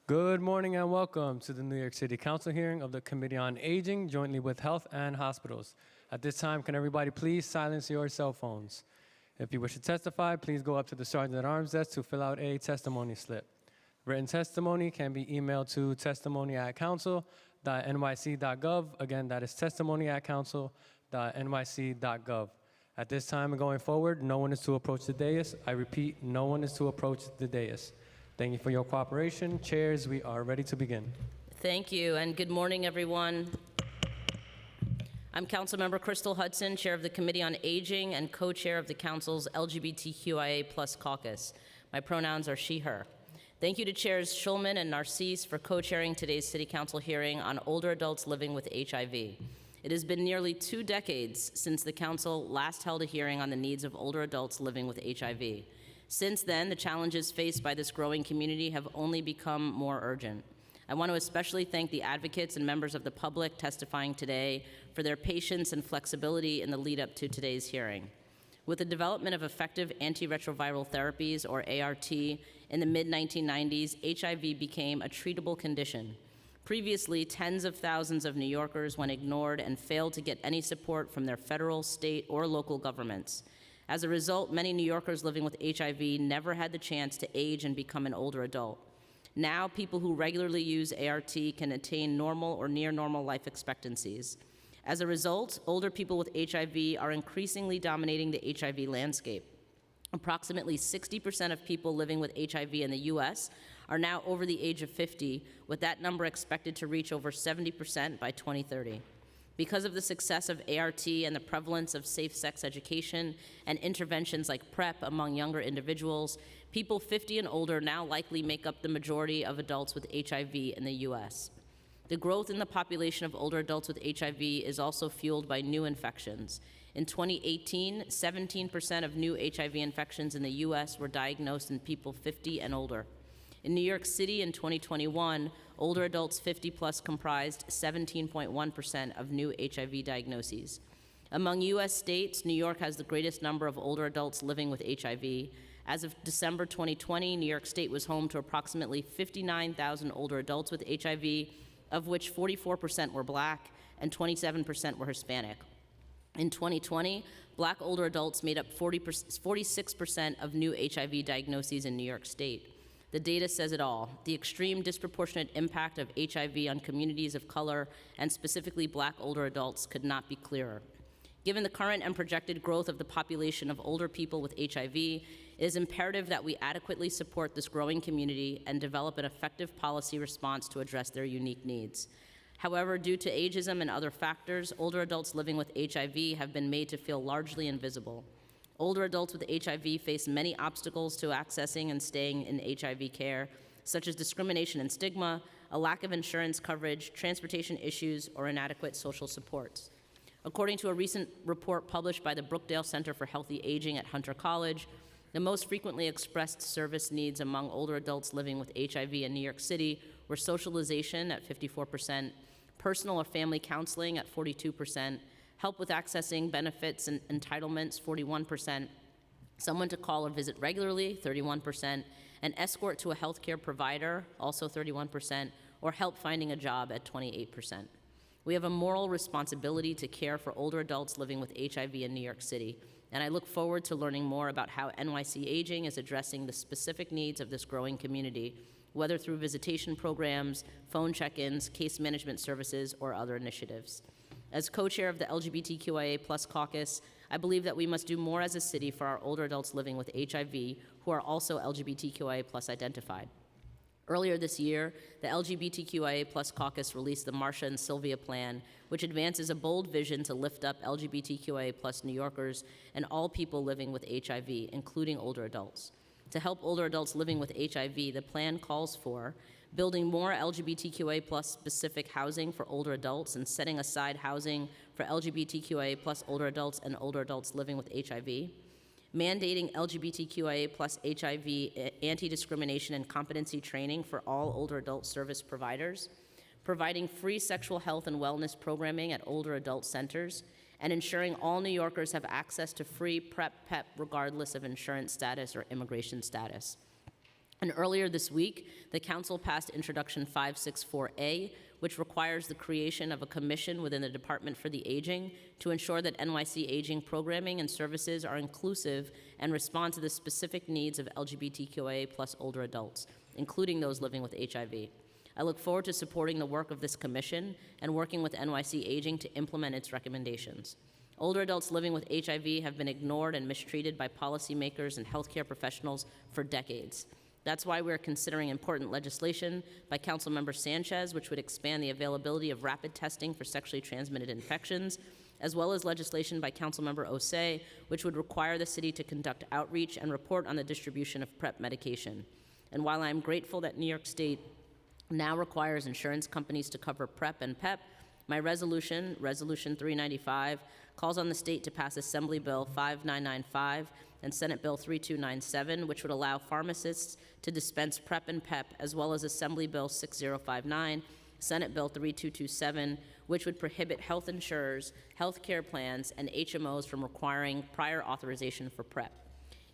Good morning and welcome to the New York City Council hearing of the Committee on Aging, jointly with Health and Hospitals. At this time, can everybody please silence your cell phones? If you wish to testify, please go up to the Sergeant at Arms desk to fill out a testimony slip. Written testimony can be emailed to testimony@council.nyc.gov. Again, that is testimony@council.nyc.gov. At this time and going forward, no one is to approach the dais. I repeat, no one is to approach the dais. Thank you for your cooperation. Chairs, we are ready to begin. Thank you, and good morning, everyone. I'm Councilmember Crystal Hudson, Chair of the Committee on Aging and Co-Chair of the Council's LGBTQIA+ caucus. My pronouns are she, her. Thank you to Chairs Schulman and Narcisse for co-chairing today's City Council hearing on older adults living with HIV. It has been nearly 2 decades since the Council last held a hearing on the needs of older adults living with HIV. Since then, the challenges faced by this growing community have only become more urgent. I want to especially thank the advocates and members of the public testifying today for their patience and flexibility in the lead up to today's hearing. With the development of effective antiretroviral therapies, or ART, in the mid-1990s, HIV became a treatable condition. Previously, tens of thousands of New Yorkers went ignored and failed to get any support from their federal, state, or local governments. As a result, many New Yorkers living with HIV never had the chance to age and become an older adult. Now, people who regularly use ART can attain normal or near normal life expectancies. As a result, older people with HIV are increasingly dominating the HIV landscape. Approximately 60% of people living with HIV in the US are now over the age of 50, with that number expected to reach over 70% by 2030. Because of the success of ART and the prevalence of safe sex education and interventions like PrEP among younger individuals, people 50 and older now likely make up the majority of adults with HIV in the US. The growth in the population of older adults with HIV is also fueled by new infections. In 2018, 17% of new HIV infections in the US were diagnosed in people 50 and older. In New York City in 2021, older adults 50 plus comprised 17.1% of new HIV diagnoses. Among US states, New York has the greatest number of older adults living with HIV. As of December 2020, New York State was home to approximately 59,000 older adults with HIV, of which 44% were Black and 27% were Hispanic. In 2020, Black older adults made up 46% of new HIV diagnoses in New York State. The data says it all. The extreme disproportionate impact of HIV on communities of color, and specifically Black older adults, could not be clearer. Given the current and projected growth of the population of older people with HIV, it is imperative that we adequately support this growing community and develop an effective policy response to address their unique needs. However, due to ageism and other factors, older adults living with HIV have been made to feel largely invisible. Older adults with HIV face many obstacles to accessing and staying in HIV care, such as discrimination and stigma, a lack of insurance coverage, transportation issues, or inadequate social supports. According to a recent report published by the Brookdale Center for Healthy Aging at Hunter College, the most frequently expressed service needs among older adults living with HIV in New York City were socialization at 54%, personal or family counseling at 42%, help with accessing benefits and entitlements, 41%, someone to call or visit regularly, 31%, an escort to a healthcare provider, also 31%, or help finding a job at 28%. We have a moral responsibility to care for older adults living with HIV in New York City, and I look forward to learning more about how NYC Aging is addressing the specific needs of this growing community, whether through visitation programs, phone check-ins, case management services, or other initiatives. As co-chair of the LGBTQIA+ caucus, I believe that we must do more as a city for our older adults living with HIV who are also LGBTQIA+ identified. Earlier this year, the LGBTQIA+ caucus released the Marsha and Sylvia Plan, which advances a bold vision to lift up LGBTQIA+ New Yorkers and all people living with HIV, including older adults. To help older adults living with HIV, the plan calls for building more LGBTQIA+ specific housing for older adults and setting aside housing for LGBTQIA+ older adults and older adults living with HIV, mandating LGBTQIA+ HIV anti-discrimination and competency training for all older adult service providers, providing free sexual health and wellness programming at older adult centers, and ensuring all New Yorkers have access to free PrEP/PEP regardless of insurance status or immigration status. And earlier this week, the Council passed Introduction 564A, which requires the creation of a commission within the Department for the Aging to ensure that NYC aging programming and services are inclusive and respond to the specific needs of LGBTQIA+ older adults, including those living with HIV. I look forward to supporting the work of this commission and working with NYC Aging to implement its recommendations. Older adults living with HIV have been ignored and mistreated by policymakers and healthcare professionals for decades. That's why we're considering important legislation by Councilmember Sanchez, which would expand the availability of rapid testing for sexually transmitted infections, as well as legislation by Councilmember Osei, which would require the city to conduct outreach and report on the distribution of PrEP medication. And while I'm grateful that New York State now requires insurance companies to cover PrEP and PEP, my resolution, Resolution 395, calls on the state to pass Assembly Bill 5995 and Senate Bill 3297, which would allow pharmacists to dispense PrEP and PEP, as well as Assembly Bill 6059, Senate Bill 3227, which would prohibit health insurers, health care plans, and HMOs from requiring prior authorization for PrEP.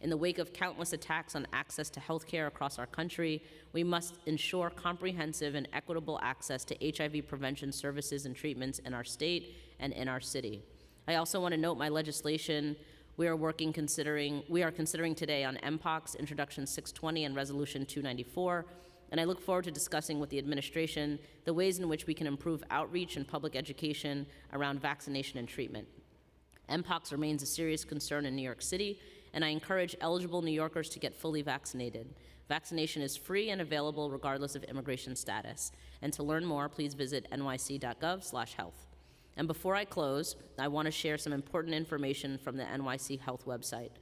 In the wake of countless attacks on access to health care across our country, we must ensure comprehensive and equitable access to HIV prevention services and treatments in our state and in our city. I also want to note my legislation we are considering today on MPOX, Introduction 620 and Resolution 294, and I look forward to discussing with the administration the ways in which we can improve outreach and public education around vaccination and treatment. MPOX remains a serious concern in New York City, and I encourage eligible New Yorkers to get fully vaccinated. Vaccination is free and available regardless of immigration status. And to learn more, please visit nyc.gov/health. And before I close, I want to share some important information from the NYC Health website.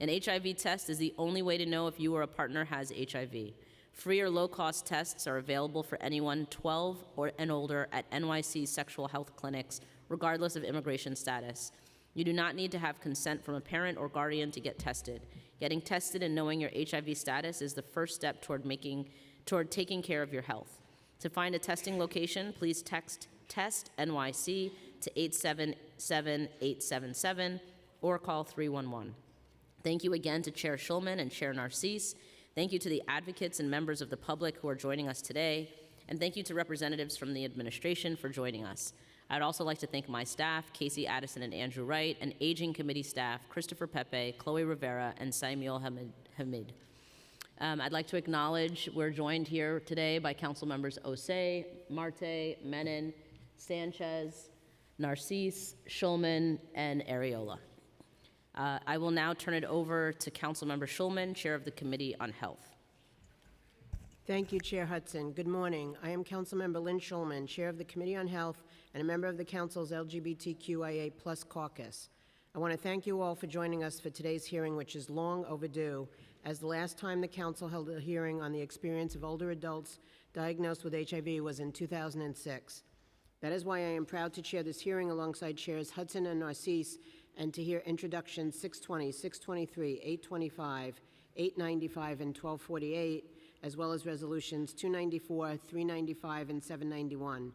An HIV test is the only way to know if you or a partner has HIV. Free or low-cost tests are available for anyone 12 and older at NYC sexual health clinics, regardless of immigration status. You do not need to have consent from a parent or guardian to get tested. Getting tested and knowing your HIV status is the first step toward taking care of your health. To find a testing location, please text TEST NYC to 877-877 or call 311. Thank you again to Chair Schulman and Chair Narcisse. Thank you to the advocates and members of the public who are joining us today. And thank you to representatives from the administration for joining us. I'd also like to thank my staff, Casey Addison and Andrew Wright, and Aging Committee staff, Christopher Pepe, Chloe Rivera, and Samuel Hamid. I'd like to acknowledge we're joined here today by Council members Osei, Marte, Menon, Sanchez, Narcisse, Schulman, and Areola. I will now turn it over to Councilmember Schulman, Chair of the Committee on Health. Thank you, Chair Hudson. Good morning. I am Councilmember Lynn Schulman, Chair of the Committee on Health and a member of the Council's LGBTQIA+ caucus. I want to thank you all for joining us for today's hearing, which is long overdue, as the last time the Council held a hearing on the experience of older adults diagnosed with HIV was in 2006. That is why I am proud to chair this hearing alongside Chairs Hudson and Narcisse and to hear Introductions 620, 623, 825, 895, and 1248, as well as Resolutions 294, 395, and 791.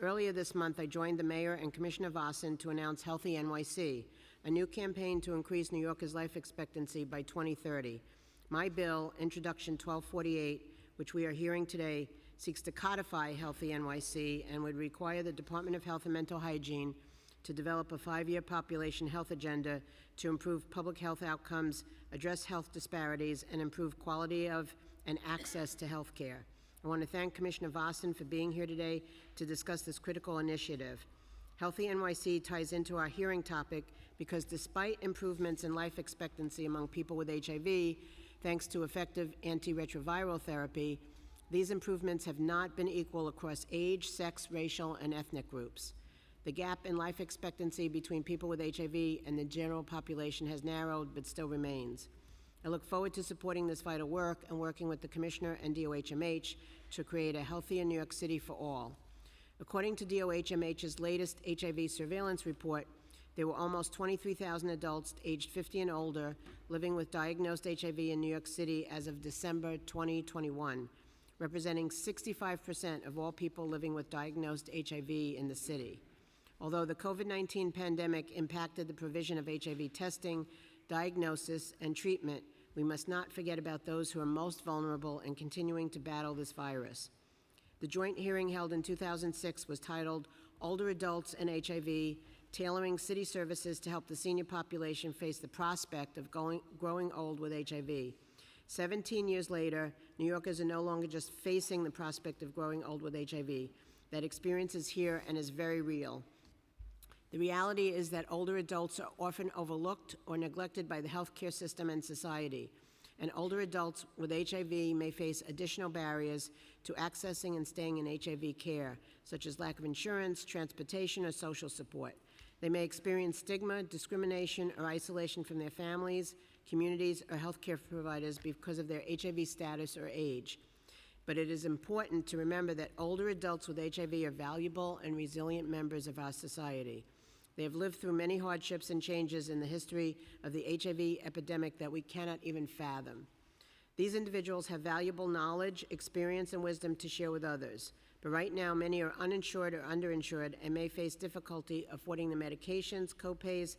Earlier this month, I joined the Mayor and Commissioner Vossen to announce Healthy NYC, a new campaign to increase New Yorkers' life expectancy by 2030. My bill, Introduction 1248, which we are hearing today, seeks to codify Healthy NYC and would require the Department of Health and Mental Hygiene to develop a 5-year population health agenda to improve public health outcomes, address health disparities, and improve quality of and access to health care. I want to thank Commissioner Vossen for being here today to discuss this critical initiative. Healthy NYC ties into our hearing topic because despite improvements in life expectancy among people with HIV, thanks to effective antiretroviral therapy, these improvements have not been equal across age, sex, racial, and ethnic groups. The gap in life expectancy between people with HIV and the general population has narrowed but still remains. I look forward to supporting this vital work and working with the Commissioner and DOHMH to create a healthier New York City for all. According to DOHMH's latest HIV surveillance report, there were almost 23,000 adults aged 50 and older living with diagnosed HIV in New York City as of December 2021, representing 65% of all people living with diagnosed HIV in the city. Although the COVID-19 pandemic impacted the provision of HIV testing, diagnosis, and treatment, we must not forget about those who are most vulnerable and continuing to battle this virus. The joint hearing held in 2006 was titled Older Adults and HIV, Tailoring City Services to Help the Senior Population Face the Prospect of Growing Old with HIV. 17 years later, New Yorkers are no longer just facing the prospect of growing old with HIV. That experience is here and is very real. The reality is that older adults are often overlooked or neglected by the healthcare system and society, and older adults with HIV may face additional barriers to accessing and staying in HIV care, such as lack of insurance, transportation, or social support. They may experience stigma, discrimination, or isolation from their families, communities, or healthcare providers because of their HIV status or age. But it is important to remember that older adults with HIV are valuable and resilient members of our society. They have lived through many hardships and changes in the history of the HIV epidemic that we cannot even fathom. These individuals have valuable knowledge, experience, and wisdom to share with others. But right now, many are uninsured or underinsured and may face difficulty affording the medications, co-pays,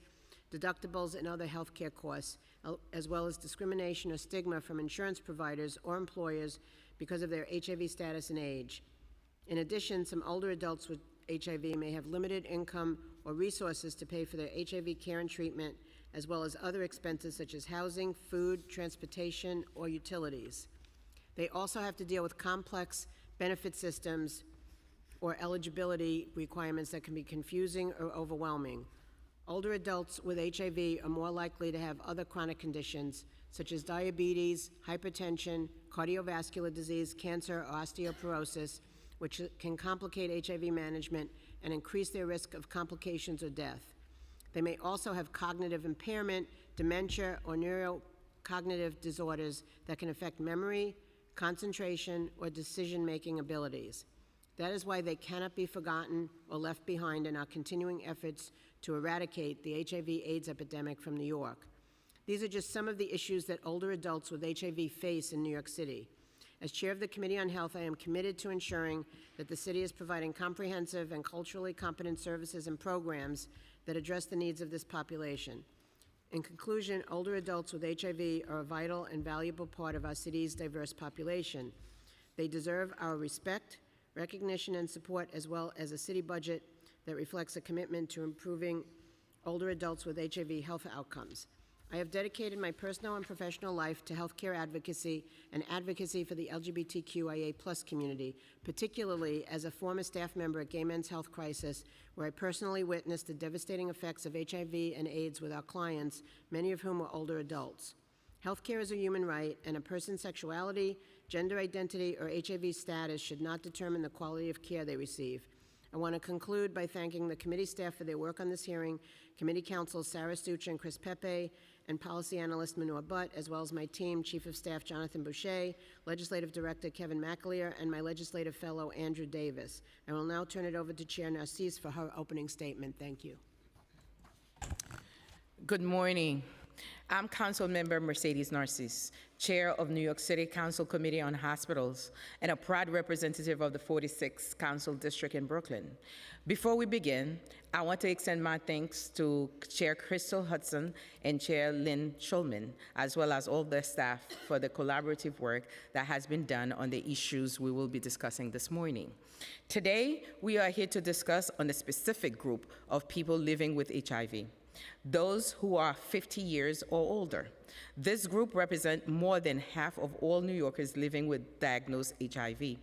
deductibles, and other health care costs, as well as discrimination or stigma from insurance providers or employers because of their HIV status and age. In addition, some older adults with HIV may have limited income or resources to pay for their HIV care and treatment, as well as other expenses such as housing, food, transportation, or utilities. They also have to deal with complex benefit systems or eligibility requirements that can be confusing or overwhelming. Older adults with HIV are more likely to have other chronic conditions such as diabetes, hypertension, cardiovascular disease, cancer, or osteoporosis, which can complicate HIV management and increase their risk of complications or death. They may also have cognitive impairment, dementia, or neurocognitive disorders that can affect memory, concentration, or decision-making abilities. That is why they cannot be forgotten or left behind in our continuing efforts to eradicate the HIV/AIDS epidemic from New York. These are just some of the issues that older adults with HIV face in New York City. As chair of the Committee on Health, I am committed to ensuring that the city is providing comprehensive and culturally competent services and programs that address the needs of this population. In conclusion, older adults with HIV are a vital and valuable part of our city's diverse population. They deserve our respect, recognition, and support, as well as a city budget that reflects a commitment to improving older adults with HIV health outcomes. I have dedicated my personal and professional life to healthcare advocacy and advocacy for the LGBTQIA+ community, particularly as a former staff member at Gay Men's Health Crisis, where I personally witnessed the devastating effects of HIV and AIDS with our clients, many of whom were older adults. Healthcare is a human right, and a person's sexuality, gender identity, or HIV status should not determine the quality of care they receive. I want to conclude by thanking the committee staff for their work on this hearing, committee counsels Sarah Stuccia and Chris Pepe, and policy analyst Manor Butt, as well as my team, Chief of Staff Jonathan Boucher, Legislative Director Kevin McAleer, and my legislative fellow Andrew Davis. I will now turn it over to Chair Narcisse for her opening statement. Thank you. Good morning. I'm Council Member Mercedes Narcisse, Chair of New York City Council Committee on Hospitals, and a proud representative of the 46th Council District in Brooklyn. Before we begin, I want to extend my thanks to Chair Crystal Hudson and Chair Lynn Schulman, as well as all their staff for the collaborative work that has been done on the issues we will be discussing this morning. Today, we are here to discuss on a specific group of people living with HIV. Those who are 50 years or older. This group represents more than half of all New Yorkers living with diagnosed HIV.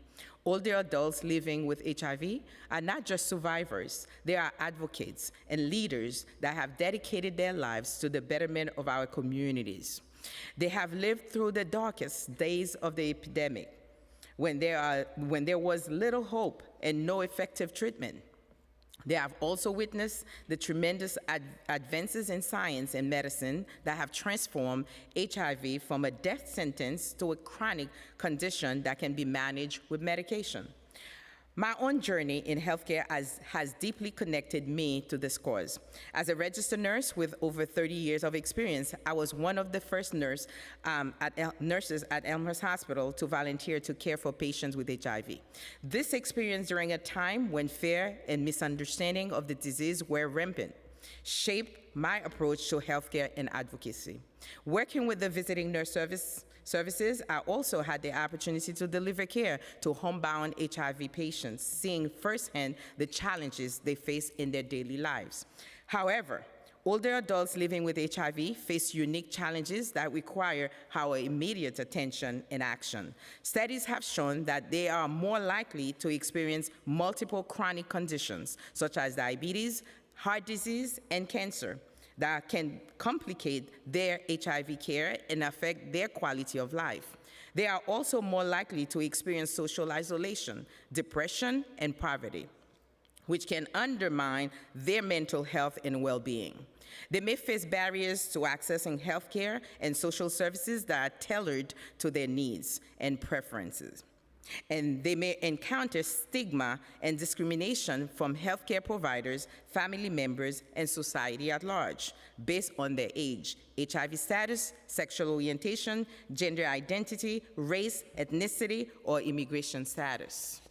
Older adults living with HIV are not just survivors, they are advocates and leaders that have dedicated their lives to the betterment of our communities. They have lived through the darkest days of the epidemic, when there was little hope and no effective treatment. They have also witnessed the tremendous advances in science and medicine that have transformed HIV from a death sentence to a chronic condition that can be managed with medication. My own journey in healthcare has deeply connected me to this cause. As a registered nurse with over 30 years of experience, I was one of the first nurses at Elmhurst Hospital to volunteer to care for patients with HIV. This experience during a time when fear and misunderstanding of the disease were rampant. shaped my approach to healthcare and advocacy. Working with the visiting nurse services, I also had the opportunity to deliver care to homebound HIV patients, seeing firsthand the challenges they face in their daily lives. However, older adults living with HIV face unique challenges that require our immediate attention and action. Studies have shown that they are more likely to experience multiple chronic conditions, such as diabetes, heart disease, and cancer, that can complicate their HIV care and affect their quality of life. They are also more likely to experience social isolation, depression, and poverty, which can undermine their mental health and well-being. They may face barriers to accessing healthcare and social services that are tailored to their needs and preferences. And they may encounter stigma and discrimination from healthcare providers, family members, and society at large based on their age, HIV status, sexual orientation, gender identity, race, ethnicity, or immigration status.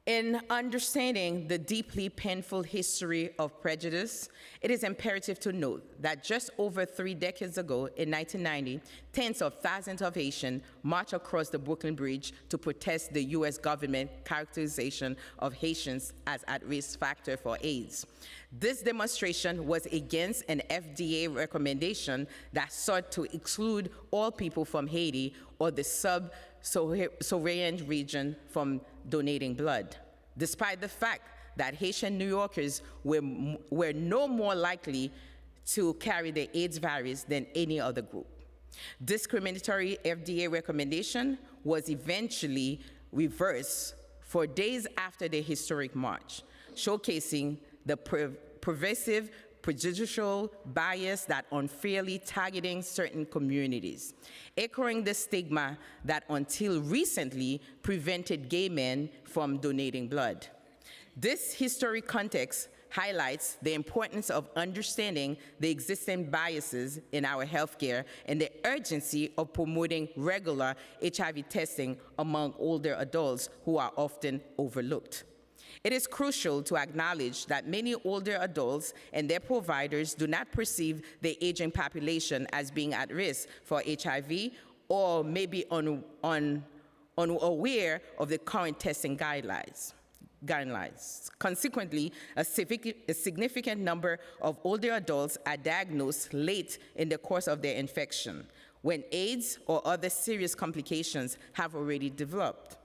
In understanding the deeply painful history of prejudice, it is imperative to note that just over 3 decades ago, in 1990, tens of thousands of Haitians marched across the Brooklyn Bridge to protest the U.S. government characterization of Haitians as at-risk factor for AIDS. This demonstration was against an FDA recommendation that sought to exclude all people from Haiti or the sub-Saharan region from donating blood, despite the fact that Haitian New Yorkers were no more likely to carry the AIDS virus than any other group. Discriminatory FDA recommendation was eventually reversed 4 days after the historic march, showcasing the pervasive prejudicial bias that unfairly targeting certain communities, echoing the stigma that until recently prevented gay men from donating blood. This historic context highlights the importance of understanding the existing biases in our healthcare and the urgency of promoting regular HIV testing among older adults who are often overlooked. It is crucial to acknowledge that many older adults and their providers do not perceive the aging population as being at risk for HIV or may be unaware of the current testing guidelines. Consequently, a significant number of older adults are diagnosed late in the course of their infection, when AIDS or other serious complications have already developed.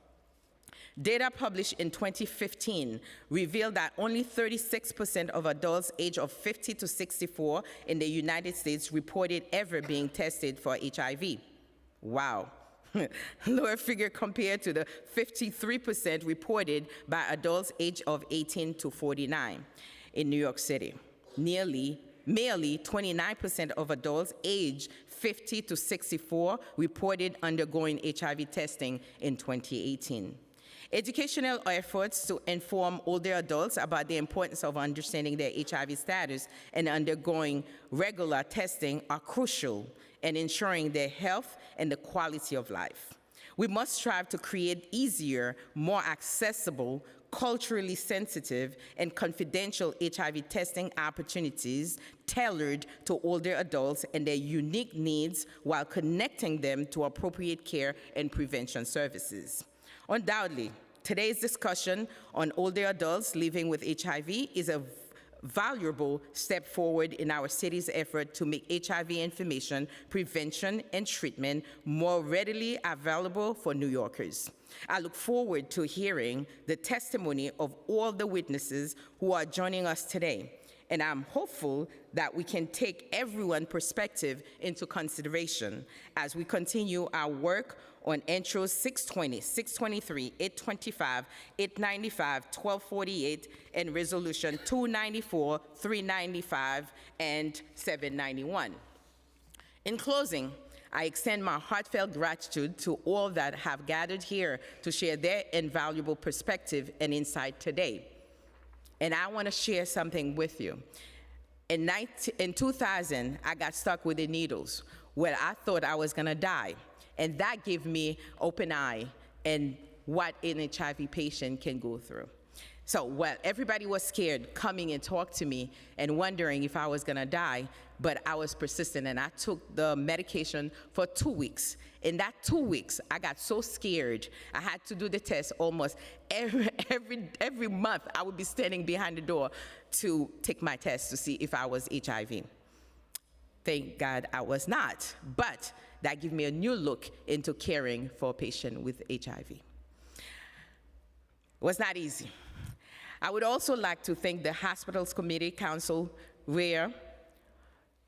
Data published in 2015 revealed that only 36% of adults aged of 50 to 64 in the United States reported ever being tested for HIV. Wow. Lower figure compared to the 53% reported by adults aged of 18 to 49 in New York City. Merely 29% of adults aged 50 to 64 reported undergoing HIV testing in 2018. Educational efforts to inform older adults about the importance of understanding their HIV status and undergoing regular testing are crucial in ensuring their health and the quality of life. We must strive to create easier, more accessible, culturally sensitive, and confidential HIV testing opportunities tailored to older adults and their unique needs while connecting them to appropriate care and prevention services. Undoubtedly, today's discussion on older adults living with HIV is a valuable step forward in our city's effort to make HIV information, prevention, and treatment more readily available for New Yorkers. I look forward to hearing the testimony of all the witnesses who are joining us today, and I'm hopeful that we can take everyone's perspective into consideration as we continue our work on Intros 620, 623, 825, 895, 1248, and Resolution 294, 395, and 791. In closing, I extend my heartfelt gratitude to all that have gathered here to share their invaluable perspective and insight today. And I want to share something with you. In 2000, I got stuck with the needles where I thought I was going to die. And that gave me open eye and what an HIV patient can go through. So, well, everybody was scared coming and talk to me and wondering if I was gonna die, but I was persistent and I took the medication for 2 weeks. In that 2 weeks, I got so scared, I had to do the test almost every month. I would be standing behind the door to take my test to see if I was HIV. Thank God I was not, but that gave me a new look into caring for a patient with HIV. It was not easy. I would also like to thank the Hospitals Committee Council, where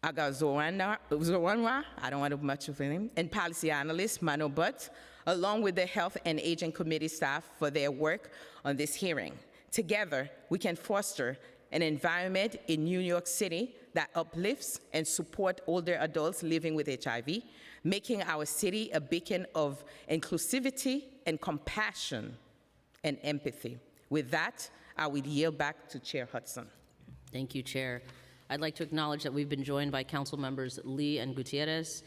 Zoranwa, I don't want to much of a name, and policy analyst Mano Butt, along with the Health and Aging Committee staff for their work on this hearing. Together, we can foster an environment in New York City that uplifts and supports older adults living with HIV, making our city a beacon of inclusivity and compassion and empathy. With that, I will yield back to Chair Hudson. Thank you, Chair. I'd like to acknowledge that we've been joined by Council Members Lee and Gutierrez,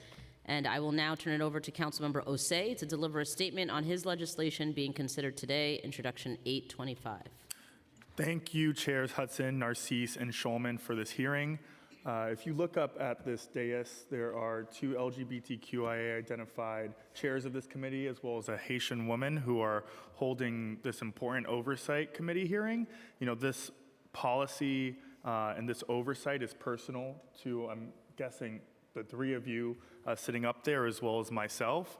and I will now turn it over to Councilmember Osei to deliver a statement on his legislation being considered today, Introduction 825. Thank you, Chairs Hudson, Narcisse, and Schulman for this hearing. If you look up at this dais, there are 2 LGBTQIA identified chairs of this committee, as well as a Haitian woman who are holding this important oversight committee hearing. You know, this policy and this oversight is personal to, I'm guessing, the 3 of you sitting up there, as well as myself.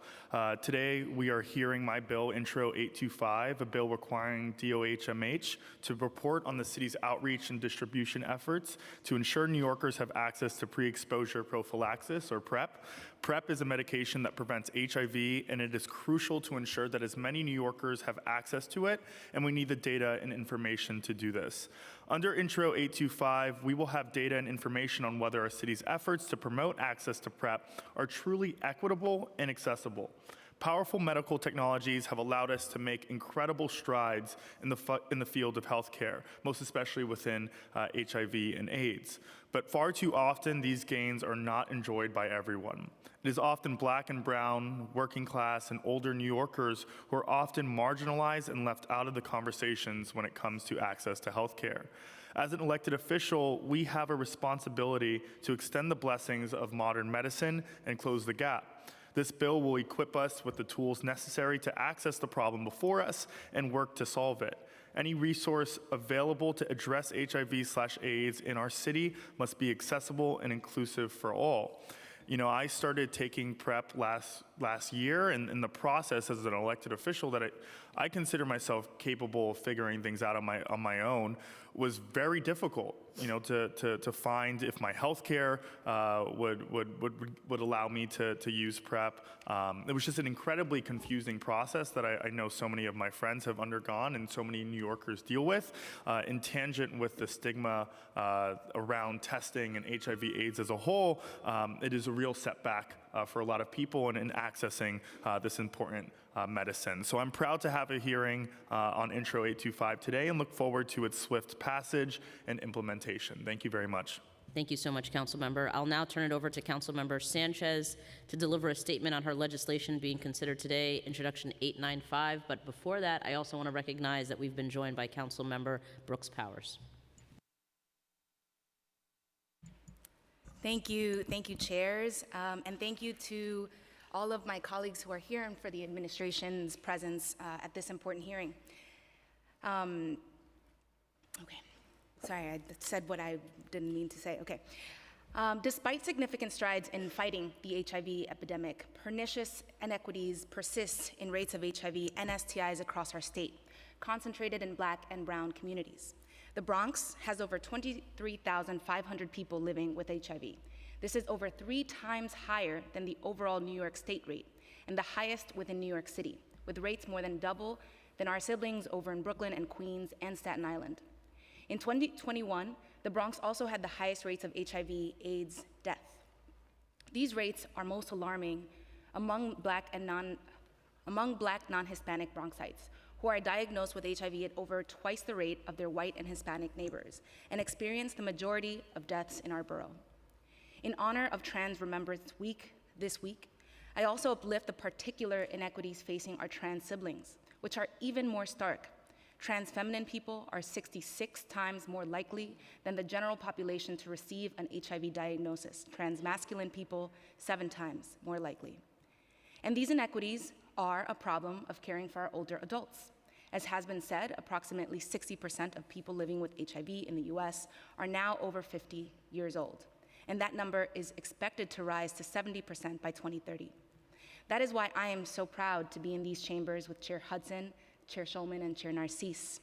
Today, we are hearing my bill, Intro 825, a bill requiring DOHMH to report on the city's outreach and distribution efforts to ensure New Yorkers have access to pre-exposure prophylaxis, or PrEP. PrEP is a medication that prevents HIV, and it is crucial to ensure that as many New Yorkers have access to it, and we need the data and information to do this. Under Intro 825, we will have data and information on whether our city's efforts to promote access to PrEP are truly equitable and accessible. Powerful medical technologies have allowed us to make incredible strides in the field of healthcare, most especially within HIV and AIDS. But far too often, these gains are not enjoyed by everyone. It is often Black and brown, working class, and older New Yorkers who are often marginalized and left out of the conversations when it comes to access to healthcare. As an elected official, we have a responsibility to extend the blessings of modern medicine and close the gap. This bill will equip us with the tools necessary to access the problem before us and work to solve it. Any resource available to address HIV/AIDS in our city must be accessible and inclusive for all. You know, I started taking PrEP last year, and in the process as an elected official that I consider myself capable of figuring things out on my own, was very difficult, you know, to find if my health care would allow me to use PrEP. It was just an incredibly confusing process that I know so many of my friends have undergone and so many New Yorkers deal with, in tangent with the stigma around testing and HIV/AIDS as a whole. It is a real setback for a lot of people in accessing this important medicine. So I'm proud to have a hearing on Intro 825 today and look forward to its swift passage and implementation. Thank you very much. Thank you so much, Councilmember. I'll now turn it over to Councilmember Sanchez to deliver a statement on her legislation being considered today, Introduction 895. But before that, I also want to recognize that we've been joined by Councilmember Brooks Powers. Thank you, chairs, and thank you to all of my colleagues who are here and for the administration's presence at this important hearing. Okay, sorry, I said what I didn't mean to say. Okay. Despite significant strides in fighting the HIV epidemic, pernicious inequities persist in rates of HIV and STIs across our state, concentrated in Black and brown communities. The Bronx has over 23,500 people living with HIV. This is over 3 times higher than the overall New York State rate, and the highest within New York City, with rates more than double than our siblings over in Brooklyn and Queens and Staten Island. In 2021, the Bronx also had the highest rates of HIV/AIDS death. These rates are most alarming among Black non-Hispanic Bronxites, who are diagnosed with HIV at over twice the rate of their white and Hispanic neighbors, and experience the majority of deaths in our borough. In honor of Trans Remembrance Week this week, I also uplift the particular inequities facing our trans siblings, which are even more stark. Trans feminine people are 66 times more likely than the general population to receive an HIV diagnosis. Trans masculine people, 7 times more likely. And these inequities are a problem of caring for our older adults. As has been said, approximately 60% of people living with HIV in the US are now over 50 years old. And that number is expected to rise to 70% by 2030. That is why I am so proud to be in these chambers with Chair Hudson, Chair Schulman, and Chair Narcisse.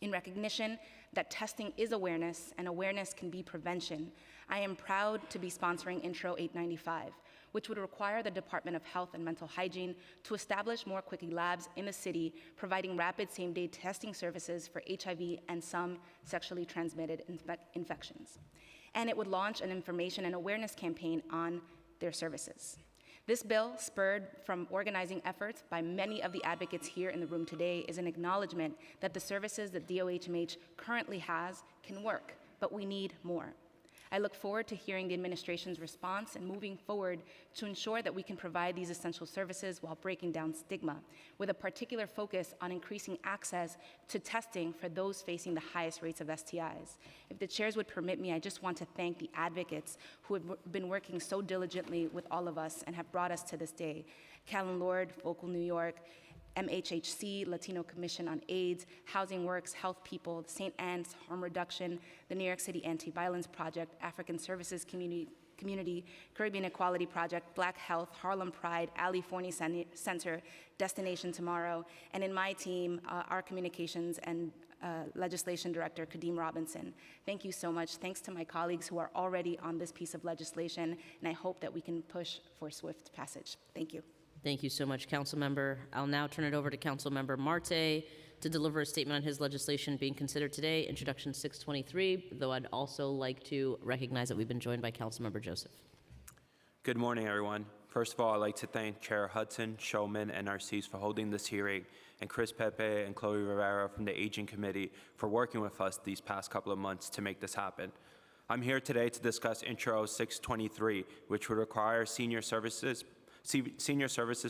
In recognition that testing is awareness and awareness can be prevention, I am proud to be sponsoring Intro 895, which would require the Department of Health and Mental Hygiene to establish more quickie labs in the city, providing rapid same-day testing services for HIV and some sexually transmitted infections. And it would launch an information and awareness campaign on their services. This bill, spurred from organizing efforts by many of the advocates here in the room today, is an acknowledgement that the services that DOHMH currently has can work, but we need more. I look forward to hearing the administration's response and moving forward to ensure that we can provide these essential services while breaking down stigma, with a particular focus on increasing access to testing for those facing the highest rates of STIs. If the chairs would permit me, I just want to thank the advocates who have been working so diligently with all of us and have brought us to this day. Callan Lord, Vocal New York, MHHC, Latino Commission on AIDS, Housing Works, Health People, the St. Anne's Harm Reduction, the New York City Anti-Violence Project, African Services Community, Caribbean Equality Project, Black Health, Harlem Pride, Ali Forney Center, Destination Tomorrow, and in my team, our communications and legislation director, Kadeem Robinson. Thank you so much. Thanks to my colleagues who are already on this piece of legislation, and I hope that we can push for swift passage. Thank you. Thank you so much, Councilmember. I'll now turn it over to Councilmember Marte to deliver a statement on his legislation being considered today, Introduction 623, though I'd also like to recognize that we've been joined by Councilmember Joseph. Good morning, everyone. First of all, I'd like to thank Chair Hudson, Schulman, and Narcisse for holding this hearing, and Chris Pepe and Chloe Rivera from the Aging Committee for working with us these past couple of months to make this happen. I'm here today to discuss Intro 623, which would require senior services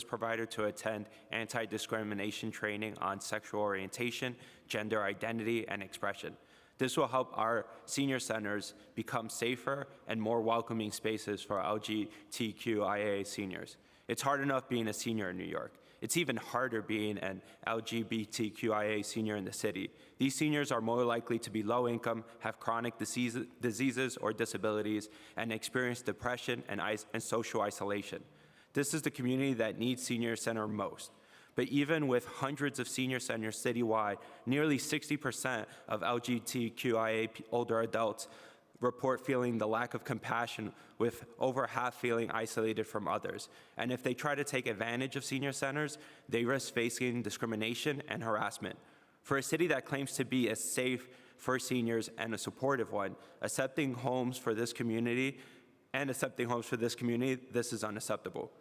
provider to attend anti-discrimination training on sexual orientation, gender identity, and expression. This will help our senior centers become safer and more welcoming spaces for LGBTQIA seniors. It's hard enough being a senior in New York. It's even harder being an LGBTQIA senior in the city. These seniors are more likely to be low income, have chronic diseases or disabilities, and experience depression and social isolation. This is the community that needs senior center most. But even with hundreds of senior centers citywide, nearly 60% of LGBTQIA older adults report feeling the lack of compassion, with over half feeling isolated from others. And if they try to take advantage of senior centers, they risk facing discrimination and harassment. For a city that claims to be as safe for seniors and a supportive one, accepting homes for this community, this is unacceptable.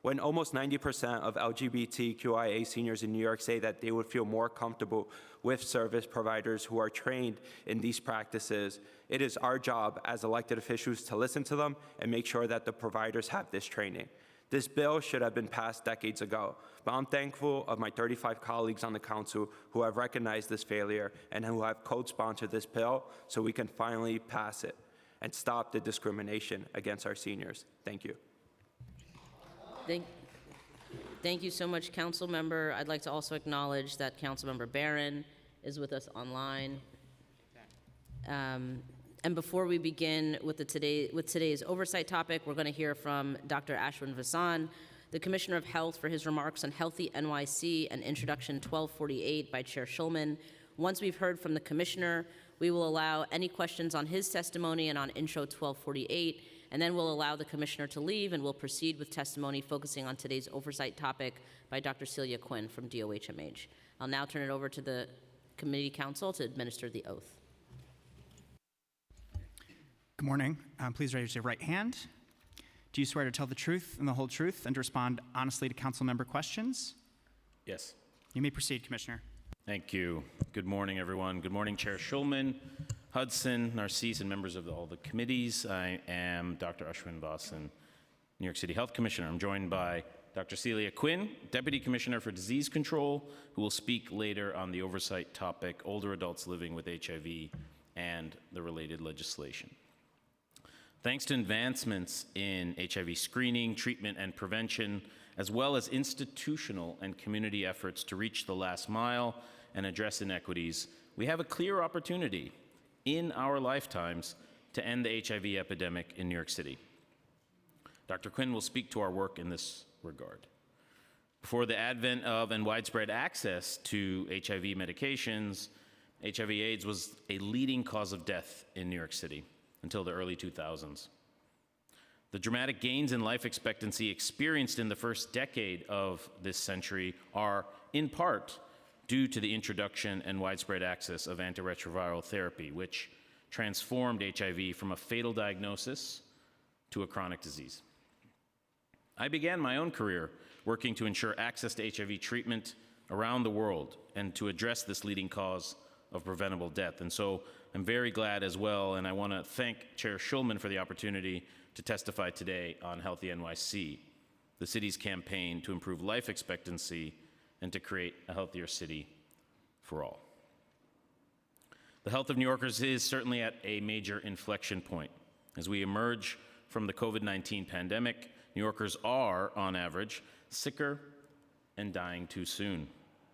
When almost 90% of LGBTQIA seniors in New York say that they would feel more comfortable with service providers who are trained in these practices, it is our job as elected officials to listen to them and make sure that the providers have this training. This bill should have been passed decades ago, but I'm thankful of my 35 colleagues on the council who have recognized this failure and who have co-sponsored this bill so we can finally pass it and stop the discrimination against our seniors. Thank you. Thank you so much, Council Member. I'd like to also acknowledge that Councilmember Barron is with us online. And before we begin with today's oversight topic, we're going to hear from Dr. Ashwin Vasan, the Commissioner of Health, for his remarks on Healthy NYC and Introduction 1248 by Chair Schulman. Once we've heard from the Commissioner, we will allow any questions on his testimony and on Intro 1248, and then we'll allow the Commissioner to leave, and we'll proceed with testimony focusing on today's oversight topic by Dr. Celia Quinn from DOHMH. I'll now turn it over to the Committee Counsel to administer the oath. Good morning. Please raise your right hand. Do you swear to tell the truth and the whole truth and to respond honestly to council member questions? Yes. You may proceed, Commissioner. Thank you. Good morning, everyone. Good morning, Chair Schulman, Hudson, Narcisse, and members of all the committees. I am Dr. Ashwin Vasan, New York City Health Commissioner. I'm joined by Dr. Celia Quinn, Deputy Commissioner for Disease Control, who will speak later on the oversight topic, older adults living with HIV and the related legislation. Thanks to advancements in HIV screening, treatment, and prevention, as well as institutional and community efforts to reach the last mile and address inequities, we have a clear opportunity in our lifetimes to end the HIV epidemic in New York City. Dr. Quinn will speak to our work in this regard. Before the advent of and widespread access to HIV medications, HIV/AIDS was a leading cause of death in New York City until the early 2000s. The dramatic gains in life expectancy experienced in the first decade of this century are, in part, due to the introduction and widespread access of antiretroviral therapy, which transformed HIV from a fatal diagnosis to a chronic disease. I began my own career working to ensure access to HIV treatment around the world and to address this leading cause of preventable death. And so I'm very glad as well, and I want to thank Chair Schulman for the opportunity to testify today on Healthy NYC, the city's campaign to improve life expectancy and to create a healthier city for all. The health of New Yorkers is certainly at a major inflection point. As we emerge from the COVID-19 pandemic, New Yorkers are, on average, sicker and dying too soon.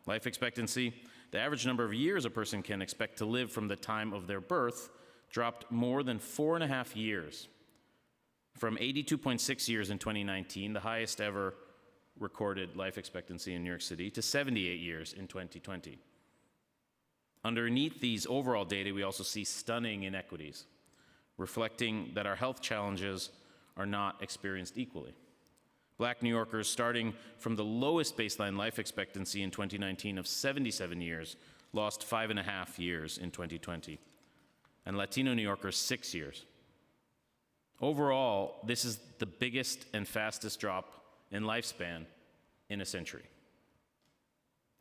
Life expectancy, the average number of years a person can expect to live from the time of their birth, dropped more than 4.5 years, from 82.6 years in 2019, the highest ever recorded life expectancy in New York City, to 78 years in 2020. Underneath these overall data, we also see stunning inequities, reflecting that our health challenges are not experienced equally. Black New Yorkers, starting from the lowest baseline life expectancy in 2019 of 77 years, lost 5.5 years in 2020, and Latino New Yorkers 6 years. Overall, this is the biggest and fastest drop in lifespan in a century.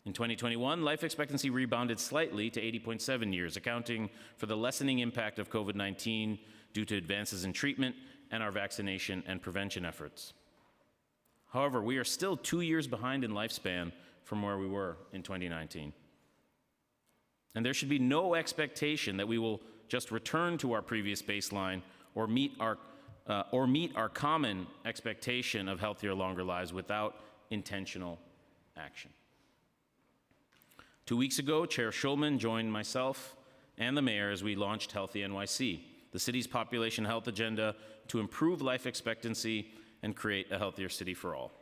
In 2021, life expectancy rebounded slightly to 80.7 years, accounting for the lessening impact of COVID-19 due to advances in treatment and our vaccination and prevention efforts. However, we are still 2 years behind in lifespan from where we were in 2019. And there should be no expectation that we will just return to our previous baseline or meet our common expectation of healthier, longer lives without intentional action. 2 weeks ago, Chair Schulman joined myself and the mayor as we launched Healthy NYC, the city's population health agenda to improve life expectancy and create a healthier city for all.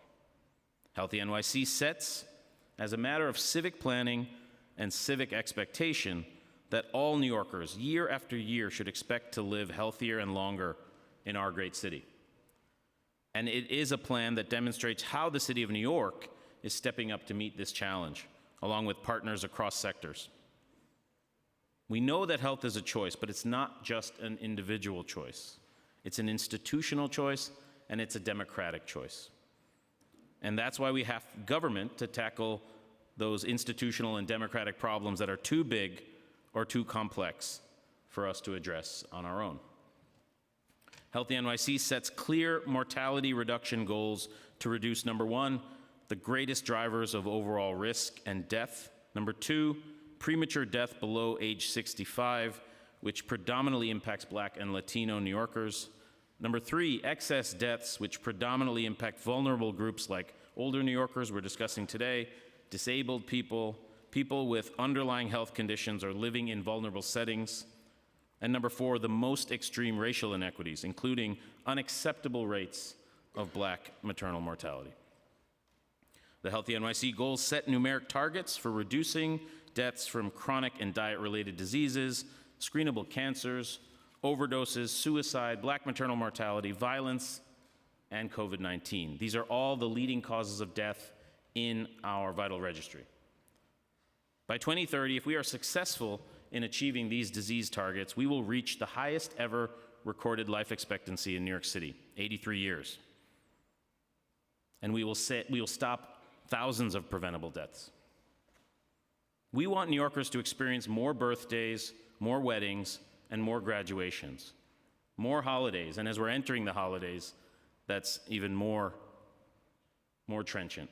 Healthy NYC sets, as a matter of civic planning and civic expectation, that all New Yorkers, year after year, should expect to live healthier and longer in our great city. And it is a plan that demonstrates how the city of New York is stepping up to meet this challenge, along with partners across sectors. We know that health is a choice, but it's not just an individual choice. It's an institutional choice, and it's a democratic choice. And that's why we have government to tackle those institutional and democratic problems that are too big or too complex for us to address on our own. Healthy NYC sets clear mortality reduction goals to reduce, number one, the greatest drivers of overall risk and death. Number two, premature death below age 65, which predominantly impacts Black and Latino New Yorkers. Number three, excess deaths, which predominantly impact vulnerable groups like older New Yorkers we're discussing today, disabled people, people with underlying health conditions or living in vulnerable settings. And number four, the most extreme racial inequities, including unacceptable rates of Black maternal mortality. The Healthy NYC goals set numeric targets for reducing deaths from chronic and diet-related diseases, screenable cancers, overdoses, suicide, Black maternal mortality, violence, and COVID-19. These are all the leading causes of death in our vital registry. By 2030, if we are successful in achieving these disease targets, we will reach the highest ever recorded life expectancy in New York City, 83 years. And we will stop thousands of preventable deaths. We want New Yorkers to experience more birthdays, more weddings, and more graduations, more holidays. And as we're entering the holidays, that's even more more trenchant,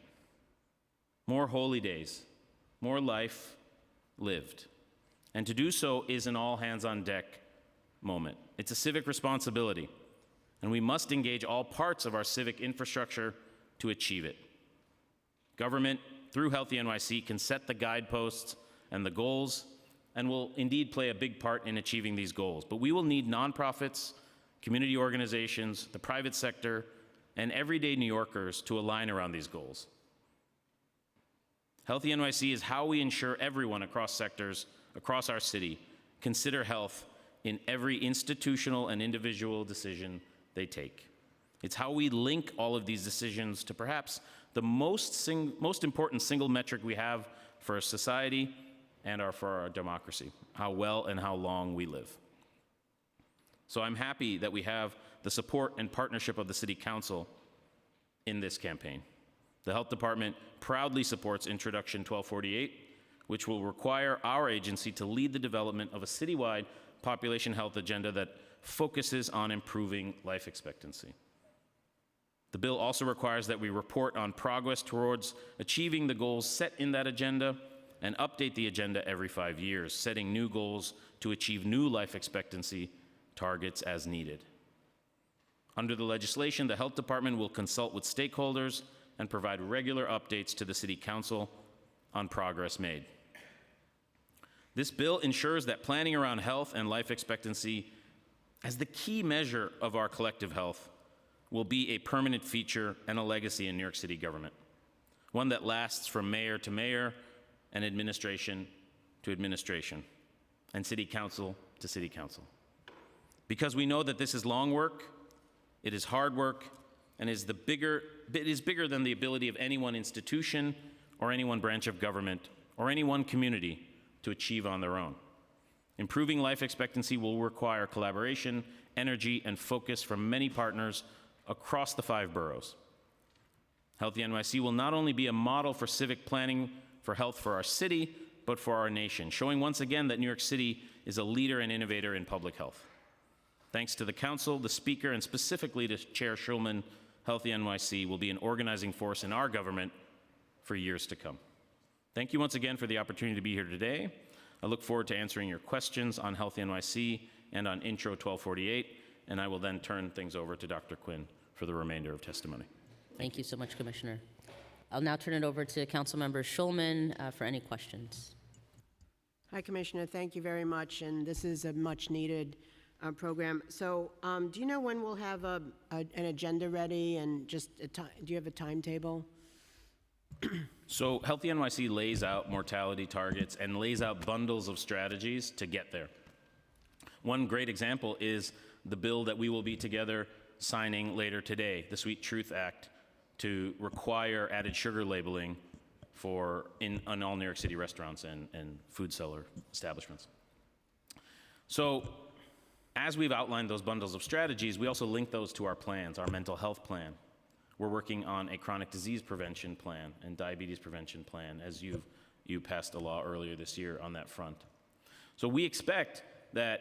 more holy days, more life lived. And to do so is an all hands on deck moment. It's a civic responsibility, and we must engage all parts of our civic infrastructure to achieve it. Government, through Healthy NYC, can set the guideposts and the goals, and will indeed play a big part in achieving these goals. But we will need nonprofits, community organizations, the private sector, and everyday New Yorkers to align around these goals. Healthy NYC is how we ensure everyone across sectors, across our city, consider health in every institutional and individual decision they take. It's how we link all of these decisions to perhaps the most important single metric we have for a society and for our democracy, how well and how long we live. So I'm happy that we have the support and partnership of the City Council in this campaign. The Health Department proudly supports Introduction 1248, which will require our agency to lead the development of a citywide population health agenda that focuses on improving life expectancy. The bill also requires that we report on progress towards achieving the goals set in that agenda and update the agenda every 5 years, setting new goals to achieve new life expectancy targets as needed. Under the legislation, the Health Department will consult with stakeholders and provide regular updates to the City Council on progress made. This bill ensures that planning around health and life expectancy as the key measure of our collective health will be a permanent feature and a legacy in New York City government, one that lasts from mayor to mayor and administration to administration, and city council to city council. Because we know that this is long work, it is hard work, and it is bigger than the ability of any one institution or any one branch of government or any one community to achieve on their own. Improving life expectancy will require collaboration, energy, and focus from many partners across the 5 boroughs. Healthy NYC will not only be a model for civic planning for health for our city, but for our nation, showing once again that New York City is a leader and innovator in public health. Thanks to the Council, the Speaker, and specifically to Chair Schulman, Healthy NYC will be an organizing force in our government for years to come. Thank you once again for the opportunity to be here today. I look forward to answering your questions on Healthy NYC and on Intro 1248, and I will then turn things over to Dr. Quinn for the remainder of testimony. Thank you so much, Commissioner. I'll now turn it over to Councilmember Schulman for any questions. Hi, Commissioner. Thank you very much, and this is a much-needed program. So, do you know when we'll have an agenda ready, and just do you have a timetable? So Healthy NYC lays out mortality targets and lays out bundles of strategies to get there. One great example is the bill that we will be together signing later today, the Sweet Truth Act, to require added sugar labeling on all New York City restaurants and food cellar establishments. So as we've outlined those bundles of strategies, we also link those to our plans, our mental health plan. We're working on a chronic disease prevention plan and diabetes prevention plan, as you passed a law earlier this year on that front. So we expect that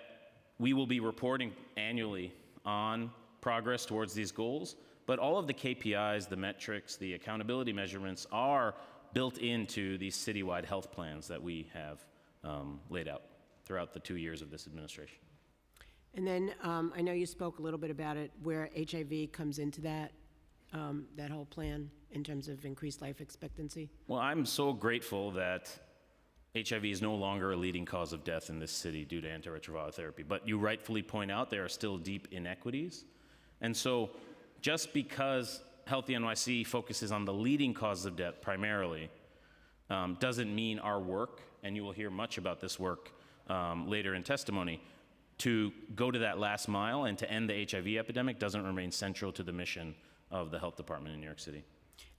we will be reporting annually on progress towards these goals, but all of the KPIs, the metrics, the accountability measurements are built into these citywide health plans that we have laid out throughout the 2 years of this administration. And then I know you spoke a little bit about it, where HIV comes into that whole plan in terms of increased life expectancy. Well, I'm so grateful that HIV is no longer a leading cause of death in this city due to antiretroviral therapy. But you rightfully point out there are still deep inequities. And so just because Healthy NYC focuses on the leading causes of death primarily doesn't mean our work, and you will hear much about this work later in testimony, to go to that last mile and to end the HIV epidemic doesn't remain central to the mission of the Health Department in New York City.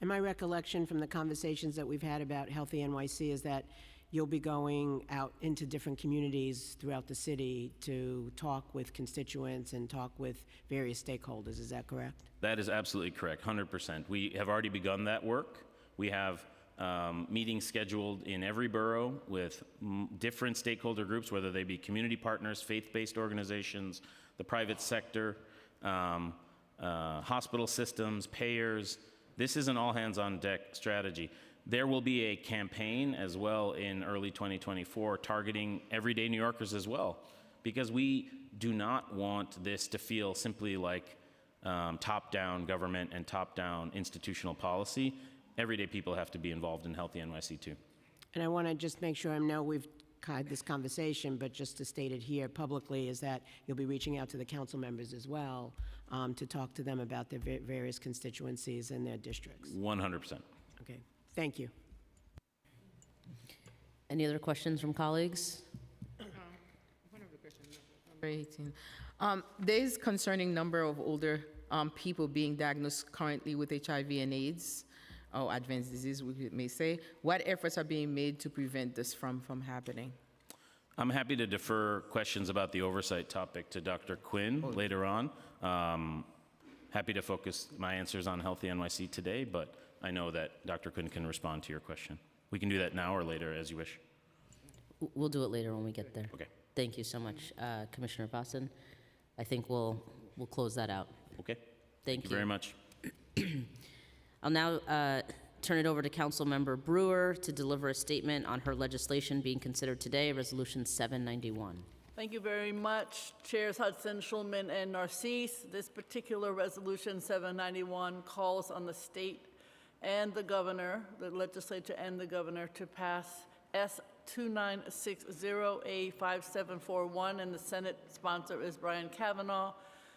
And my recollection from the conversations that we've had about Healthy NYC is that you'll be going out into different communities throughout the city to talk with constituents and talk with various stakeholders. Is that correct? That is absolutely correct, 100%. We have already begun that work. We have meetings scheduled in every borough with different stakeholder groups, whether they be community partners, faith-based organizations, the private sector, hospital systems, payers, This is an all-hands-on-deck strategy. There will be a campaign as well in early 2024 targeting everyday New Yorkers as well, because we do not want this to feel simply like top-down government and top-down institutional policy. Everyday people have to be involved in Healthy NYC too. And I want to just make sure I know we've had this conversation, but just to state it here publicly is that you'll be reaching out to the council members as well to talk to them about their various constituencies and their districts. 100%. Okay, thank you. Any other questions from colleagues? Number 18. There is concerning number of older people being diagnosed currently with HIV and AIDS, or advanced disease, we may say. What efforts are being made to prevent this from happening? I'm happy to defer questions about the oversight topic to Dr. Quinn later on. Happy to focus my answers on Healthy NYC today, but I know that Dr. Quinn can respond to your question. We can do that now or later, as you wish. We'll do it later when we get there. Okay. Thank you so much, Commissioner Boston. I think we'll close that out. Okay. Thank you very much. I'll now turn it over to Councilmember Brewer to deliver a statement on her legislation being considered today, Resolution 791. Thank you very much, Chairs Hudson, Schulman, and Narcisse. This particular resolution, 791, calls on the state and the governor, the legislature and the governor, to pass S2960A5741, and the Senate sponsor is Brian Kavanaugh.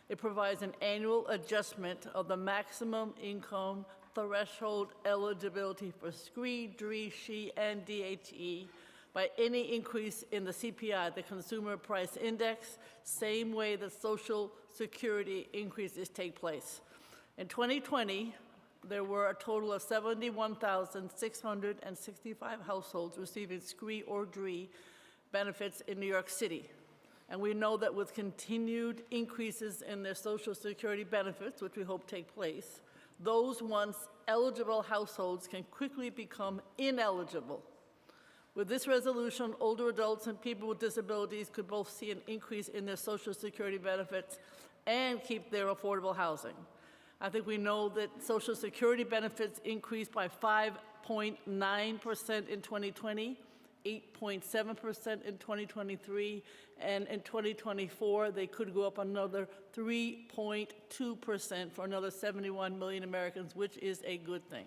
It provides an annual adjustment of the maximum income threshold eligibility for SCREE, DREE, SHE, and DHE by any increase in the CPI, the Consumer Price Index, same way that Social Security increases take place. In 2020, there were a total of 71,665 households receiving SCREE or DREE benefits in New York City. And we know that with continued increases in their Social Security benefits, which we hope take place, those once eligible households can quickly become ineligible. With this resolution, older adults and people with disabilities could both see an increase in their Social Security benefits and keep their affordable housing. I think we know that Social Security benefits increased by 5.9% in 2020, 8.7% in 2023, and in 2024, they could go up another 3.2% for another 71 million Americans, which is a good thing.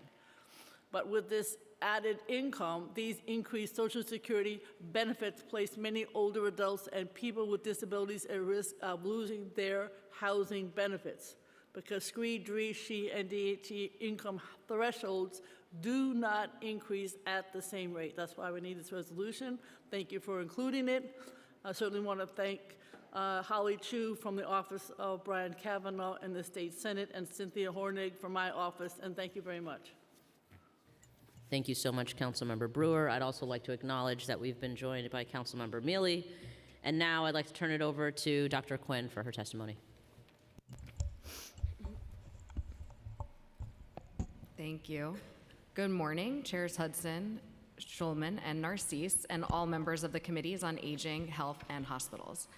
But with this added income, these increased Social Security benefits place many older adults and people with disabilities at risk of losing their housing benefits, because SCREE, DREE, SHE, and DHE income thresholds do not increase at the same rate. That's why we need this resolution. Thank you for including it. I certainly want to thank Holly Chu from the office of Brian Kavanaugh in the State Senate and Cynthia Hornig from my office, and thank you very much. Thank you so much, Councilmember Brewer. I'd also like to acknowledge that we've been joined by Councilmember Mealy. And now I'd like to turn it over to Dr. Quinn for her testimony. Thank you. Good morning, Chairs Hudson, Schulman, and Narcisse, and all members of the Committees on Aging, Health, and Hospitals.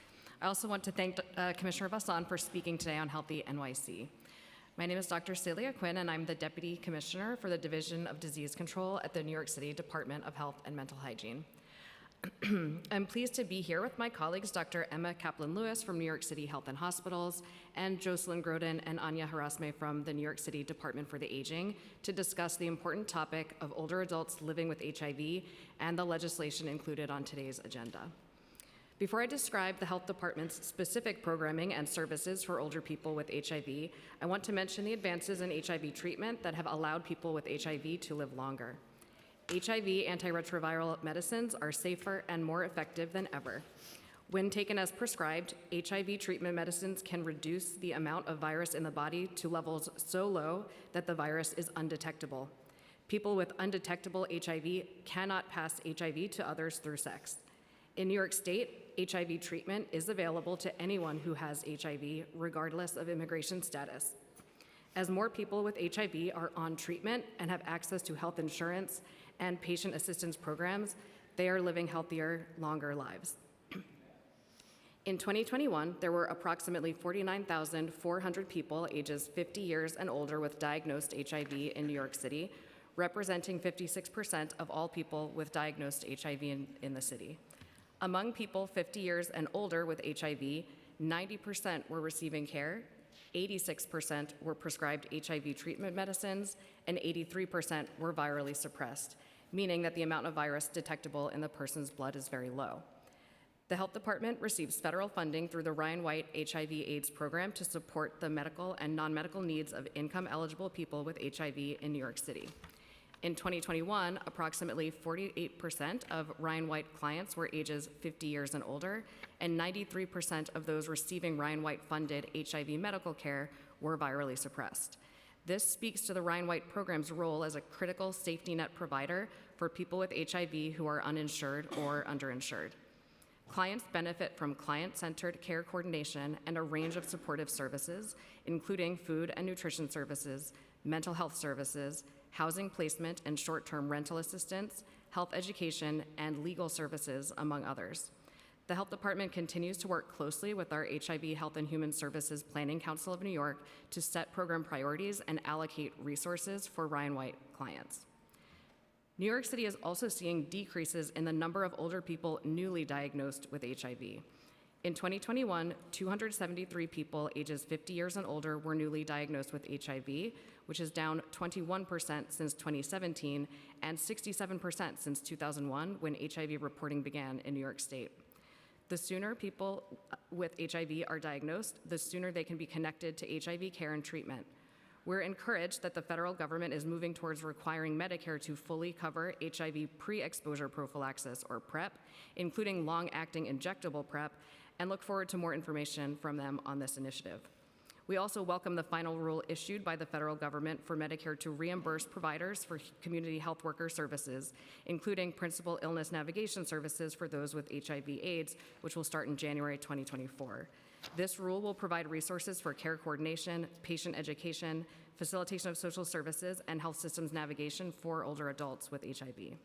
I also want to thank Commissioner Vasson for speaking today on Healthy NYC. My name is Dr. Celia Quinn, and I'm the Deputy Commissioner for the Division of Disease Control at the New York City Department of Health and Mental Hygiene. I'm pleased to be here with my colleagues, Dr. Emma Kaplan-Lewis from New York City Health and Hospitals, and Jocelyn Groden and Anya Harasme from the New York City Department for the Aging, to discuss the important topic of older adults living with HIV and the legislation included on today's agenda. Before I describe the Health Department's specific programming and services for older people with HIV, I want to mention the advances in HIV treatment that have allowed people with HIV to live longer. HIV antiretroviral medicines are safer and more effective than ever. When taken as prescribed, HIV treatment medicines can reduce the amount of virus in the body to levels so low that the virus is undetectable. People with undetectable HIV cannot pass HIV to others through sex. In New York State, HIV treatment is available to anyone who has HIV, regardless of immigration status. As more people with HIV are on treatment and have access to health insurance and patient assistance programs, they are living healthier, longer lives. In 2021, there were approximately 49,400 people ages 50 years and older with diagnosed HIV in New York City, representing 56% of all people with diagnosed HIV in the city. Among people 50 years and older with HIV, 90% were receiving care, 86% were prescribed HIV treatment medicines, and 83% were virally suppressed, meaning that the amount of virus detectable in the person's blood is very low. The Health Department receives federal funding through the Ryan White HIV/AIDS program to support the medical and non-medical needs of income-eligible people with HIV in New York City. In 2021, approximately 48% of Ryan White clients were ages 50 years and older, and 93% of those receiving Ryan White-funded HIV medical care were virally suppressed. This speaks to the Ryan White program's role as a critical safety net provider for people with HIV who are uninsured or underinsured. Clients benefit from client-centered care coordination and a range of supportive services, including food and nutrition services, mental health services, housing placement and short-term rental assistance, health education, and legal services, among others. The Health Department continues to work closely with our HIV Health and Human Services Planning Council of New York to set program priorities and allocate resources for Ryan White clients. New York City is also seeing decreases in the number of older people newly diagnosed with HIV. In 2021, 273 people ages 50 years and older were newly diagnosed with HIV, which is down 21% since 2017 and 67% since 2001 when HIV reporting began in New York State. The sooner people with HIV are diagnosed, the sooner they can be connected to HIV care and treatment. We're encouraged that the federal government is moving towards requiring Medicare to fully cover HIV pre-exposure prophylaxis, or PrEP, including long-acting injectable PrEP, and look forward to more information from them on this initiative. We also welcome the final rule issued by the federal government for Medicare to reimburse providers for community health worker services, including principal illness navigation services for those with HIV/AIDS, which will start in January 2024. This rule will provide resources for care coordination, patient education, facilitation of social services, and health systems navigation for older adults with HIV.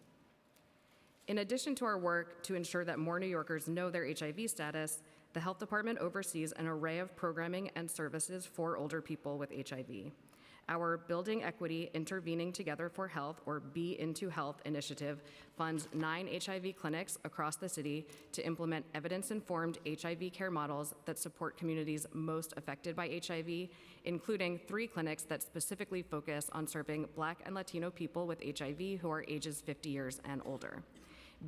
In addition to our work to ensure that more New Yorkers know their HIV status, the Health Department oversees an array of programming and services for older people with HIV. Our Building Equity Intervening Together for Health, or Be Into Health initiative, funds 9 HIV clinics across the city to implement evidence-informed HIV care models that support communities most affected by HIV, including 3 clinics that specifically focus on serving Black and Latino people with HIV who are ages 50 years and older.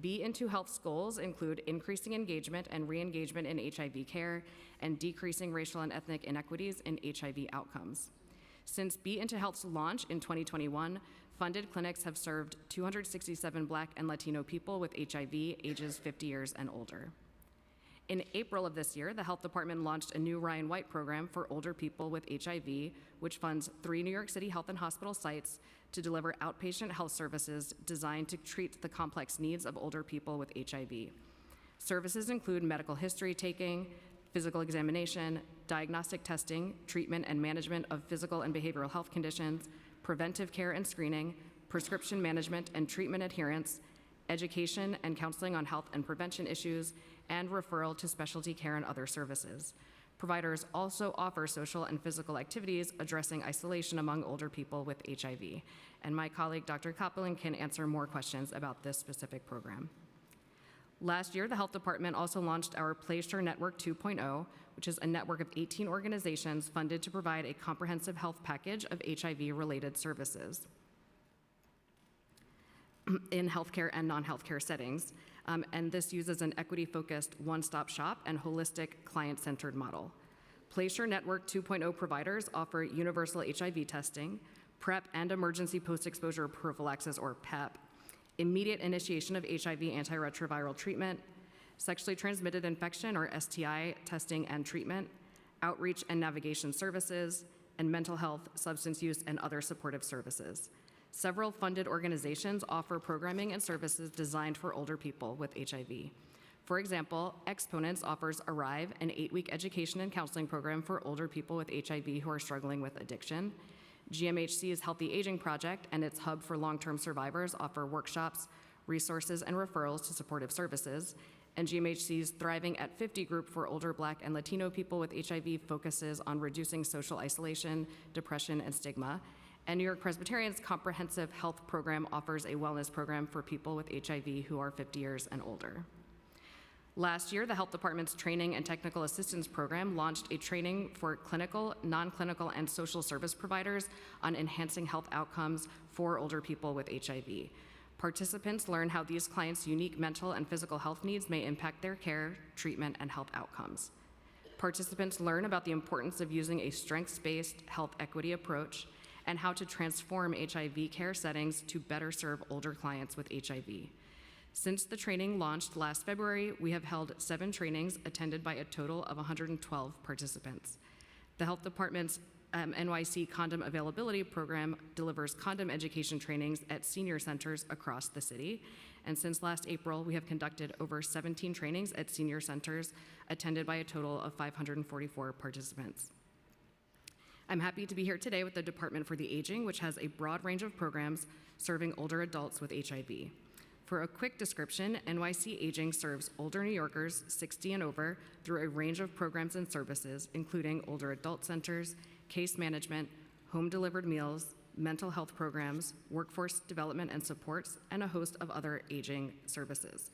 Be Into Health's goals include increasing engagement and re-engagement in HIV care and decreasing racial and ethnic inequities in HIV outcomes. Since Be Into Health's launch in 2021, funded clinics have served 267 Black and Latino people with HIV ages 50 years and older. In April of this year, the Health Department launched a new Ryan White program for older people with HIV, which funds 3 New York City health and hospital sites to deliver outpatient health services designed to treat the complex needs of older people with HIV. Services include medical history taking, physical examination, diagnostic testing, treatment and management of physical and behavioral health conditions, preventive care and screening, prescription management and treatment adherence, education and counseling on health and prevention issues, and referral to specialty care and other services. Providers also offer social and physical activities addressing isolation among older people with HIV. And my colleague, Dr. Koppelin, can answer more questions about this specific program. Last year, the Health Department also launched our PlaySure Network 2.0, which is a network of 18 organizations funded to provide a comprehensive health package of HIV-related services in healthcare and non-healthcare settings. And this uses an equity-focused one-stop shop and holistic client-centered model. PlaySure Network 2.0 providers offer universal HIV testing, PrEP and emergency post-exposure prophylaxis, or PEP, immediate initiation of HIV antiretroviral treatment, sexually transmitted infection, or STI, testing and treatment, outreach and navigation services, and mental health, substance use, and other supportive services. Several funded organizations offer programming and services designed for older people with HIV. For example, Exponents offers Arrive, an 8-week education and counseling program for older people with HIV who are struggling with addiction. GMHC's Healthy Aging Project and its Hub for Long-Term Survivors offer workshops, resources, and referrals to supportive services. and GMHC's Thriving at 50 group for older Black and Latino people with HIV focuses on reducing social isolation, depression, and stigma. And New York Presbyterian's Comprehensive Health Program offers a wellness program for people with HIV who are 50 years and older. Last year, the Health Department's Training and Technical Assistance Program launched a training for clinical, non-clinical, and social service providers on enhancing health outcomes for older people with HIV. Participants learn how these clients' unique mental and physical health needs may impact their care, treatment, and health outcomes. Participants learn about the importance of using a strengths-based health equity approach and how to transform HIV care settings to better serve older clients with HIV. Since the training launched last February, we have held 7 trainings attended by a total of 112 participants. The Health Department's NYC Condom Availability Program delivers condom education trainings at senior centers across the city. And since last April, we have conducted over 17 trainings at senior centers attended by a total of 544 participants. I'm happy to be here today with the Department for the Aging, which has a broad range of programs serving older adults with HIV. For a quick description, NYC Aging serves older New Yorkers 60 and over through a range of programs and services, including older adult centers, case management, home-delivered meals, mental health programs, workforce development and supports, and a host of other aging services.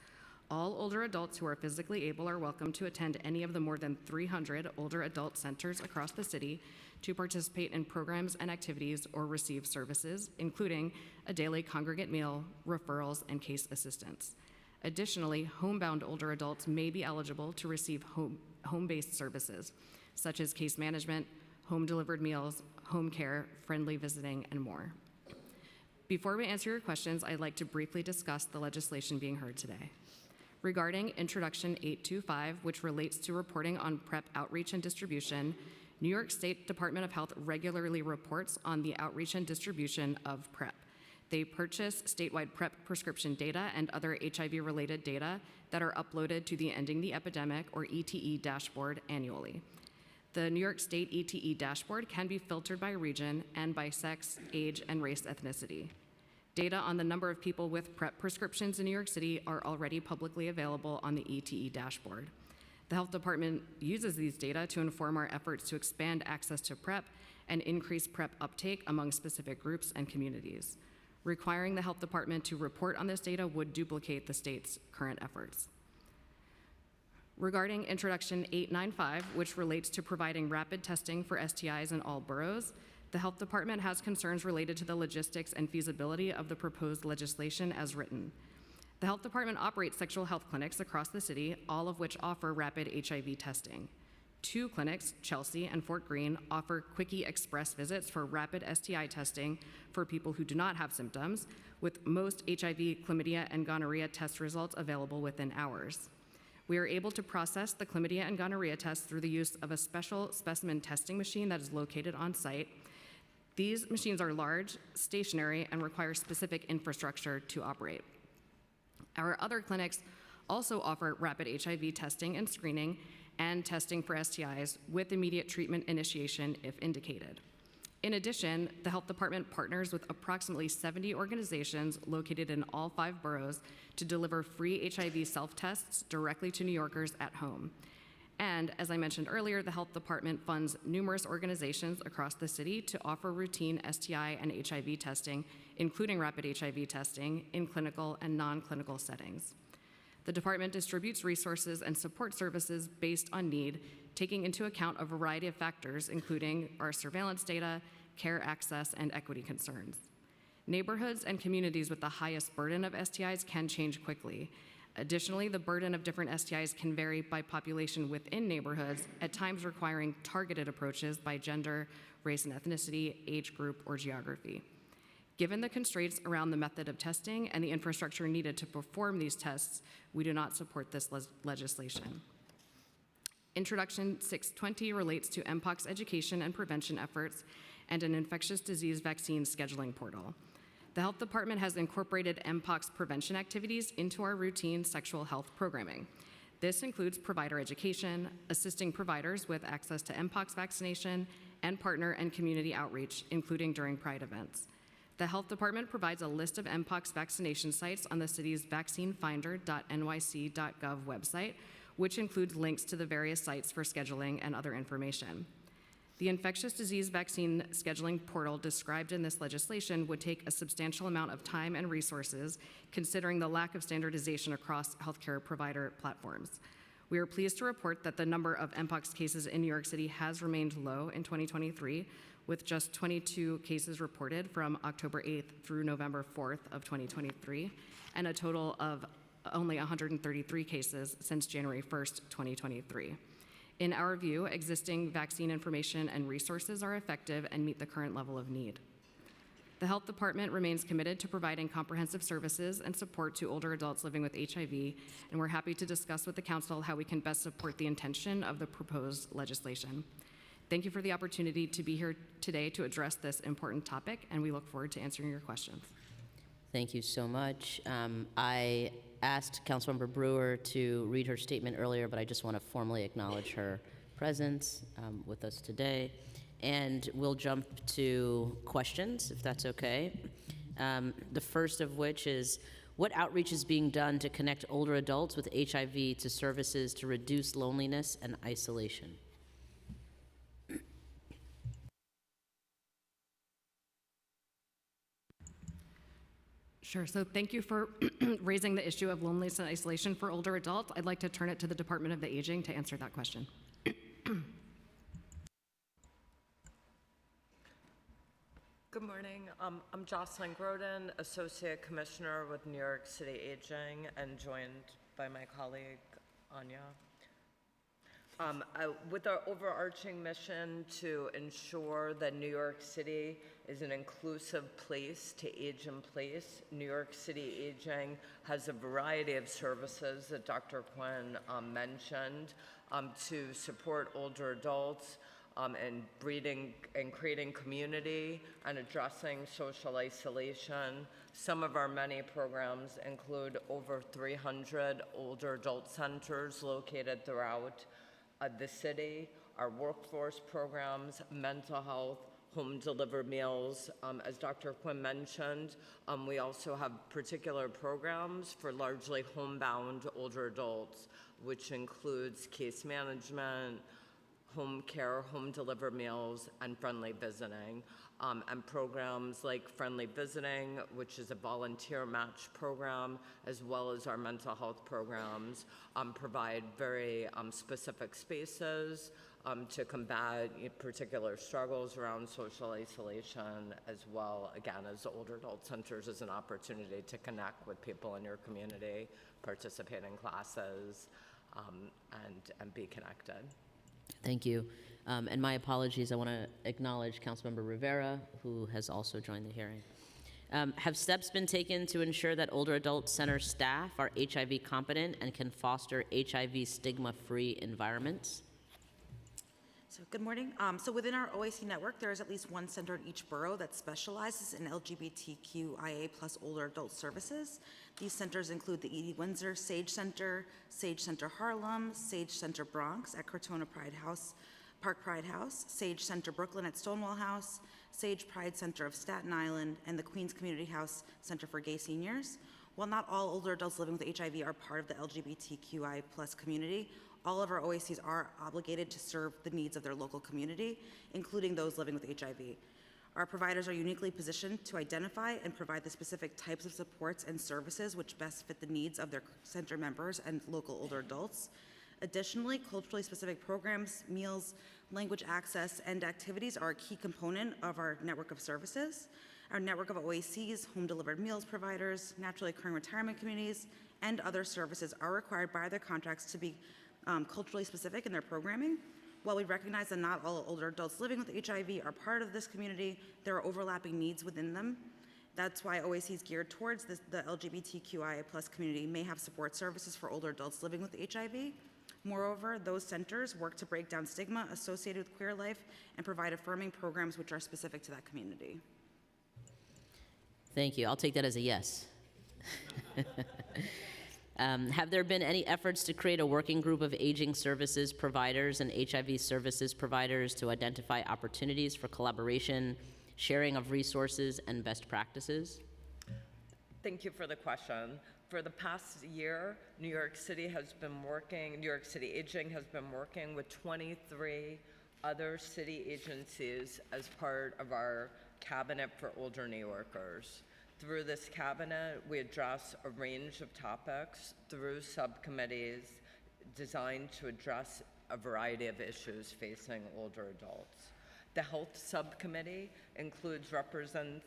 All older adults who are physically able are welcome to attend any of the more than 300 older adult centers across the city to participate in programs and activities or receive services, including a daily congregate meal, referrals, and case assistance. Additionally, homebound older adults may be eligible to receive home-based services, such as case management, home-delivered meals, home care, friendly visiting, and more. Before we answer your questions, I'd like to briefly discuss the legislation being heard today. Regarding Introduction 825, which relates to reporting on PrEP outreach and distribution, New York State Department of Health regularly reports on the outreach and distribution of PrEP. They purchase statewide PrEP prescription data and other HIV-related data that are uploaded to the Ending the Epidemic, or ETE, dashboard annually. The New York State ETE dashboard can be filtered by region and by sex, age, and race ethnicity. Data on the number of people with PrEP prescriptions in New York City are already publicly available on the ETE dashboard. The Health Department uses these data to inform our efforts to expand access to PrEP and increase PrEP uptake among specific groups and communities. Requiring the Health Department to report on this data would duplicate the state's current efforts. Regarding Introduction 895, which relates to providing rapid testing for STIs in all boroughs, the Health Department has concerns related to the logistics and feasibility of the proposed legislation as written. The Health Department operates sexual health clinics across the city, all of which offer rapid HIV testing. 2 clinics, Chelsea and Fort Greene, offer Quickie Express visits for rapid STI testing for people who do not have symptoms, with most HIV, chlamydia, and gonorrhea test results available within hours. We are able to process the chlamydia and gonorrhea tests through the use of a special specimen testing machine that is located on site. These machines are large, stationary, and require specific infrastructure to operate. Our other clinics also offer rapid HIV testing and screening and testing for STIs with immediate treatment initiation if indicated. In addition, the Health Department partners with approximately 70 organizations located in all 5 boroughs to deliver free HIV self-tests directly to New Yorkers at home. And as I mentioned earlier, the Health Department funds numerous organizations across the city to offer routine STI and HIV testing, including rapid HIV testing, in clinical and non-clinical settings. The department distributes resources and support services based on need, taking into account a variety of factors, including our surveillance data, care access, and equity concerns. Neighborhoods and communities with the highest burden of STIs can change quickly. Additionally, the burden of different STIs can vary by population within neighborhoods, at times requiring targeted approaches by gender, race and ethnicity, age group, or geography. Given the constraints around the method of testing and the infrastructure needed to perform these tests, we do not support this legislation. Introduction 620 relates to Mpox education and prevention efforts and an infectious disease vaccine scheduling portal. The Health Department has incorporated Mpox prevention activities into our routine sexual health programming. This includes provider education, assisting providers with access to Mpox vaccination, and partner and community outreach, including during Pride events. The Health Department provides a list of Mpox vaccination sites on the city's vaccinefinder.nyc.gov website, which includes links to the various sites for scheduling and other information. The infectious disease vaccine scheduling portal described in this legislation would take a substantial amount of time and resources, considering the lack of standardization across healthcare provider platforms. We are pleased to report that the number of Mpox cases in New York City has remained low in 2023, with just 22 cases reported from October 8th through November 4th of 2023, and a total of only 133 cases since January 1st, 2023. In our view, existing vaccine information and resources are effective and meet the current level of need. The Health Department remains committed to providing comprehensive services and support to older adults living with HIV, and we're happy to discuss with the Council how we can best support the intention of the proposed legislation. Thank you for the opportunity to be here today to address this important topic, and we look forward to answering your questions. Thank you so much. I asked Councilmember Brewer to read her statement earlier, but I just want to formally acknowledge her presence with us today. And we'll jump to questions, if that's okay. The first of which is, what outreach is being done to connect older adults with HIV to services to reduce loneliness and isolation? Sure, so thank you for raising the issue of loneliness and isolation for older adults. I'd like to turn it to the Department of the Aging to answer that question. Good morning. I'm Jocelyn Groden, Associate Commissioner with New York City Aging, and joined by my colleague, Anya. With our overarching mission to ensure that New York City is an inclusive place to age in place, New York City Aging has a variety of services that Dr. Quinn mentioned to support older adults and breeding and creating community and addressing social isolation. Some of our many programs include over 300 older adult centers located throughout the city, our workforce programs, mental health, home delivered meals. As Dr. Quinn mentioned, we also have particular programs for largely homebound older adults, which includes case management, home care, home delivered meals, and friendly visiting. And programs like Friendly Visiting, which is a volunteer match program, as well as our mental health programs, provide very specific spaces to combat particular struggles around social isolation, as well, again, as older adult centers as an opportunity to connect with people in your community, participate in classes, and be connected. Thank you. And my apologies, I want to acknowledge Councilmember Rivera, who has also joined the hearing. Have steps been taken to ensure that older adult center staff are HIV competent and can foster HIV stigma-free environments? So good morning. So within our OAC network, there is at least one center in each borough that specializes in LGBTQIA+ older adult services. These centers include the Edie Windsor Sage Center Harlem, Sage Center Bronx at Cortona Park Pride House, Sage Center Brooklyn at Stonewall House, Sage Pride Center of Staten Island, and the Queens Community House Center for Gay Seniors. While not all older adults living with HIV are part of the LGBTQI+ community, all of our OACs are obligated to serve the needs of their local community, including those living with HIV. Our providers are uniquely positioned to identify and provide the specific types of supports and services which best fit the needs of their center members and local older adults. Additionally, culturally specific programs, meals, language access, and activities are a key component of our network of services. Our network of OACs, home delivered meals providers, naturally occurring retirement communities, and other services are required by their contracts to be culturally specific in their programming. While we recognize that not all older adults living with HIV are part of this community, there are overlapping needs within them. That's why OACs geared towards the LGBTQIA+ community may have support services for older adults living with HIV. Moreover, those centers work to break down stigma associated with queer life and provide affirming programs which are specific to that community. Thank you. I'll take that as a yes. Have there been any efforts to create a working group of aging services providers and HIV services providers to identify opportunities for collaboration, sharing of resources, and best practices? Thank you for the question. For the past year, New York City Aging has been working with 23 other city agencies as part of our Cabinet for Older New Yorkers. Through this cabinet, we address a range of topics through subcommittees designed to address a variety of issues facing older adults. The Health Subcommittee includes representatives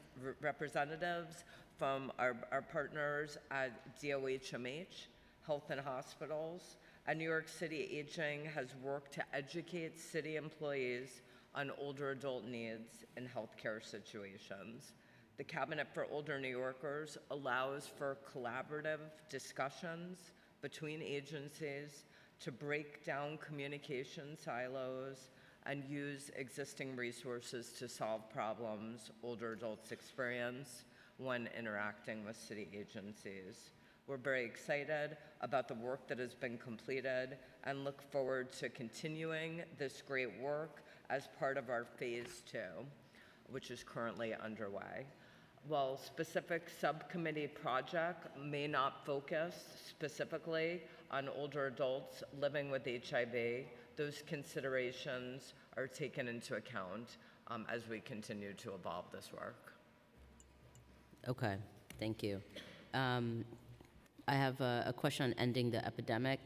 from our partners at DOHMH, Health and Hospitals, and New York City Aging has worked to educate city employees on older adult needs in healthcare situations. The Cabinet for Older New Yorkers allows for collaborative discussions between agencies to break down communication silos and use existing resources to solve problems older adults experience when interacting with city agencies. We're very excited about the work that has been completed and look forward to continuing this great work as part of our Phase 2, which is currently underway. While specific subcommittee project may not focus specifically on older adults living with HIV, those considerations are taken into account as we continue to evolve this work. Okay, thank you. I have a question on ending the epidemic.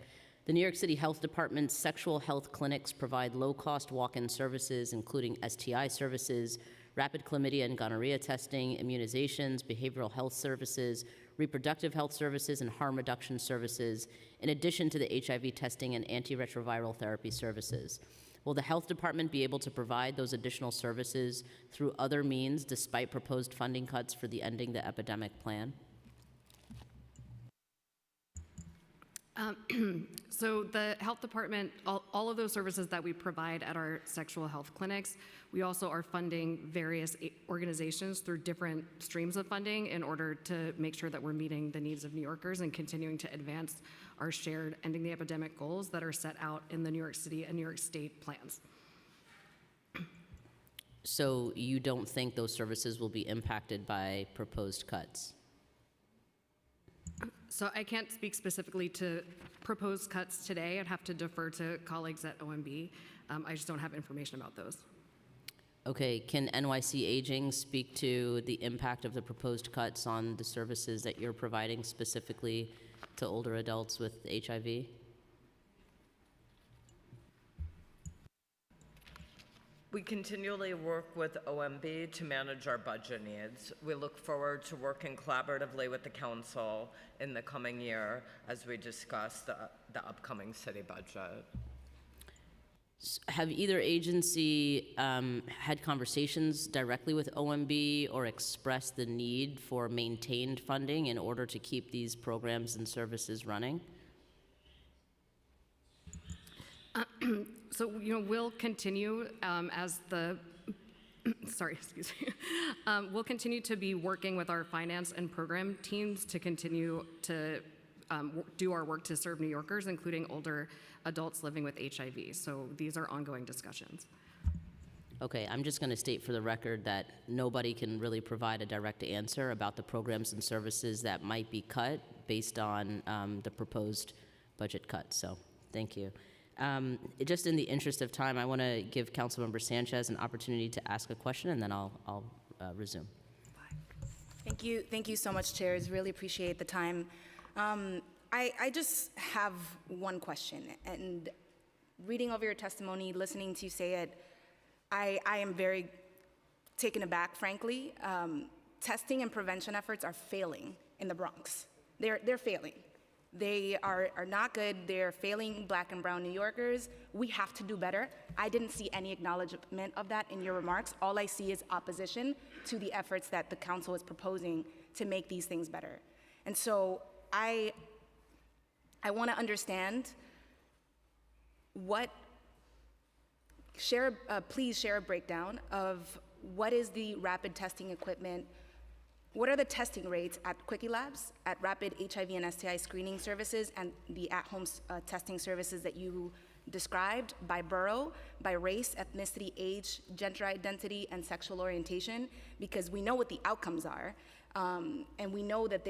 The New York City Health Department's sexual health clinics provide low-cost walk-in services, including STI services, rapid chlamydia and gonorrhea testing, immunizations, behavioral health services, reproductive health services, and harm reduction services, in addition to the HIV testing and antiretroviral therapy services. Will the Health Department be able to provide those additional services through other means despite proposed funding cuts for the Ending the Epidemic plan? So the health department, all of those services that we provide at our sexual health clinics, we also are funding various organizations through different streams of funding in order to make sure that we're meeting the needs of New Yorkers and continuing to advance our shared ending the epidemic goals that are set out in the New York City and New York State plans. So you don't think those services will be impacted by proposed cuts? So I can't speak specifically to proposed cuts today. I'd have to defer to colleagues at OMB. I just don't have information about those. Okay, can NYC Aging speak to the impact of the proposed cuts on the services that you're providing specifically to older adults with HIV? We continually work with OMB to manage our budget needs. We look forward to working collaboratively with the council in the coming year as we discuss the upcoming city budget. Have either agency had conversations directly with OMB or expressed the need for maintained funding in order to keep these programs and services running? So, we'll continue as the, excuse me. We'll continue to be working with our finance and program teams to continue to do our work to serve New Yorkers, including older adults living with HIV. So these are ongoing discussions. Okay, I'm just going to state for the record that nobody can really provide a direct answer about the programs and services that might be cut based on the proposed budget cuts. So thank you. Just in the interest of time, I want to give Councilmember Sanchez an opportunity to ask a question, and then I'll resume. Thank you so much, Chairs. Really appreciate the time. I just have one question, and reading over your testimony, listening to you say it, I am very taken aback, frankly. Testing and prevention efforts are failing in the Bronx. They're failing. They are not good. They're failing Black and brown New Yorkers. We have to do better. I didn't see any acknowledgement of that in your remarks. All I see is opposition to the efforts that the council is proposing to make these things better. And so I want to understand please share a breakdown of what is the rapid testing equipment. What are the testing rates at Quickie Labs, at rapid HIV and STI screening services, and the at-home testing services that you described by borough, by race, ethnicity, age, gender identity, and sexual orientation, because we know what the outcomes are, and we know that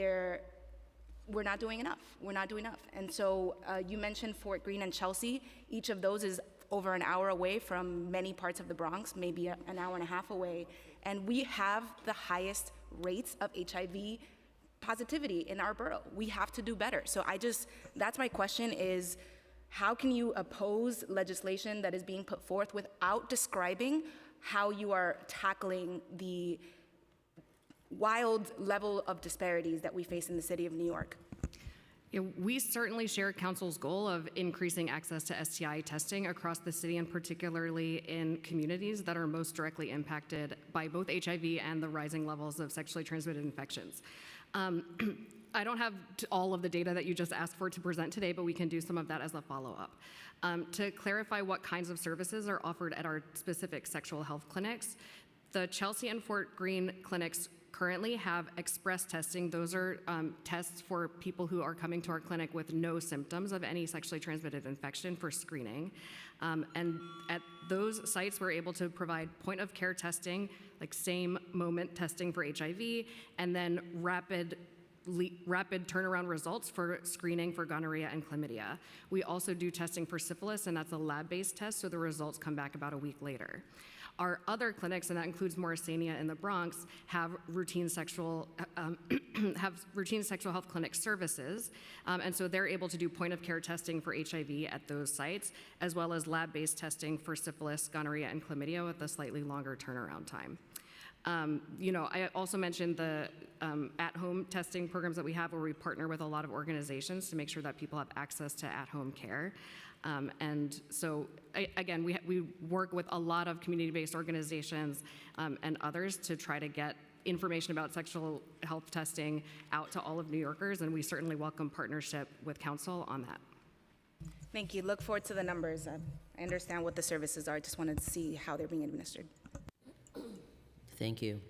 we're not doing enough. We're not doing enough. And so you mentioned Fort Greene and Chelsea. Each of those is over an hour away from many parts of the Bronx, maybe an hour and a half away. And we have the highest rates of HIV positivity in our borough. We have to do better. So that's my question is, how can you oppose legislation that is being put forth without describing how you are tackling the wild level of disparities that we face in the city of New York? Yeah, we certainly share Council's goal of increasing access to STI testing across the city, and particularly in communities that are most directly impacted by both HIV and the rising levels of sexually transmitted infections. I don't have all of the data that you just asked for to present today, but we can do some of that as a follow-up. To clarify what kinds of services are offered at our specific sexual health clinics, the Chelsea and Fort Greene clinics currently have express testing. Those are tests for people who are coming to our clinic with no symptoms of any sexually transmitted infection for screening. And at those sites, we're able to provide point-of-care testing, like same moment testing for HIV, and then rapid turnaround results for screening for gonorrhea and chlamydia. We also do testing for syphilis, and that's a lab-based test, so the results come back about a week later. Our other clinics, and that includes Morrisania in the Bronx, have routine sexual health clinic services, and so they're able to do point-of-care testing for HIV at those sites, as well as lab-based testing for syphilis, gonorrhea, and chlamydia with a slightly longer turnaround time. I also mentioned the at-home testing programs that we have, where we partner with a lot of organizations to make sure that people have access to at-home care. And so, again, we work with a lot of community-based organizations and others to try to get information about sexual health testing out to all of New Yorkers, and we certainly welcome partnership with Council on that. Thank you. Look forward to the numbers. I understand what the services are. I just wanted to see how they're being administered. Thank you.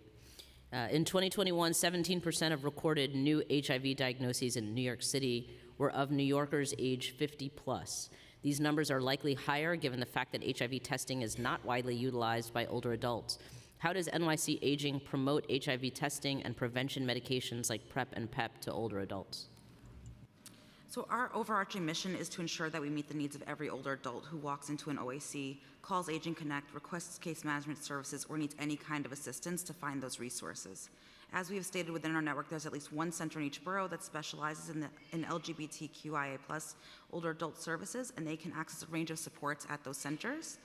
In 2021, 17% of recorded new HIV diagnoses in New York City were of New Yorkers age 50 plus. These numbers are likely higher given the fact that HIV testing is not widely utilized by older adults. How does NYC Aging promote HIV testing and prevention medications like PrEP and PEP to older adults? So our overarching mission is to ensure that we meet the needs of every older adult who walks into an OAC, calls Aging Connect, requests case management services, or needs any kind of assistance to find those resources. As we have stated within our network, there's at least one center in each borough that specializes in LGBTQIA+ older adult services, and they can access a range of supports at those centers.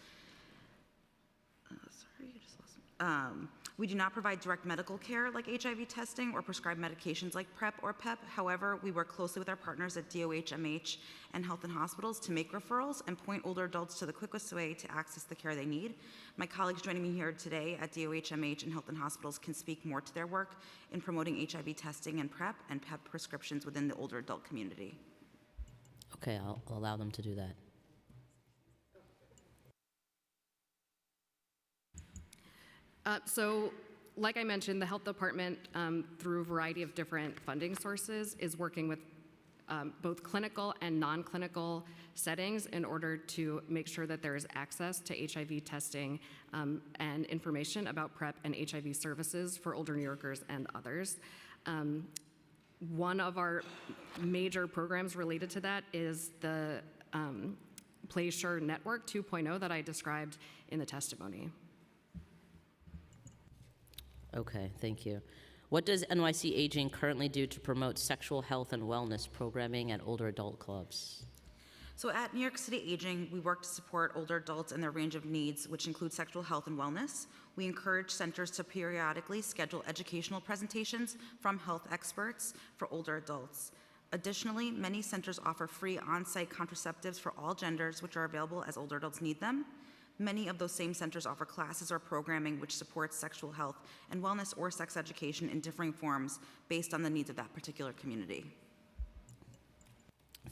We do not provide direct medical care like HIV testing or prescribe medications like PrEP or PEP. However, we work closely with our partners at DOH, MH, and Health and Hospitals to make referrals and point older adults to the quickest way to access the care they need. My colleagues joining me here today at DOH, MH, and Health and Hospitals can speak more to their work in promoting HIV testing and PrEP prescriptions within the older adult community. Okay, I'll allow them to do that. So, like I mentioned, the health department, through a variety of different funding sources, is working with both clinical and non-clinical settings in order to make sure that there is access to HIV testing and information about PrEP and HIV services for older New Yorkers and others. One of our major programs related to that is the PlaySure Network 2.0 that I described in the testimony. Okay, thank you. What does NYC Aging currently do to promote sexual health and wellness programming at older adult clubs? So at New York City Aging, we work to support older adults and their range of needs, which include sexual health and wellness. We encourage centers to periodically schedule educational presentations from health experts for older adults. Additionally, many centers offer free on-site contraceptives for all genders, which are available as older adults need them. Many of those same centers offer classes or programming which supports sexual health and wellness or sex education in differing forms based on the needs of that particular community.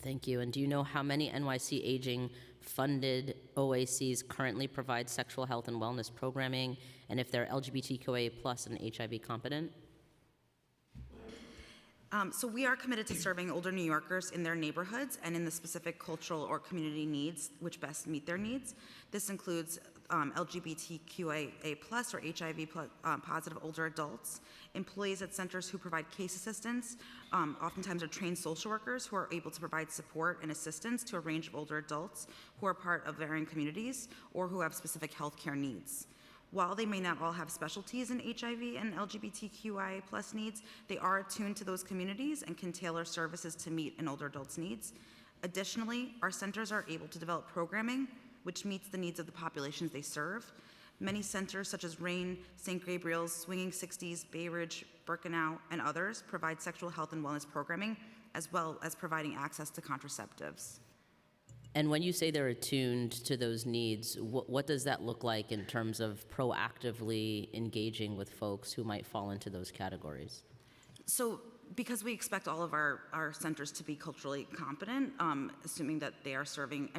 Thank you. And do you know how many NYC Aging funded OACs currently provide sexual health and wellness programming, and if they're LGBTQIA+ and HIV competent? So we are committed to serving older New Yorkers in their neighborhoods and in the specific cultural or community needs which best meet their needs. This includes LGBTQIA+ or HIV positive older adults, employees at centers who provide case assistance, oftentimes are trained social workers who are able to provide support and assistance to a range of older adults who are part of varying communities or who have specific healthcare needs. While they may not all have specialties in HIV and LGBTQIA+ needs, they are attuned to those communities and can tailor services to meet an older adult's needs. Additionally, our centers are able to develop programming which meets the needs of the populations they serve. Many centers such as RAIN, St. Gabriel's, Swinging 60s, Bay Ridge, Birkenau, and others provide sexual health and wellness programming as well as providing access to contraceptives. And when you say they're attuned to those needs, what does that look like in terms of proactively engaging with folks who might fall into those categories? So because we expect all of our centers to be culturally competent, assuming that they are serving,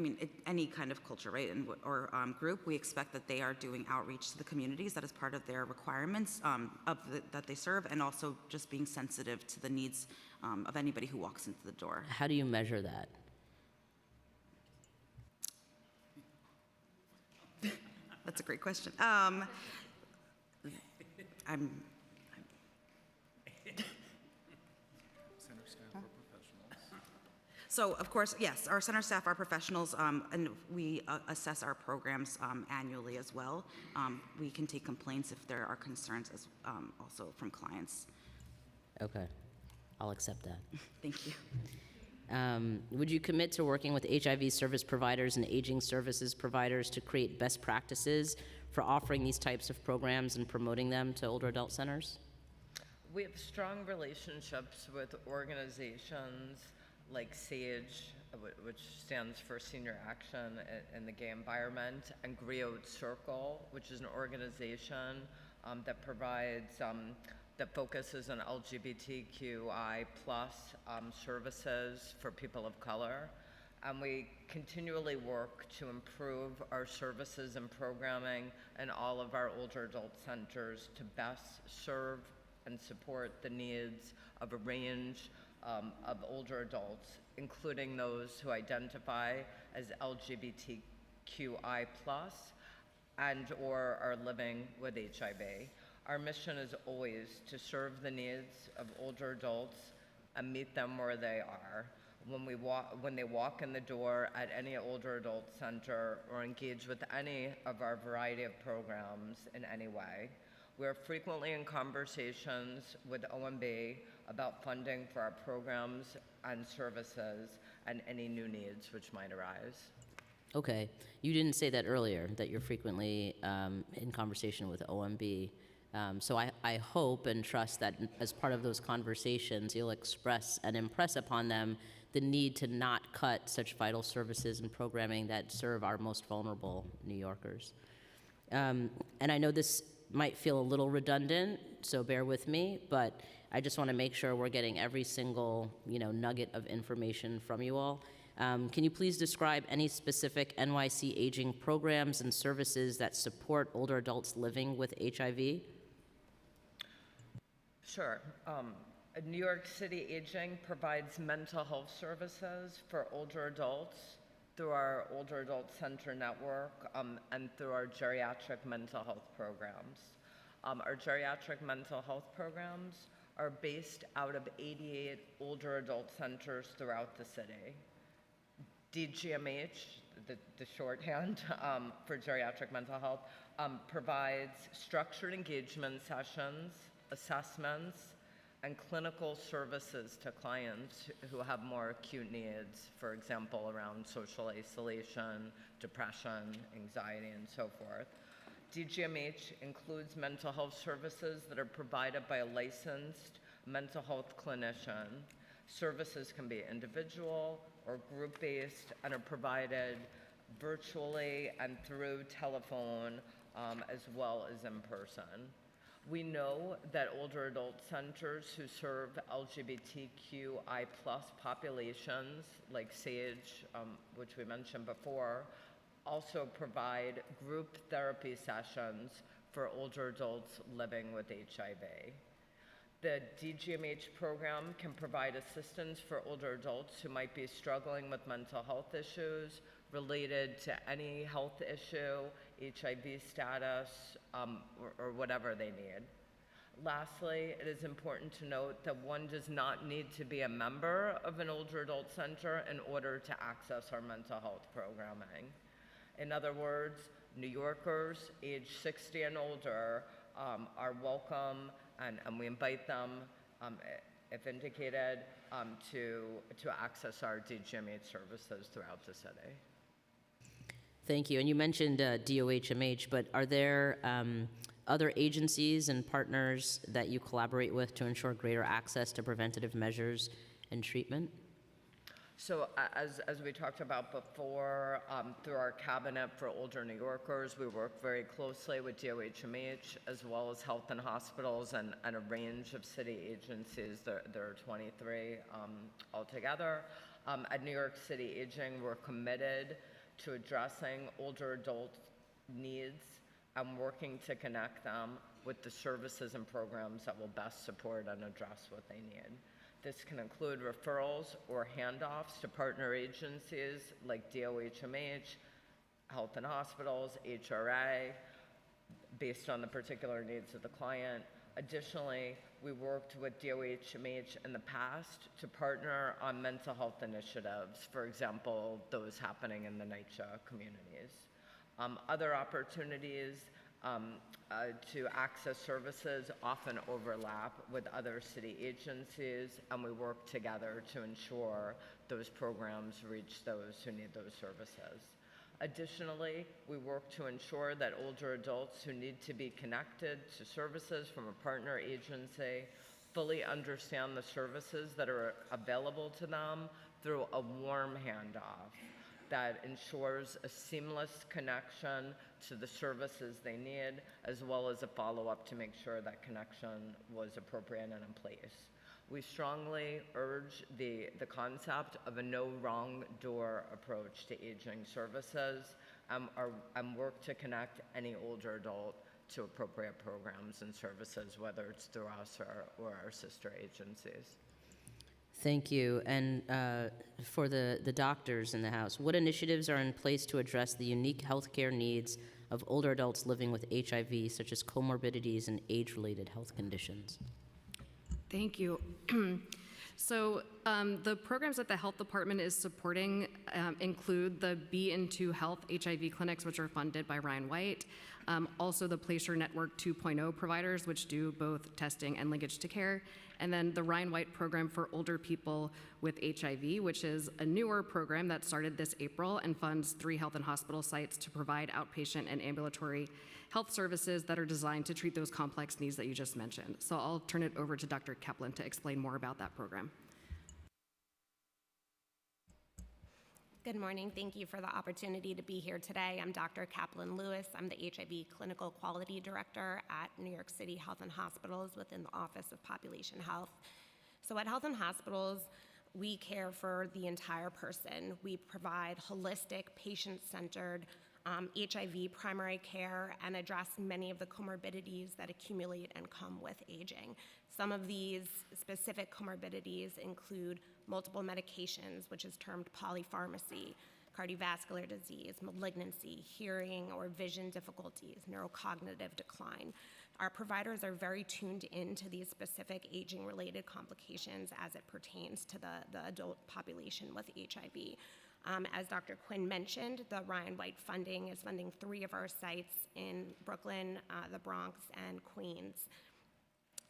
any kind of culture, right, or group, we expect that they are doing outreach to the communities. That is part of their requirements that they serve, and also just being sensitive to the needs of anybody who walks into the door. How do you measure that? That's a great question. So, of course, yes, our center staff are professionals, and we assess our programs annually as well. We can take complaints if there are concerns also from clients. Okay, I'll accept that. Thank you. Would you commit to working with HIV service providers and aging services providers to create best practices for offering these types of programs and promoting them to older adult centers? We have strong relationships with organizations like SAGE, which stands for Senior Action in the Gay Environment, and Griot Circle, which is an organization that provides that focuses on LGBTQI+ services for people of color. And we continually work to improve our services and programming in all of our older adult centers to best serve and support the needs of a range of older adults, including those who identify as LGBTQI+ and or are living with HIV. Our mission is always to serve the needs of older adults and meet them where they are. When they walk in the door at any older adult center or engage with any of our variety of programs in any way. We are frequently in conversations with OMB about funding for our programs and services and any new needs which might arise. Okay, you didn't say that earlier, that you're frequently in conversation with OMB. So I hope and trust that as part of those conversations, you'll express and impress upon them the need to not cut such vital services and programming that serve our most vulnerable New Yorkers. And I know this might feel a little redundant, so bear with me, but I just want to make sure we're getting every single nugget of information from you all. Can you please describe any specific NYC aging programs and services that support older adults living with HIV? Sure. New York City Aging provides mental health services for older adults through our Older Adult Center network and through our geriatric mental health programs. Our geriatric mental health programs are based out of 88 older adult centers throughout the city. DGMH, the shorthand for geriatric mental health, provides structured engagement sessions, assessments, and clinical services to clients who have more acute needs, for example, around social isolation, depression, anxiety, and so forth. DGMH includes mental health services that are provided by a licensed mental health clinician. Services can be individual or group-based and are provided virtually and through telephone as well as in person. We know that older adult centers who serve LGBTQI+ populations, like SAGE, which we mentioned before, also provide group therapy sessions for older adults living with HIV. The DGMH program can provide assistance for older adults who might be struggling with mental health issues related to any health issue, HIV status, or whatever they need. Lastly, it is important to note that one does not need to be a member of an older adult center in order to access our mental health programming. In other words, New Yorkers age 60 and older are welcome, and we invite them, if indicated, to access our DGMH services throughout the city. Thank you. And you mentioned DOHMH, but are there other agencies and partners that you collaborate with to ensure greater access to preventative measures and treatment? So as we talked about before, through our cabinet for older New Yorkers, we work very closely with DOHMH as well as health and hospitals and a range of city agencies. There are 23 altogether. At New York City Aging, we're committed to addressing older adult needs and working to connect them with the services and programs that will best support and address what they need. This can include referrals or handoffs to partner agencies like DOHMH, health and hospitals, HRA, based on the particular needs of the client. Additionally, we worked with DOHMH in the past to partner on mental health initiatives, for example, those happening in the NYCHA communities. Other opportunities to access services often overlap with other city agencies, and we work together to ensure those programs reach those who need those services. Additionally, we work to ensure that older adults who need to be connected to services from a partner agency fully understand the services that are available to them through a warm handoff that ensures a seamless connection to the services they need, as well as a follow-up to make sure that connection was appropriate and in place. We strongly urge the concept of a no wrong door approach to aging services and work to connect any older adult to appropriate programs and services, whether it's through us or our sister agencies. Thank you. And for the doctors in the House, what initiatives are in place to address the unique healthcare needs of older adults living with HIV, such as comorbidities and age-related health conditions? Thank you. So the programs that the health department is supporting include the Be Into Health HIV clinics, which are funded by Ryan White. Also the Placer Network 2.0 providers, which do both testing and linkage to care. And then the Ryan White program for older people with HIV, which is a newer program that started this April and funds 3 health and hospital sites to provide outpatient and ambulatory health services that are designed to treat those complex needs that you just mentioned. So I'll turn it over to Dr. Kaplan to explain more about that program. Good morning. Thank you for the opportunity to be here today. I'm Dr. Kaplan Lewis. I'm the HIV Clinical Quality Director at New York City Health and Hospitals within the Office of Population Health. So at Health and Hospitals, we care for the entire person. We provide holistic, patient-centered HIV primary care and address many of the comorbidities that accumulate and come with aging. Some of these specific comorbidities include multiple medications, which is termed polypharmacy, cardiovascular disease, malignancy, hearing or vision difficulties, neurocognitive decline. Our providers are very tuned into these specific aging-related complications as it pertains to the adult population with HIV. As Dr. Quinn mentioned, the Ryan White funding is funding 3 of our sites in Brooklyn, the Bronx, and Queens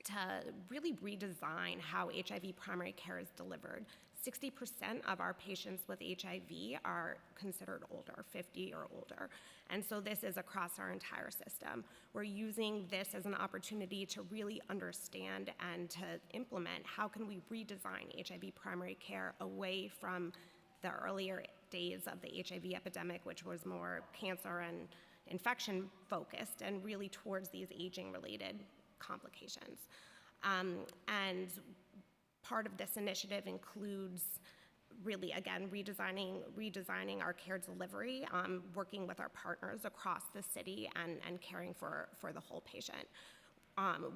to really redesign how HIV primary care is delivered. 60% of our patients with HIV are considered older, 50 or older. And so this is across our entire system. We're using this as an opportunity to really understand and to implement how can we redesign HIV primary care away from the earlier days of the HIV epidemic, which was more cancer and infection focused, and really towards these aging-related complications. And part of this initiative includes really, again, redesigning our care delivery, working with our partners across the city and caring for the whole patient.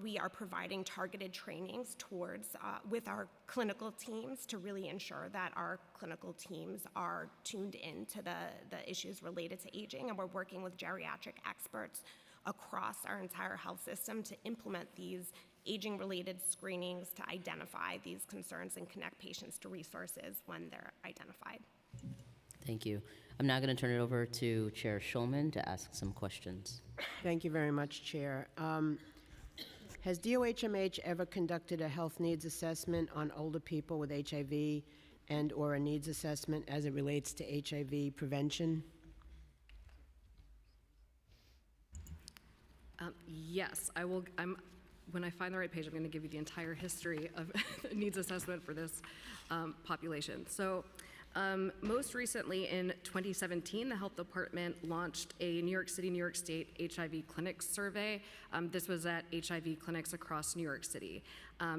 we are providing targeted trainings towards with our clinical teams to really ensure that our clinical teams are tuned in to the issues related to aging, and we're working with geriatric experts across our entire health system to implement these aging-related screenings to identify these concerns and connect patients to resources when they're identified. Thank you. I'm now going to turn it over to Chair Schulman to ask some questions. Thank you very much, Chair. Has DOHMH ever conducted a health needs assessment on older people with HIV and/or a needs assessment as it relates to HIV prevention? Yes, I will. When I find the right page, I'm going to give you the entire history of needs assessment for this population. So most recently in 2017, the Health Department launched a New York City, New York State HIV clinics survey. This was at HIV clinics across New York City.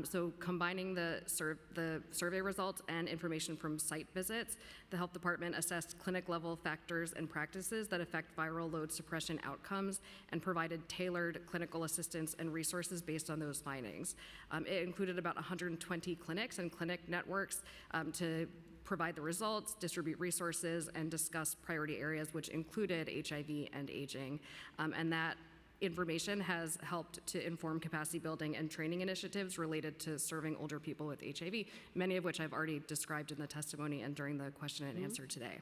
So combining the survey results and information from site visits, the Health Department assessed clinic level factors and practices that affect viral load suppression outcomes and provided tailored clinical assistance and resources based on those findings. It included about 120 clinics and clinic networks to provide the results, distribute resources, and discuss priority areas, which included HIV and aging. And that information has helped to inform capacity building and training initiatives related to serving older people with HIV, many of which I've already described in the testimony and during the question and answer today.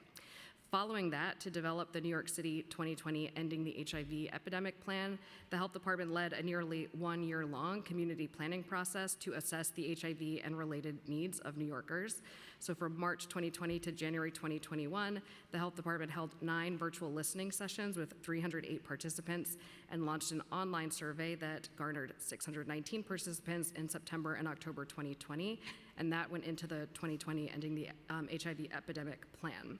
Following that, to develop the New York City 2020 Ending the HIV Epidemic Plan, the Health Department led a nearly one-year-long community planning process to assess the HIV and related needs of New Yorkers. So from March 2020 to January 2021, the Health Department held 9 virtual listening sessions with 308 participants and launched an online survey that garnered 619 participants in September and October 2020, and that went into the 2020 Ending the HIV Epidemic Plan.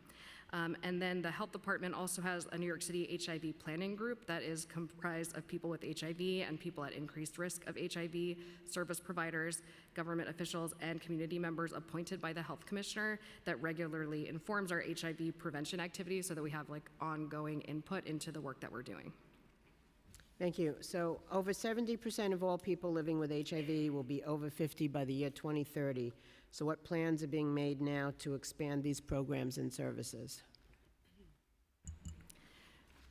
And then the Health Department also has a New York City HIV planning group that is comprised of people with HIV and people at increased risk of HIV, service providers, government officials, and community members appointed by the Health Commissioner that regularly informs our HIV prevention activities so that we have like ongoing input into the work that we're doing. Thank you. So over 70% of all people living with HIV will be over 50 by the year 2030. So what plans are being made now to expand these programs and services?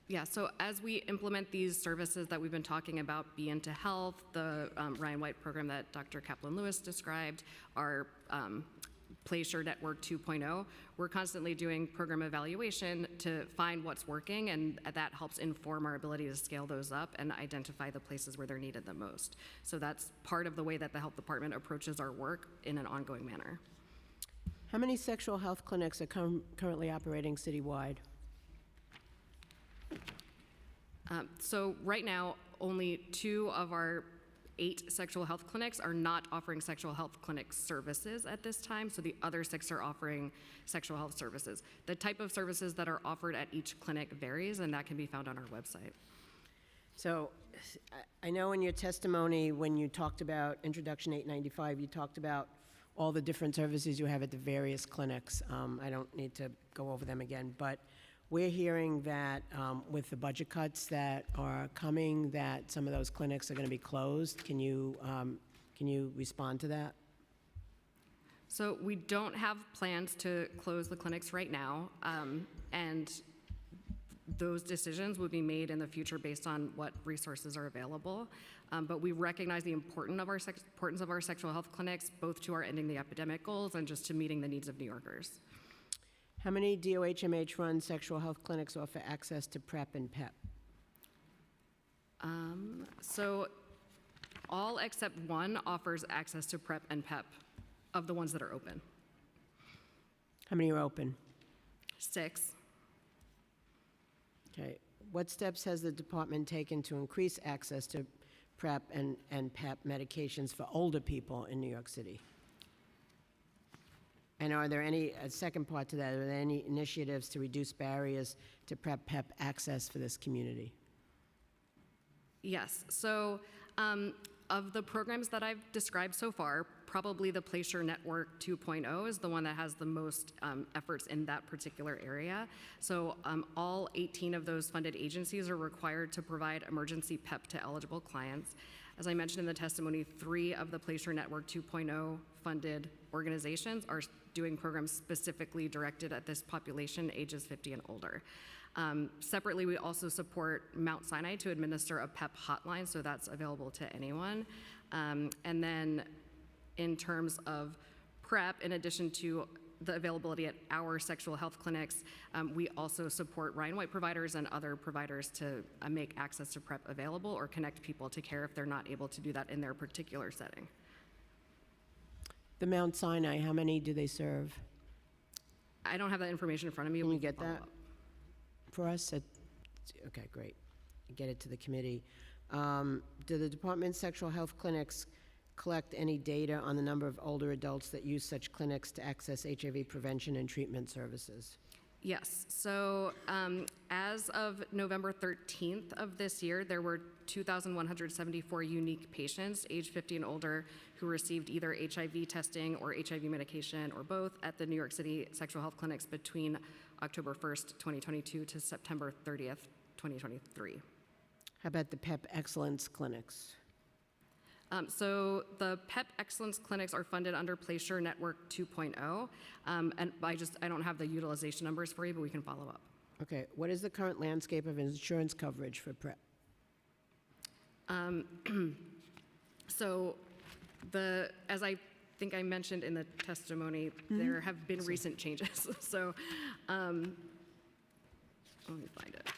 Yeah, so as we implement these services that we've been talking about, Be Into Health, the Ryan White program that Dr. Kaplan-Lewis described, our PlaySure Network 2.0, we're constantly doing program evaluation to find what's working, and that helps inform our ability to scale those up and identify the places where they're needed the most. So that's part of the way that the Health Department approaches our work in an ongoing manner. How many sexual health clinics are currently operating citywide? So right now, only 2 of our 8 sexual health clinics are not offering sexual health clinic services at this time, so the other 6 are offering sexual health services. The type of services that are offered at each clinic varies, and that can be found on our website. So I know in your testimony when you talked about Introduction 895, you talked about all the different services you have at the various clinics. I don't need to go over them again, but we're hearing that with the budget cuts that are coming, that some of those clinics are going to be closed. Can you respond to that? So we don't have plans to close the clinics right now, and those decisions would be made in the future based on what resources are available. But we recognize the importance of our sexual health clinics, both to our ending the epidemic goals and just to meeting the needs of New Yorkers. How many DOHMH-run sexual health clinics offer access to PrEP and PEP? So all except 1 offers access to PrEP and PEP of the ones that are open. How many are open? 6. Okay. What steps has the department taken to increase access to PrEP and PEP medications for older people in New York City? And are there any, a second part to that, are there any initiatives to reduce barriers to PrEP, PEP access for this community? Yes, so of the programs that I've described so far, probably the Placer Network 2.0 is the one that has the most efforts in that particular area. So all 18 of those funded agencies are required to provide emergency PEP to eligible clients. As I mentioned in the testimony, 3 of the Placer Network 2.0 funded organizations are doing programs specifically directed at this population, ages 50 and older. Separately, we also support Mount Sinai to administer a PEP hotline, so that's available to anyone. And then in terms of PrEP, in addition to the availability at our sexual health clinics, we also support Ryan White providers and other providers to make access to PrEP available or connect people to care if they're not able to do that in their particular setting. The Mount Sinai, how many do they serve? I don't have that information in front of me. Can We you get follow that up. for us? Okay, great. Get it to the committee. Do the department's sexual health clinics collect any data on the number of older adults that use such clinics to access HIV prevention and treatment services? Yes. So as of November 13th of this year, there were 2,174 unique patients aged 50 and older who received either HIV testing or HIV medication or both at the New York City sexual health clinics between October 1st, 2022 to September 30th, 2023. How about the PEP Excellence clinics? So the PEP Excellence clinics are funded under Placer Network 2.0, and I don't have the utilization numbers for you, but we can follow up. Okay, what is the current landscape of insurance coverage for PrEP? So as I think I mentioned in the testimony, there have been recent changes. So let me find it.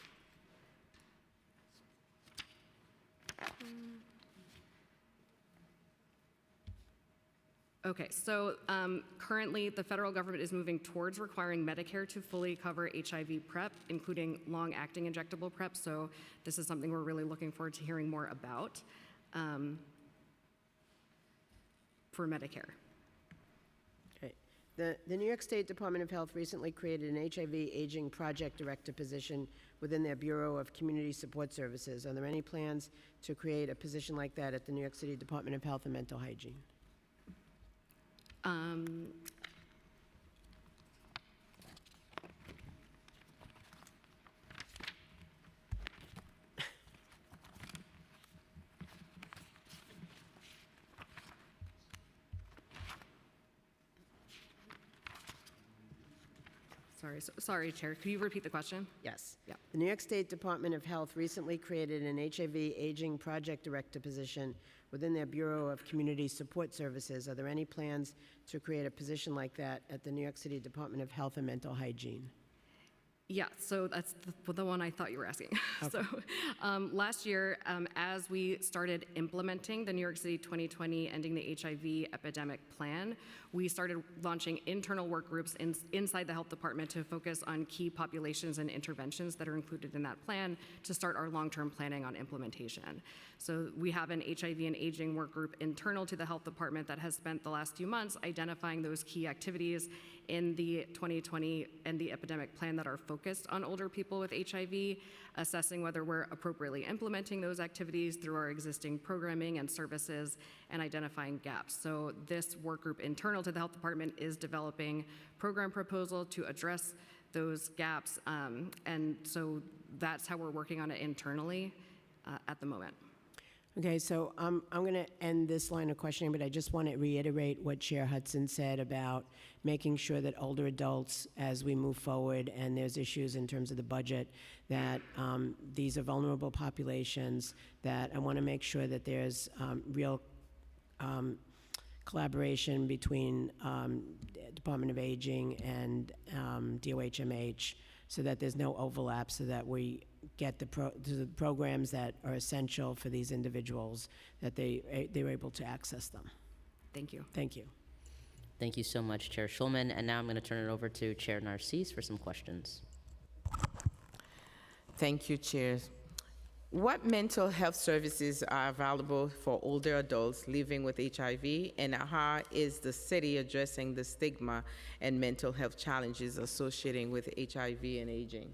Okay, so currently the federal government is moving towards requiring Medicare to fully cover HIV PrEP, including long-acting injectable PrEP. So this is something we're really looking forward to hearing more about for Medicare. Okay. The New York State Department of Health recently created an HIV Aging Project Director position within their Bureau of Community Support Services. Are there any plans to create a position like that at the New York City Department of Health and Mental Hygiene? Sorry, Chair. Could you repeat the question? Yes. Yeah. The New York State Department of Health recently created an HIV Aging Project Director position within their Bureau of Community Support Services. Are there any plans to create a position like that at the New York City Department of Health and Mental Hygiene? Yeah, so that's the one I thought you were asking. Okay. So last year, as we started implementing the New York City 2020 Ending the HIV Epidemic Plan, we started launching internal work groups inside the health department to focus on key populations and interventions that are included in that plan to start our long-term planning on implementation. So we have an HIV and aging work group internal to the health department that has spent the last few months identifying those key activities in the 2020 and the epidemic plan that are focused on older people with HIV, assessing whether we're appropriately implementing those activities through our existing programming and services, and identifying gaps. So this work group internal to the health department is developing program proposal to address those gaps, and so that's how we're working on it internally at the moment. Okay, so I'm going to end this line of questioning, but I just want to reiterate what Chair Hudson said about making sure that older adults, as we move forward and there's issues in terms of the budget, that these are vulnerable populations, that I want to make sure that there's real collaboration between Department of Aging and DOHMH so that there's no overlap, so that we get the programs that are essential for these individuals, that they're able to access them. Thank you. Thank you. Thank you so much, Chair Schulman. And now I'm going to turn it over to Chair Narcisse for some questions. Thank you, Chair. What mental health services are available for older adults living with HIV, and how is the city addressing the stigma and mental health challenges associated with HIV and aging?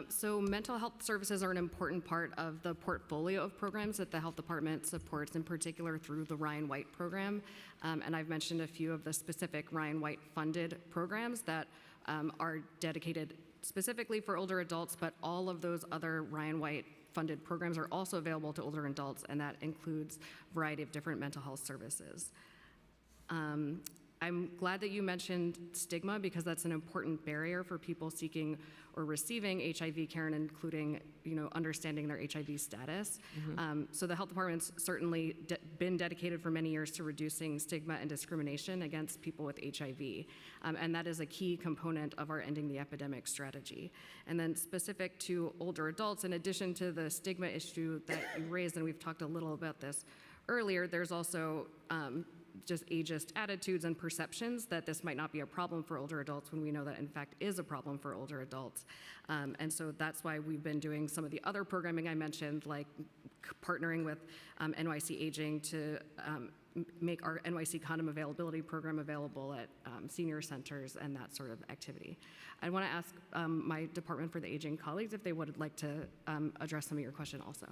So mental health services are an important part of the portfolio of programs that the health department supports, in particular through the Ryan White program. And I've mentioned a few of the specific Ryan White funded programs that are dedicated specifically for older adults, but all of those other Ryan White funded programs are also available to older adults, and that includes a variety of different mental health services. I'm glad that you mentioned stigma, because that's an important barrier for people seeking or receiving HIV care, and including, understanding their HIV status. So the health department's certainly been dedicated for many years to reducing stigma and discrimination against people with HIV. And that is a key component of our Ending the Epidemic strategy. And then specific to older adults, in addition to the stigma issue that you raised, and we've talked a little about this earlier, there's also just ageist attitudes and perceptions that this might not be a problem for older adults, when we know that in fact is a problem for older adults. And so that's why we've been doing some of the other programming I mentioned, like partnering with NYC Aging to make our NYC condom availability program available at senior centers and that sort of activity. I want to ask my Department for the Aging colleagues if they would like to address some of your question also.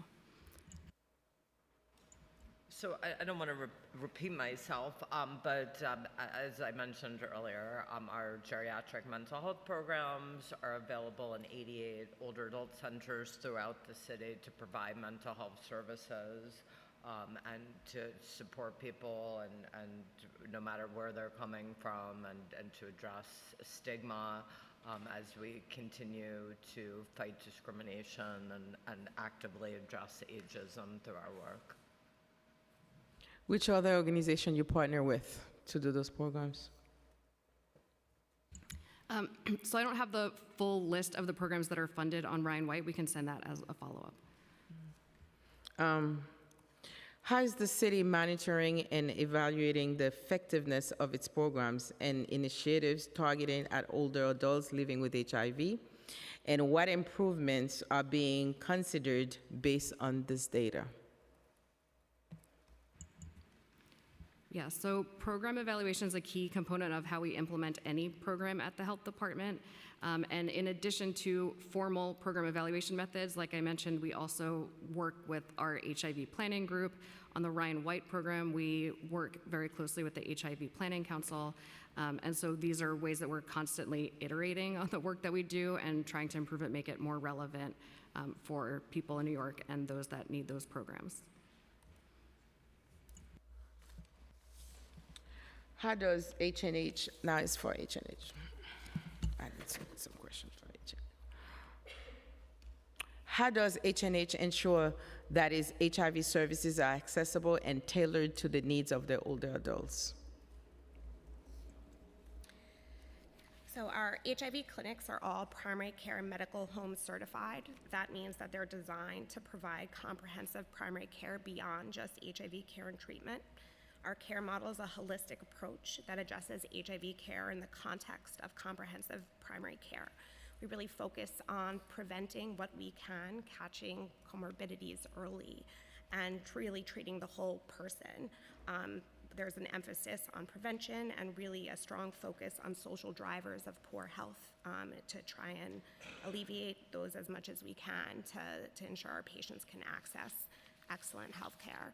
So I don't want to repeat myself, but as I mentioned earlier, our geriatric mental health programs are available in 88 older adult centers throughout the city to provide mental health services and to support people and no matter where they're coming from, and to address stigma as we continue to fight discrimination and actively address ageism through our work. Which other organization you partner with to do those programs? So I don't have the full list of the programs that are funded on Ryan White. We can send that as a follow-up. How is the city monitoring and evaluating the effectiveness of its programs and initiatives targeting at older adults living with HIV? And what improvements are being considered based on this data? Yeah, so program evaluation is a key component of how we implement any program at the health department. And in addition to formal program evaluation methods, like I mentioned, we also work with our HIV planning group. On the Ryan White program, we work very closely with the HIV Planning Council. And so these are ways that we're constantly iterating on the work that we do and trying to improve it, make it more relevant for people in New York and those that need those programs. How does H&H, now it's for H&H. I need some questions for H&H. How does H&H ensure that its HIV services are accessible and tailored to the needs of the older adults? So our HIV clinics are all primary care medical home certified. That means that they're designed to provide comprehensive primary care beyond just HIV care and treatment. Our care model is a holistic approach that addresses HIV care in the context of comprehensive primary care. We really focus on preventing what we can, catching comorbidities early, and really treating the whole person. There's an emphasis on prevention and really a strong focus on social drivers of poor health to try and alleviate those as much as we can to ensure our patients can access excellent health care.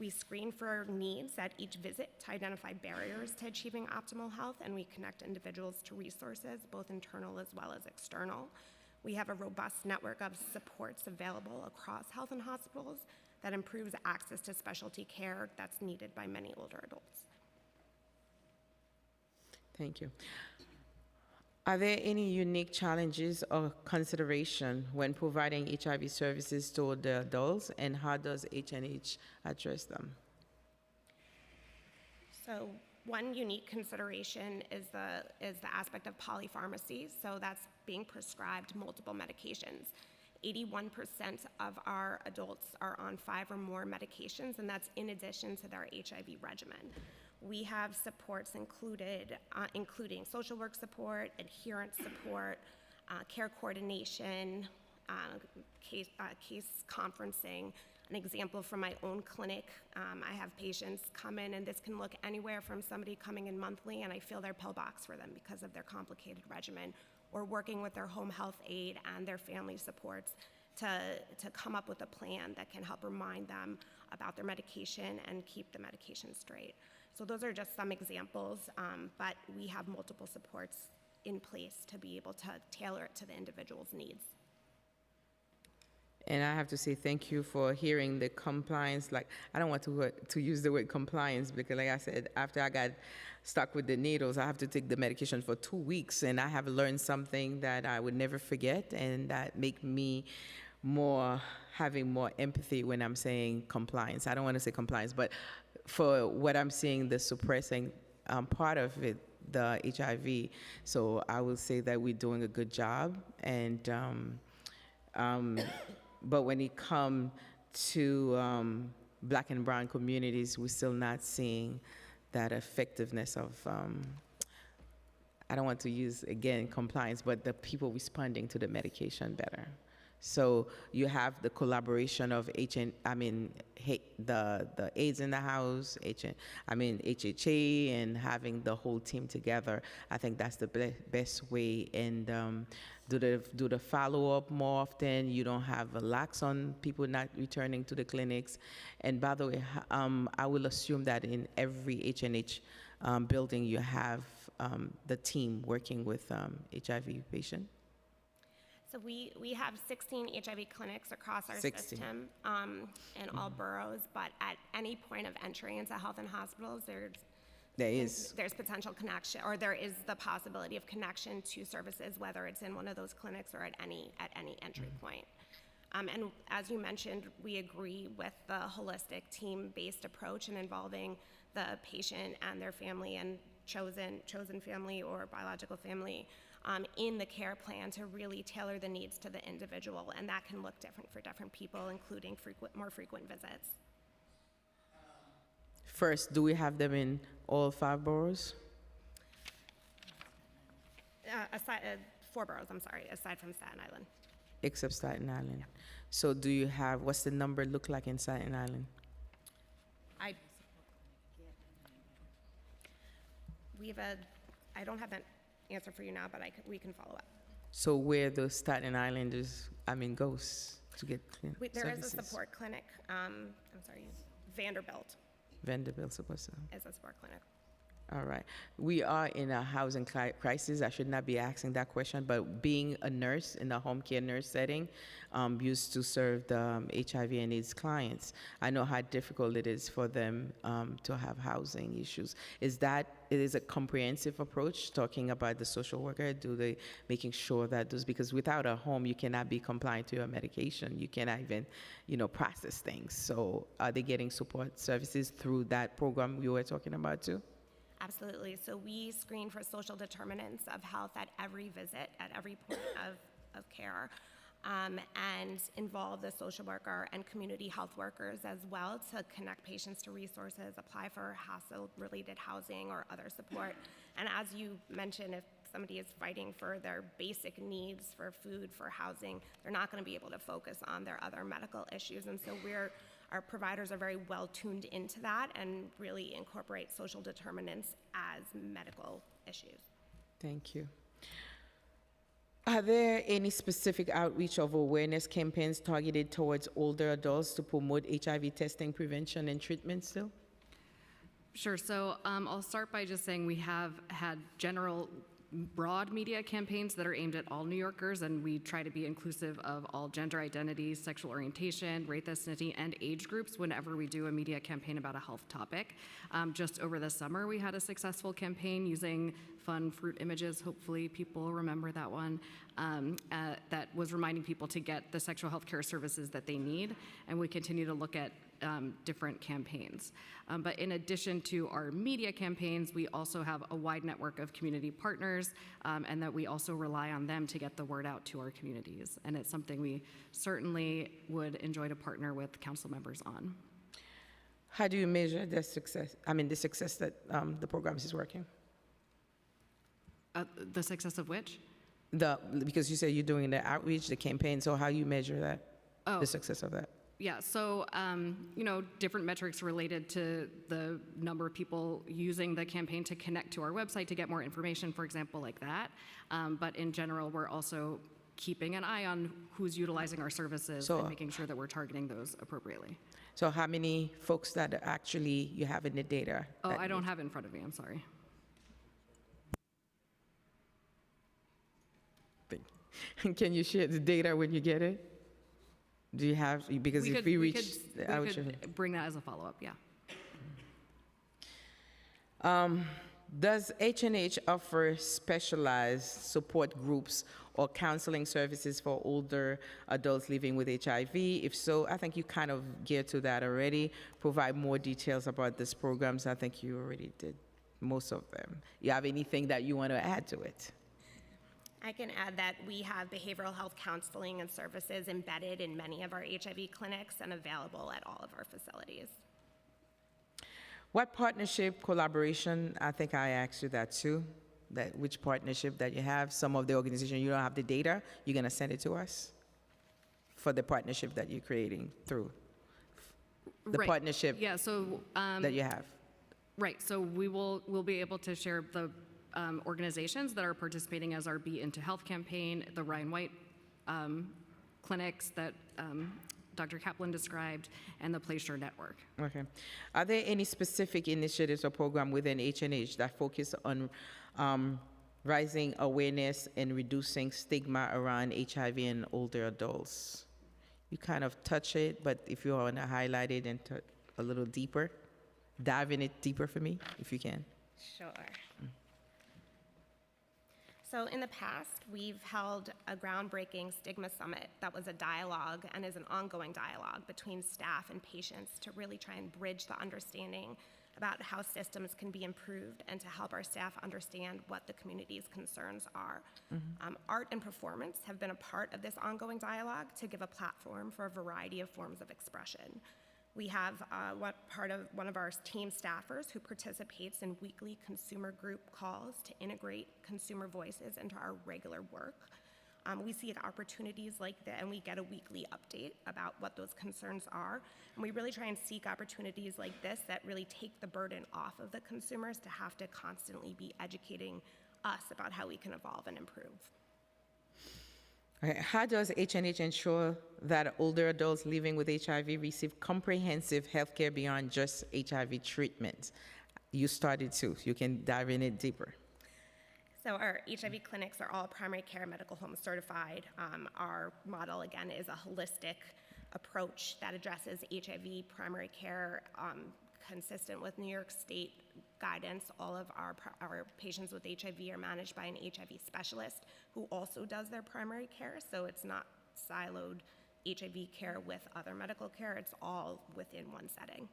We screen for needs at each visit to identify barriers to achieving optimal health, and we connect individuals to resources, both internal as well as external. We have a robust network of supports available across health and hospitals that improves access to specialty care that's needed by many older adults. Thank you. Are there any unique challenges or consideration when providing HIV services to older adults, and how does H&H address them? So one unique consideration is the aspect of polypharmacy. So that's being prescribed multiple medications. 81% of our adults are on 5 or more medications, and that's in addition to their HIV regimen. We have supports including social work support, adherence support, care coordination, case conferencing. An example from my own clinic, I have patients come in, and this can look anywhere from somebody coming in monthly and I fill their pill box for them because of their complicated regimen, or working with their home health aide and their family supports to come up with a plan that can help remind them about their medication and keep the medication straight. So those are just some examples, but we have multiple supports in place to be able to tailor it to the individual's needs. And I have to say thank you for hearing the compliance. Like, I don't want to use the word compliance because, like I said, after I got stuck with the needles, I have to take the medication for 2 weeks, and I have learned something that I would never forget, and that make me having more empathy when I'm saying compliance. I don't want to say compliance, but for what I'm seeing, the suppressing part of it, the HIV. So I will say that we're doing a good job, and but when it comes to Black and brown communities, we're still not seeing that effectiveness of, I don't want to use, again, compliance, but the people responding to the medication better. So you have the collaboration of the AIDS in the house, HHA, and having the whole team together. I think that's the best way. And do the follow-up more often. You don't have a lax on people not returning to the clinics. And by the way, I will assume that in every H&H building you have the team working with HIV patients. So we have 16 HIV clinics across our 16. system in all boroughs, but at any point of entry into health and hospitals, there's potential connection, or there is the possibility of connection to services, whether it's in one of those clinics or at any entry point. And as you mentioned, we agree with the holistic team-based approach in involving the patient and their family and chosen family or biological family in the care plan to really tailor the needs to the individual, and that can look different for different people, including more frequent visits. First, do we have them in all 5 boroughs? 4 boroughs, I'm sorry, aside from Staten Island. Except Staten Island. So do you have, what's the number look like in Staten Island? I don't have that answer for you now, but we can follow up. So where the Staten Islanders, goes to get There services? is a support clinic, Vanderbilt supposed to. is a support clinic. All right. We are in a housing crisis. I should not be asking that question, but being a nurse in a home care nurse setting, used to serve the HIV and AIDS clients, I know how difficult it is for them to have housing issues. It is a comprehensive approach, talking about the social worker, making sure that because without a home, you cannot be compliant to your medication. You cannot even, process things. So are they getting support services through that program you were talking about too? Absolutely. So we screen for social determinants of health at every visit, at every point of care, and involve the social worker and community health workers as well to connect patients to resources, apply for hassle-related housing or other support. And as you mentioned, if somebody is fighting for their basic needs for food, for housing, they're not going to be able to focus on their other medical issues. And so our providers are very well tuned into that and really incorporate social determinants as medical issues. Thank you. Are there any specific outreach of awareness campaigns targeted towards older adults to promote HIV testing, prevention, and treatment still? Sure. So I'll start by just saying we have had general broad media campaigns that are aimed at all New Yorkers, and we try to be inclusive of all gender identities, sexual orientation, race, ethnicity, and age groups whenever we do a media campaign about a health topic. Just over the summer, we had a successful campaign using fun fruit images. Hopefully people remember that one. That was reminding people to get the sexual health care services that they need, and we continue to look at different campaigns. But in addition to our media campaigns, we also have a wide network of community partners, and that we also rely on them to get the word out to our communities. And it's something we certainly would enjoy to partner with council members on. How do you measure the success? The success that the program is working? The success of which? Because you say you're doing the outreach, the campaign, so how you measure that, the success of that? Yeah, so, different metrics related to the number of people using the campaign to connect to our website to get more information, for example, like that. But in general, we're also keeping an eye on who's utilizing our services and making sure that we're targeting those appropriately. So how many folks that actually you have in the data? Oh, I don't have it in front of me, I'm sorry. Can you share the data when you get it? Do you have, because if we reach out, we could bring that as a follow-up, yeah. Does H&H offer specialized support groups or counseling services for older adults living with HIV? If so, I think you kind of geared to that already. Provide more details about these programs. I think you already did most of them. You have anything that you want to add to it? I can add that we have behavioral health counseling and services embedded in many of our HIV clinics and available at all of our facilities. What partnership, collaboration, I think I asked you that too, that which partnership that you have, some of the organization, you don't have the data, you're gonna send it to us for the partnership that you're creating through the partnership yeah, so, that you have. Right, so we'll be able to share the organizations that are participating as our Be Into Health campaign, the Ryan White clinics that Dr. Kaplan described, and the PlaySure Network. Okay. Are there any specific initiatives or program within H&H that focus on raising awareness and reducing stigma around HIV in older adults? You kind of touch it, but if you want to highlight it and a little deeper, dive in it deeper for me, if you can. Sure. So in the past, we've held a groundbreaking stigma summit that was a dialogue and is an ongoing dialogue between staff and patients to really try and bridge the understanding about how systems can be improved and to help our staff understand what the community's concerns are. Art and performance have been a part of this ongoing dialogue to give a platform for a variety of forms of expression. We have one of our team staffers who participates in weekly consumer group calls to integrate consumer voices into our regular work. We see opportunities like that, and we get a weekly update about what those concerns are. And we really try and seek opportunities like this that really take the burden off of the consumers to have to constantly be educating us about how we can evolve and improve. Okay. How does H&H ensure that older adults living with HIV receive comprehensive health care beyond just HIV treatment? You started too. You can dive in it deeper. So our HIV clinics are all primary care medical home certified. Our model, again, is a holistic approach that addresses HIV primary care consistent with New York State guidance. All of our patients with HIV are managed by an HIV specialist who also does their primary care, so it's not siloed HIV care with other medical care. It's all within one setting.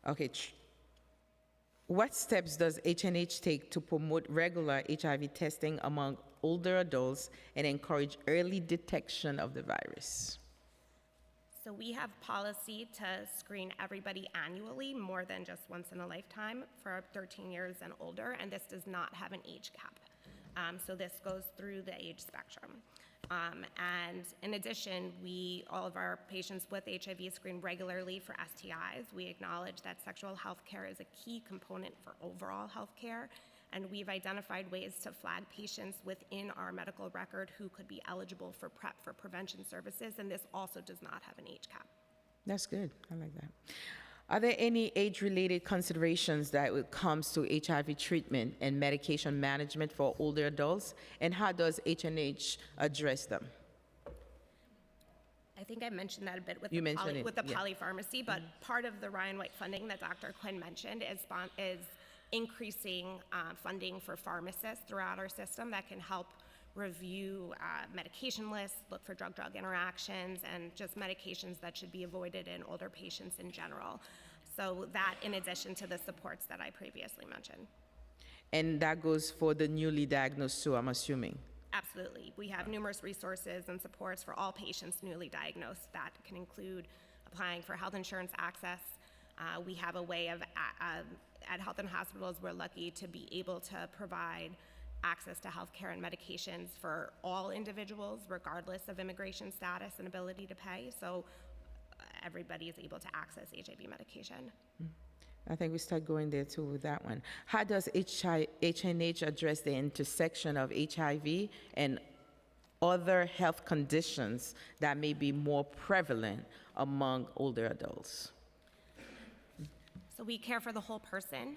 Okay. What steps does H&H take to promote regular HIV testing among older adults and encourage early detection of the virus? So we have policy to screen everybody annually, more than just once in a lifetime, for 13 years and older, and this does not have an age cap. So this goes through the age spectrum. And in addition, all of our patients with HIV screen regularly for STIs. We acknowledge that sexual health care is a key component for overall health care, and we've identified ways to flag patients within our medical record who could be eligible for PrEP for prevention services, and this also does not have an age cap. That's good. I like that. Are there any age-related considerations that when it comes to HIV treatment and medication management for older adults, and how does H&H address them? I think I mentioned that a bit with You the, mentioned it, with the yeah. polypharmacy, but part of the Ryan White funding that Dr. Quinn mentioned is increasing funding for pharmacists throughout our system that can help review medication lists, look for drug-drug interactions, and just medications that should be avoided in older patients in general. So that in addition to the supports that I previously mentioned. And that goes for the newly diagnosed too, I'm assuming. Absolutely. We have numerous resources and supports for all patients newly diagnosed. That can include applying for health insurance access. We have a way of, at Health and Hospitals, we're lucky to be able to provide access to healthcare and medications for all individuals, regardless of immigration status and ability to pay. So everybody is able to access HIV medication. I think we start going there too with that one. How does HNH address the intersection of HIV and other health conditions that may be more prevalent among older adults? So we care for the whole person.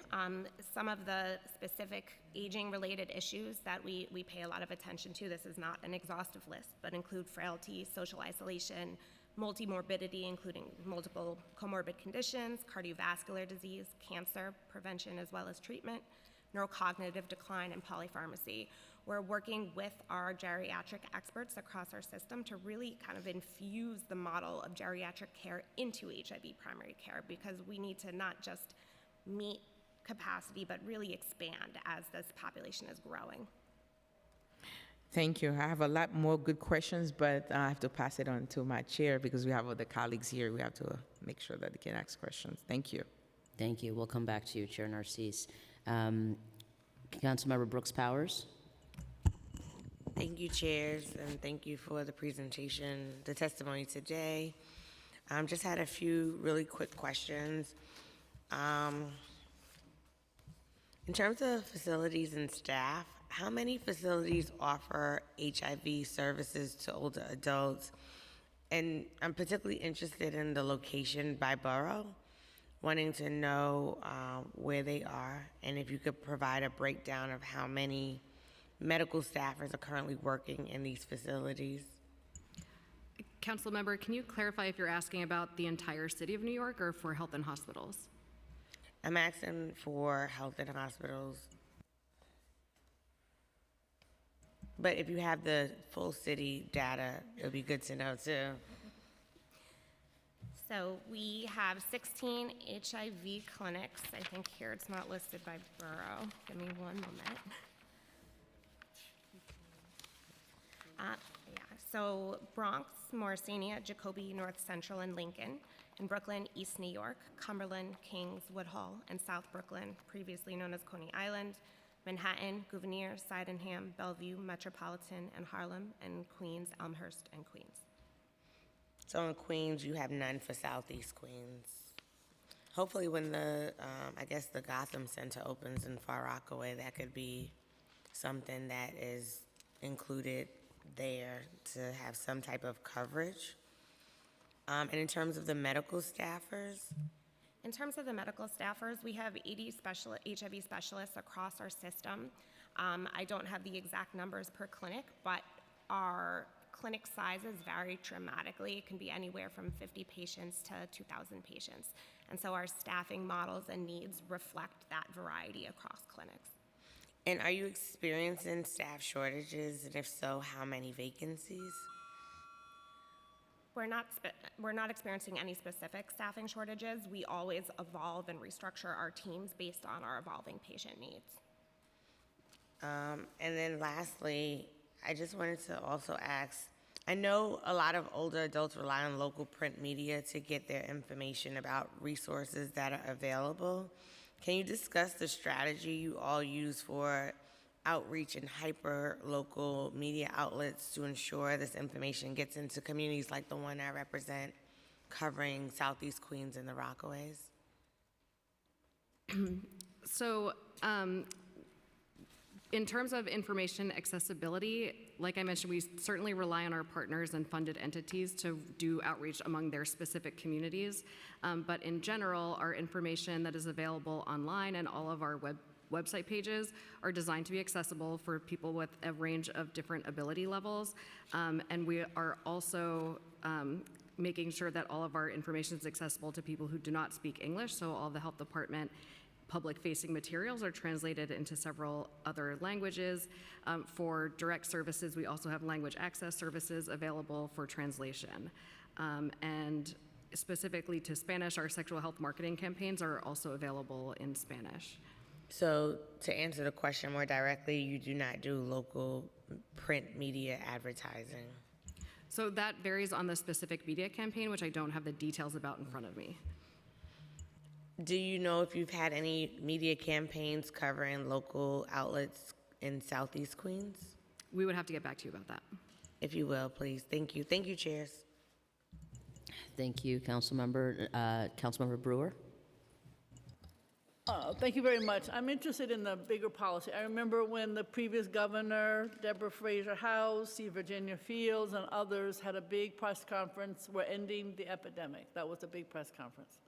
Some of the specific aging-related issues that we pay a lot of attention to, this is not an exhaustive list, but include frailty, social isolation, multimorbidity, including multiple comorbid conditions, cardiovascular disease, cancer prevention as well as treatment, neurocognitive decline, and polypharmacy. We're working with our geriatric experts across our system to really kind of infuse the model of geriatric care into HIV primary care, because we need to not just meet capacity, but really expand as this population is growing. Thank you. I have a lot more good questions, but I have to pass it on to my chair because we have other colleagues here. We have to make sure that they can ask questions. Thank you. Thank you. We'll come back to you, Chair Narcisse. Councilmember Brooks Powers. Thank you, chairs, and thank you for the presentation, the testimony today. Just had a few really quick questions. In terms of facilities and staff, how many facilities offer HIV services to older adults? And I'm particularly interested in the location by borough, wanting to know where they are, and if you could provide a breakdown of how many medical staffers are currently working in these facilities. Council member, can you clarify if you're asking about the entire city of New York or for health and hospitals? I'm asking for health and hospitals. But if you have the full city data, it would be good to know too. So we have 16 HIV clinics. I think here it's not listed by borough. Give me one moment. So Bronx, Morrisania, Jacoby, North Central, and Lincoln. In Brooklyn, East New York, Cumberland, Kings, Woodhull, and South Brooklyn, previously known as Coney Island, Manhattan, Gouverneur, Sydenham, Bellevue, Metropolitan, and Harlem, and Queens, Elmhurst, and Queens. So in Queens, you have none for Southeast Queens. Hopefully when the, I guess the Gotham Center opens in Far Rockaway, that could be something that is included there to have some type of coverage. And in terms of the medical staffers? In terms of the medical staffers, we have 80 HIV specialists across our system. I don't have the exact numbers per clinic, but our clinic sizes vary dramatically. It can be anywhere from 50 patients to 2,000 patients. And so our staffing models and needs reflect that variety across clinics. And are you experiencing staff shortages? And if so, how many vacancies? We're not experiencing any specific staffing shortages. We always evolve and restructure our teams based on our evolving patient needs. And then lastly, I just wanted to also ask, I know a lot of older adults rely on local print media to get their information about resources that are available. Can you discuss the strategy you all use for outreach and hyper-local media outlets to ensure this information gets into communities like the one I represent, covering Southeast Queens and the Rockaways? So, in terms of information accessibility, like I mentioned, we certainly rely on our partners and funded entities to do outreach among their specific communities. But in general, our information that is available online and all of our website pages are designed to be accessible for people with a range of different ability levels. And we are also making sure that all of our information is accessible to people who do not speak English. So all the health department public-facing materials are translated into several other languages. For direct services, we also have language access services available for translation. And specifically to Spanish, our sexual health marketing campaigns are also available in Spanish. So to answer the question more directly, you do not do local print media advertising? So that varies on the specific media campaign, which I don't have the details about in front of me. Do you know if you've had any media campaigns covering local outlets in Southeast Queens? We would have to get back to you about that. If you will, please. Thank you. Thank you, chairs. Thank you, Councilmember Brewer. Thank you very much. I'm interested in the bigger policy. I remember when the previous governor, Deborah Fraser Howe, C. Virginia Fields, and others had a big press conference. We're ending the epidemic. That was a big press conference.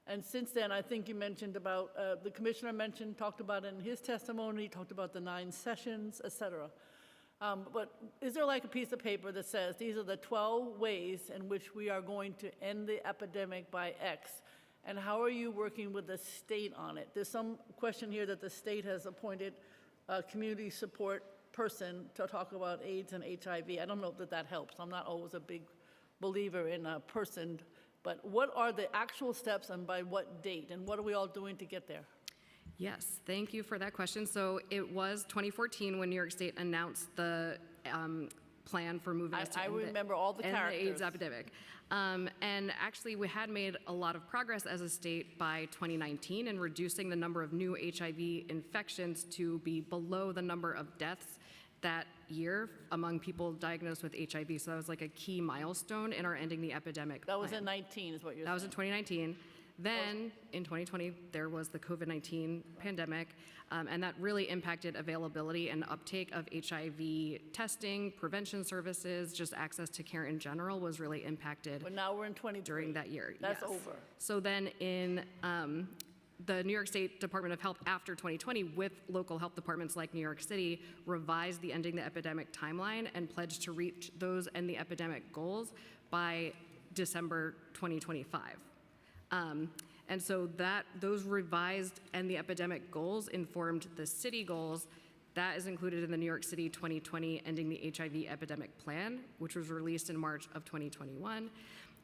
And since then, I think you mentioned about, the commissioner talked about it in his testimony, talked about the 9 sessions, et cetera. But is there like a piece of paper that says these are the 12 ways in which we are going to end the epidemic by X? And how are you working with the state on it? There's some question here that the state has appointed a community support person to talk about AIDS and HIV. I don't know that that helps. I'm not always a big believer in a person, but what are the actual steps and by what date? And what are we all doing to get there? Yes, thank you for that question. So it was 2014 when New York State announced the plan for moving us to I end remember all the end characters. the AIDS epidemic. And actually, we had made a lot of progress as a state by 2019 in reducing the number of new HIV infections to be below the number of deaths that year among people diagnosed with HIV. So that was like a key milestone in our ending the epidemic That was plan. in 19 is what you're saying. That was in 2019. Then in 2020, there was the COVID-19 pandemic, and that really impacted availability and uptake of HIV testing, prevention services, just access to care in general was really impacted. But now we're in 20 during that year. That's yes. over. So then in the New York State Department of Health after 2020, with local health departments like New York City, revised the ending the epidemic timeline and pledged to reach those end the epidemic goals by December 2025. And so those revised end the epidemic goals informed the city goals. That is included in the New York City 2020 Ending the HIV Epidemic Plan, which was released in March of 2021.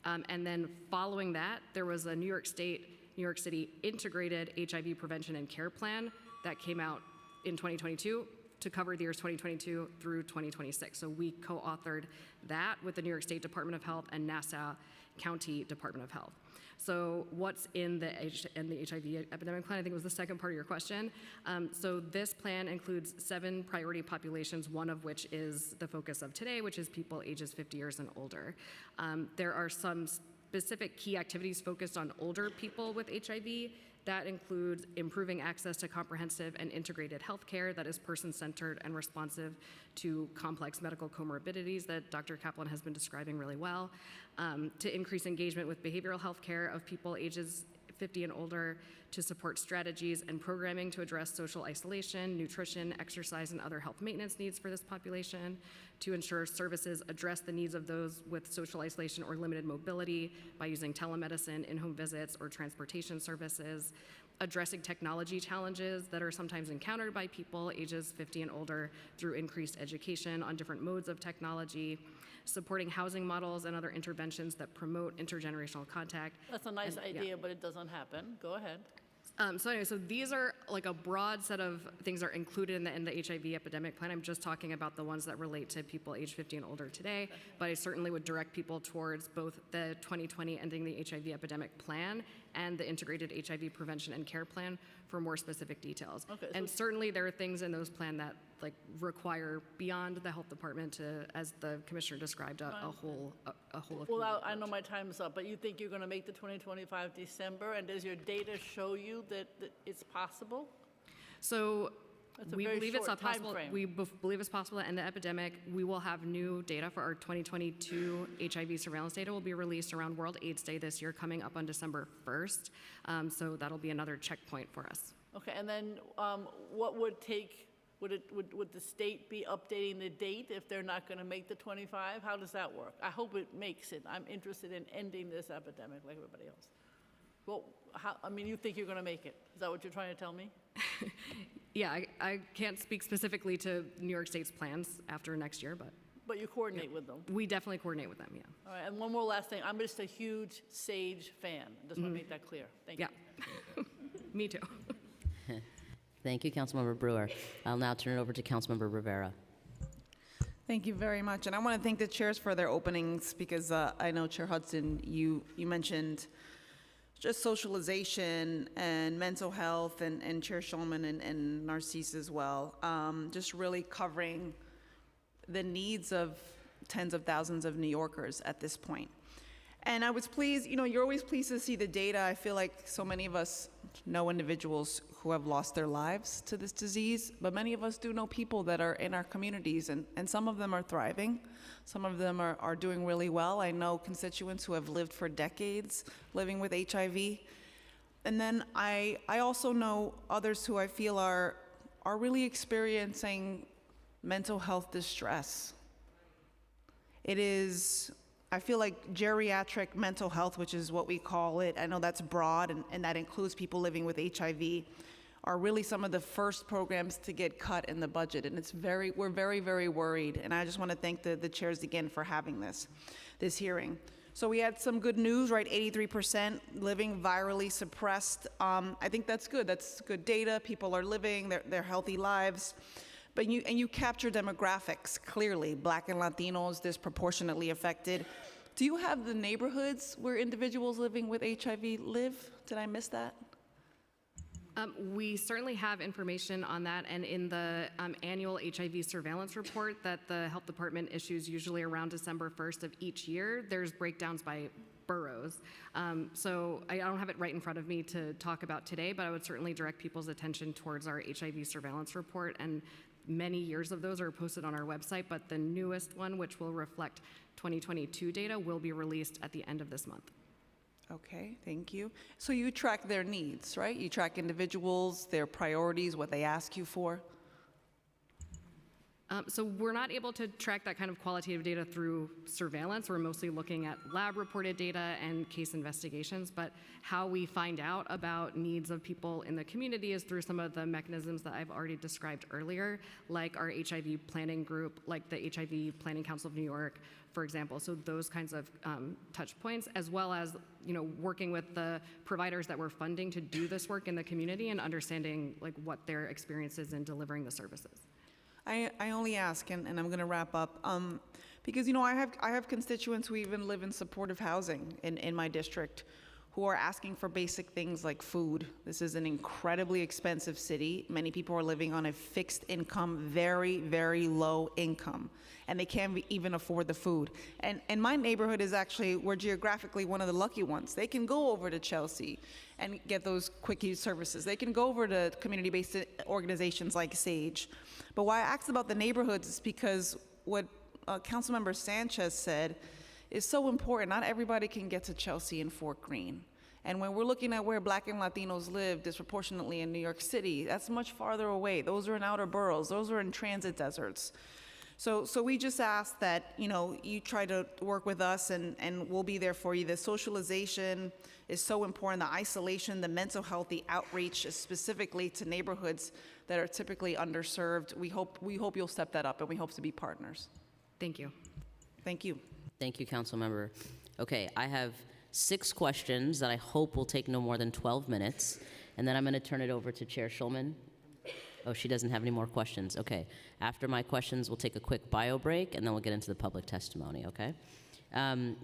And then following that, there was a New York City Integrated HIV Prevention and Care Plan that came out in 2022 to cover the years 2022 through 2026. So we co-authored that with the New York State Department of Health and Nassau County Department of Health. So what's in the HIV epidemic plan, I think was the second part of your question. So this plan includes 7 priority populations, one of which is the focus of today, which is people ages 50 years and older. There are some specific key activities focused on older people with HIV. That includes improving access to comprehensive and integrated health care that is person-centered and responsive to complex medical comorbidities that Dr. Kaplan has been describing really well, to increase engagement with behavioral health care of people ages 50 and older, to support strategies and programming to address social isolation, nutrition, exercise, and other health maintenance needs for this population, to ensure services address the needs of those with social isolation or limited mobility by using telemedicine, in-home visits, or transportation services, addressing technology challenges that are sometimes encountered by people ages 50 and older through increased education on different modes of technology, supporting housing models and other interventions that promote intergenerational contact. That's a nice idea, but it doesn't happen. Go ahead. So these are like a broad set of things that are included in the HIV epidemic plan. I'm just talking about the ones that relate to people age 50 and older today, but I certainly would direct people towards both the 2020 Ending the HIV Epidemic Plan and the Integrated HIV Prevention and Care Plan for more specific details. Okay, and certainly there are things in those plans that require beyond the health department to, as the commissioner described, a whole of. Well, I know my time is up, but you think you're going to make the 2025 December, and does your data show you that it's possible? So we believe it's not possible. Timeframe. We believe it's possible to end the epidemic. We will have new data for our 2022 HIV surveillance data will be released around World AIDS Day this year, coming up on December 1st. So that'll be another checkpoint for us. Okay, and then what would take? Would the state be updating the date if they're not going to make the 25? How does that work? I hope it makes it. I'm interested in ending this epidemic like everybody else. Well, you think you're going to make it? Is that what you're trying to tell me? Yeah, I can't speak specifically to New York State's plans after next year, but. But you coordinate with them? We definitely coordinate with them, yeah. All right, and one more last thing. I'm just a huge SAGE fan. I just want to make that clear. Thank you. Yeah, me too. Thank you, Councilmember Brewer. I'll now turn it over to Councilmember Rivera. Thank you very much. And I want to thank the chairs for their openings because I know, Chair Hudson, you mentioned just socialization and mental health, and Chair Schulman and Narcisse as well, just really covering the needs of tens of thousands of New Yorkers at this point. And I was pleased, you're always pleased to see the data. I feel like so many of us know individuals who have lost their lives to this disease, but many of us do know people that are in our communities, and some of them are thriving. Some of them are doing really well. I know constituents who have lived for decades living with HIV. And then I also know others who I feel are really experiencing mental health distress. It is, I feel like geriatric mental health, which is what we call it, I know that's broad, and that includes people living with HIV, are really some of the first programs to get cut in the budget. And we're very, very worried. And I just want to thank the chairs again for having this hearing. So we had some good news, right? 83% living virally suppressed. I think that's good. That's good data. People are living their healthy lives. But you capture demographics clearly. Black and Latinos disproportionately affected. Do you have the neighborhoods where individuals living with HIV live? Did I miss that? We certainly have information on that, and in the annual HIV surveillance report that the health department issues usually around December 1st of each year, there's breakdowns by boroughs. So I don't have it right in front of me to talk about today, but I would certainly direct people's attention towards our HIV surveillance report, and many years of those are posted on our website, but the newest one, which will reflect 2022 data, will be released at the end of this month. Okay, thank you. So you track their needs, right? You track individuals, their priorities, what they ask you for? So we're not able to track that kind of qualitative data through surveillance. We're mostly looking at lab-reported data and case investigations, but how we find out about needs of people in the community is through some of the mechanisms that I've already described earlier, like our HIV planning group, like the HIV Planning Council of New York, for example. So those kinds of touch points, as well as working with the providers that we're funding to do this work in the community and understanding what their experience is in delivering the services. I only ask, and I'm going to wrap up, because I have constituents who even live in supportive housing in my district who are asking for basic things like food. This is an incredibly expensive city. Many people are living on a fixed income, very, very low income, and they can't even afford the food. And my neighborhood is actually, we're geographically one of the lucky ones. They can go over to Chelsea and get those quick use services. They can go over to community-based organizations like SAGE. But why I asked about the neighborhoods is because what Councilmember Sanchez said is so important. Not everybody can get to Chelsea and Fort Greene. And when we're looking at where Black and Latinos live disproportionately in New York City, that's much farther away. Those are in outer boroughs. Those are in transit deserts. So we just ask that, you try to work with us, and we'll be there for you. The socialization is so important, the isolation, the mental health, the outreach specifically to neighborhoods that are typically underserved. We hope you'll step that up, and we hope to be partners. Thank you. Thank you. Thank you, Councilmember. Okay, I have 6 questions that I hope will take no more than 12 minutes, and then I'm going to turn it over to Chair Schulman. Oh, she doesn't have any more questions. Okay. After my questions, we'll take a quick bio break, and then we'll get into the public testimony, okay?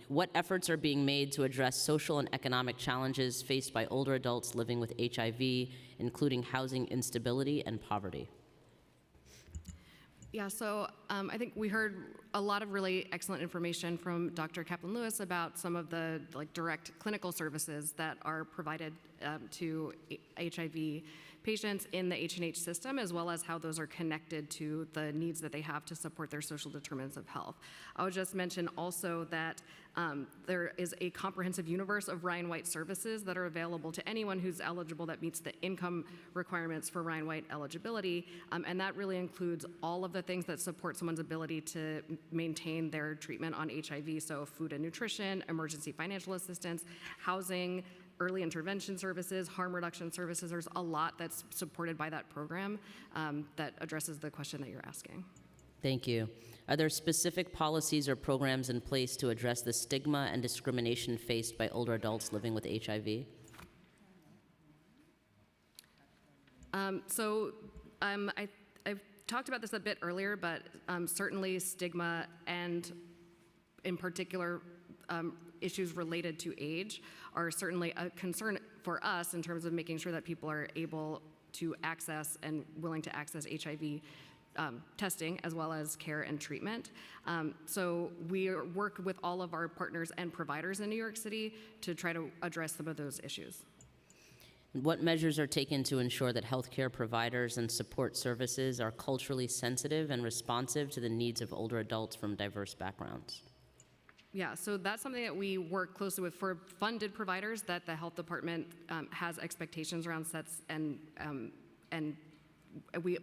What efforts are being made to address social and economic challenges faced by older adults living with HIV, including housing instability and poverty? Yeah, so I think we heard a lot of really excellent information from Dr. Kaplan-Lewis about some of the direct clinical services that are provided to HIV patients in the H&H system, as well as how those are connected to the needs that they have to support their social determinants of health. I would just mention also that there is a comprehensive universe of Ryan White services that are available to anyone who's eligible that meets the income requirements for Ryan White eligibility, and that really includes all of the things that support someone's ability to maintain their treatment on HIV, so food and nutrition, emergency financial assistance, housing, early intervention services, harm reduction services. There's a lot that's supported by that program that addresses the question that you're asking. Thank you. Are there specific policies or programs in place to address the stigma and discrimination faced by older adults living with HIV? I've talked about this a bit earlier, but certainly stigma and in particular issues related to age are certainly a concern for us in terms of making sure that people are able to access and willing to access HIV testing as well as care and treatment. So we work with all of our partners and providers in New York City to try to address some of those issues. What measures are taken to ensure that healthcare providers and support services are culturally sensitive and responsive to the needs of older adults from diverse backgrounds? Yeah, so that's something that we work closely with for funded providers, that the health department has expectations around sets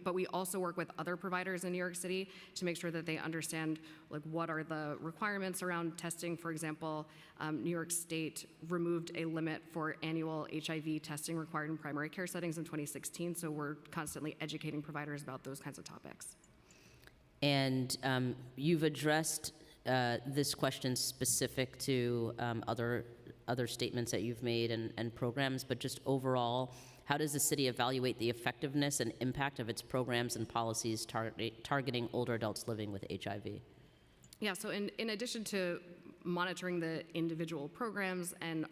but we also work with other providers in New York City to make sure that they understand like what are the requirements around testing. For example, New York State removed a limit for annual HIV testing required in primary care settings in 2016, so we're constantly educating providers about those kinds of topics. And you've addressed this question specific to other statements that you've made and programs, but just overall, how does the city evaluate the effectiveness and impact of its programs and policies targeting older adults living with HIV? Yeah, so in addition to monitoring the individual programs and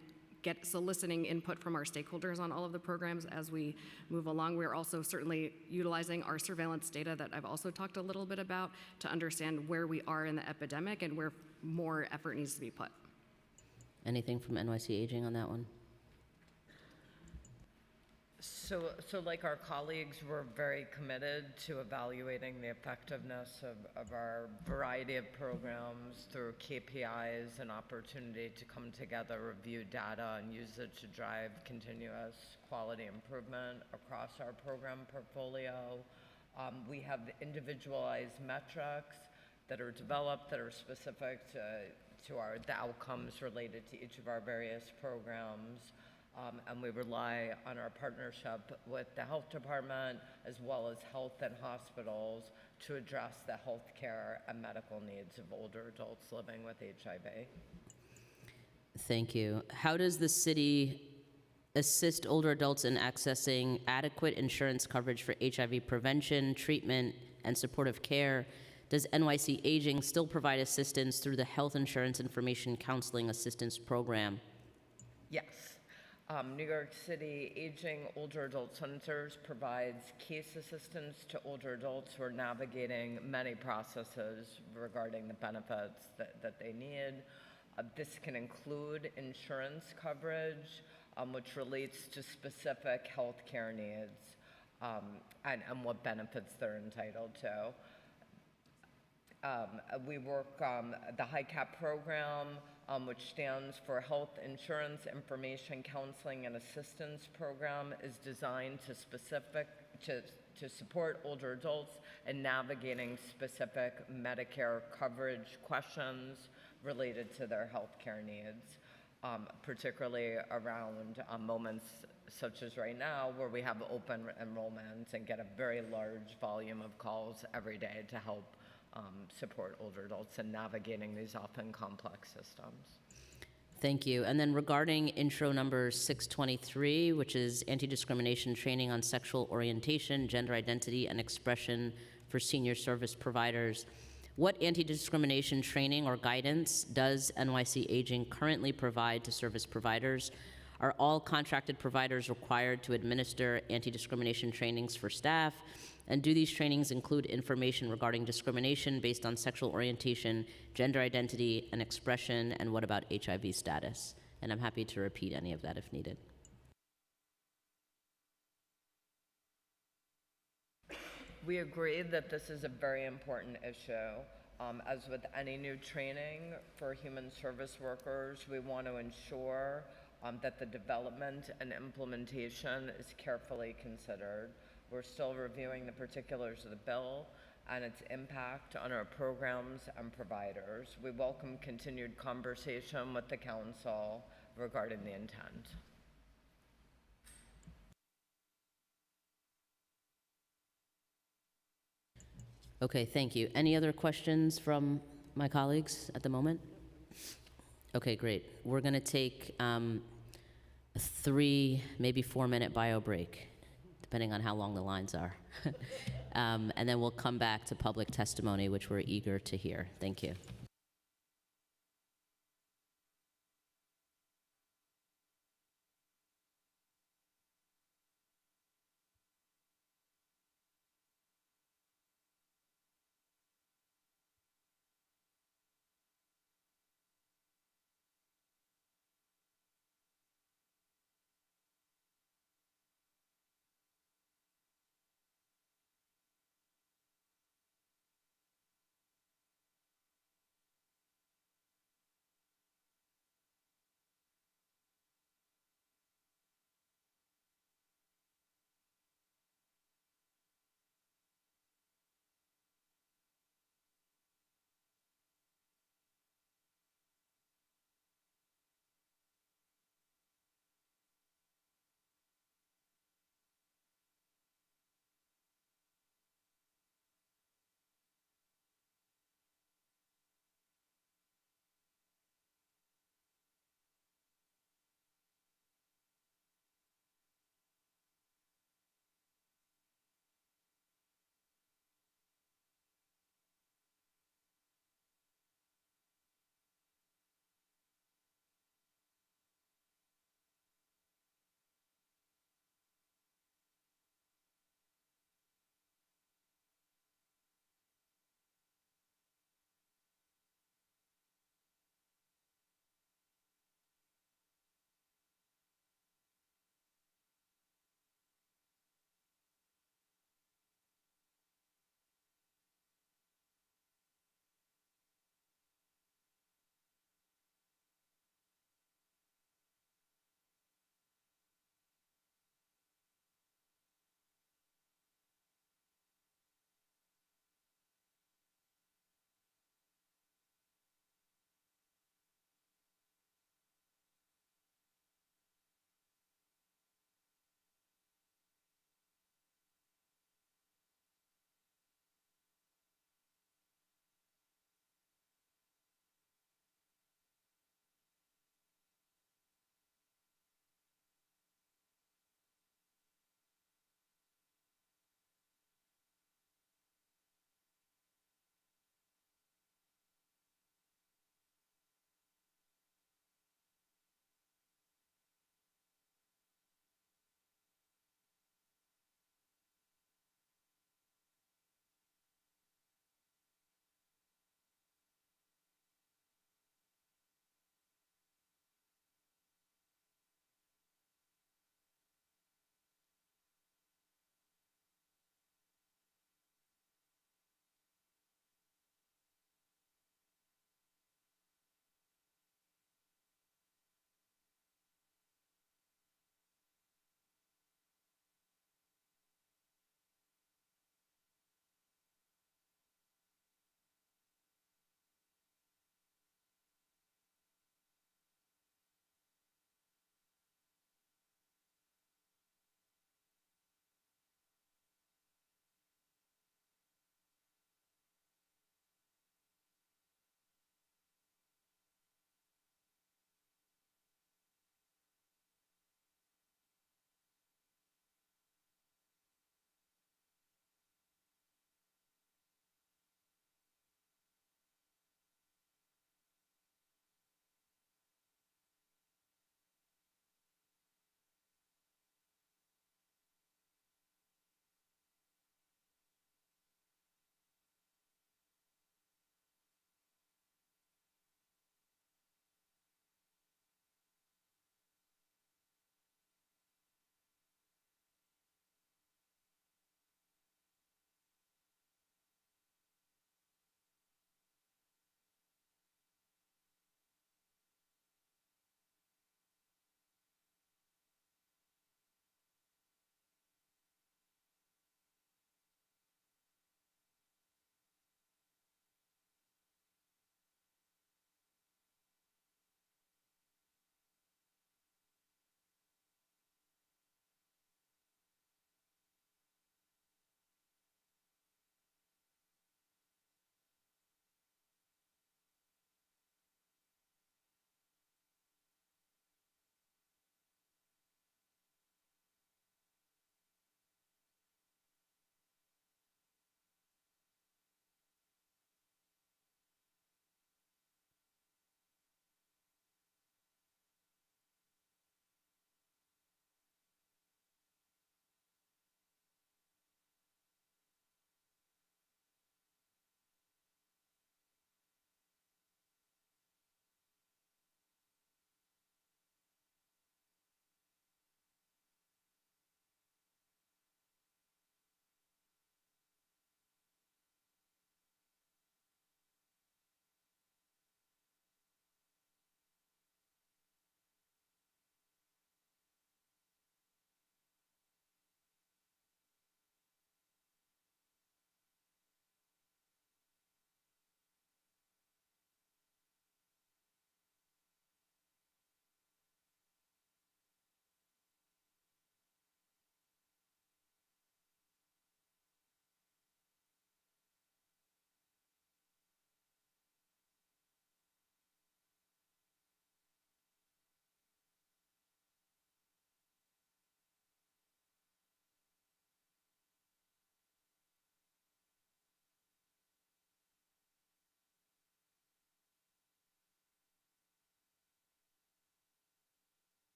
soliciting input from our stakeholders on all of the programs as we move along, we're also certainly utilizing our surveillance data that I've also talked a little bit about to understand where we are in the epidemic and where more effort needs to be put. Anything from NYC Aging on that one? So like our colleagues, we're very committed to evaluating the effectiveness of our variety of programs through KPIs and opportunity to come together, review data, and use it to drive continuous quality improvement across our program portfolio. We have individualized metrics that are developed that are specific to the outcomes related to each of our various programs. And we rely on our partnership with the health department as well as health and hospitals to address the healthcare and medical needs of older adults living with HIV. Thank you. How does the city assist older adults in accessing adequate insurance coverage for HIV prevention, treatment, and supportive care? Does NYC Aging still provide assistance through the Health Insurance Information Counseling Assistance Program? Yes. New York City Aging Older Adult Centers provides case assistance to older adults who are navigating many processes regarding the benefits that they need. This can include insurance coverage, which relates to specific health care needs and what benefits they're entitled to. We work the HICAP program, which stands for Health Insurance Information Counseling and Assistance Program, is designed to support older adults in navigating specific Medicare coverage questions related to their health care needs, particularly around moments such as right now where we have open enrollments and get a very large volume of calls every day to help support older adults in navigating these often complex systems. Thank you. And then regarding intro number 623, which is anti-discrimination training on sexual orientation, gender identity, and expression for senior service providers, what anti-discrimination training or guidance does NYC Aging currently provide to service providers? Are all contracted providers required to administer anti-discrimination trainings for staff? And do these trainings include information regarding discrimination based on sexual orientation, gender identity, and expression, and what about HIV status? And I'm happy to repeat any of that if needed. We agree that this is a very important issue. As with any new training for human service workers, we want to ensure that the development and implementation is carefully considered. We're still reviewing the particulars of the bill and its impact on our programs and providers. We welcome continued conversation with the council regarding the intent. Okay, thank you. Any other questions from my colleagues at the moment? Okay, great. We're going to take a 3, maybe 4-minute bio break, depending on how long the lines are. And then we'll come back to public testimony, which we're eager to hear. Thank you.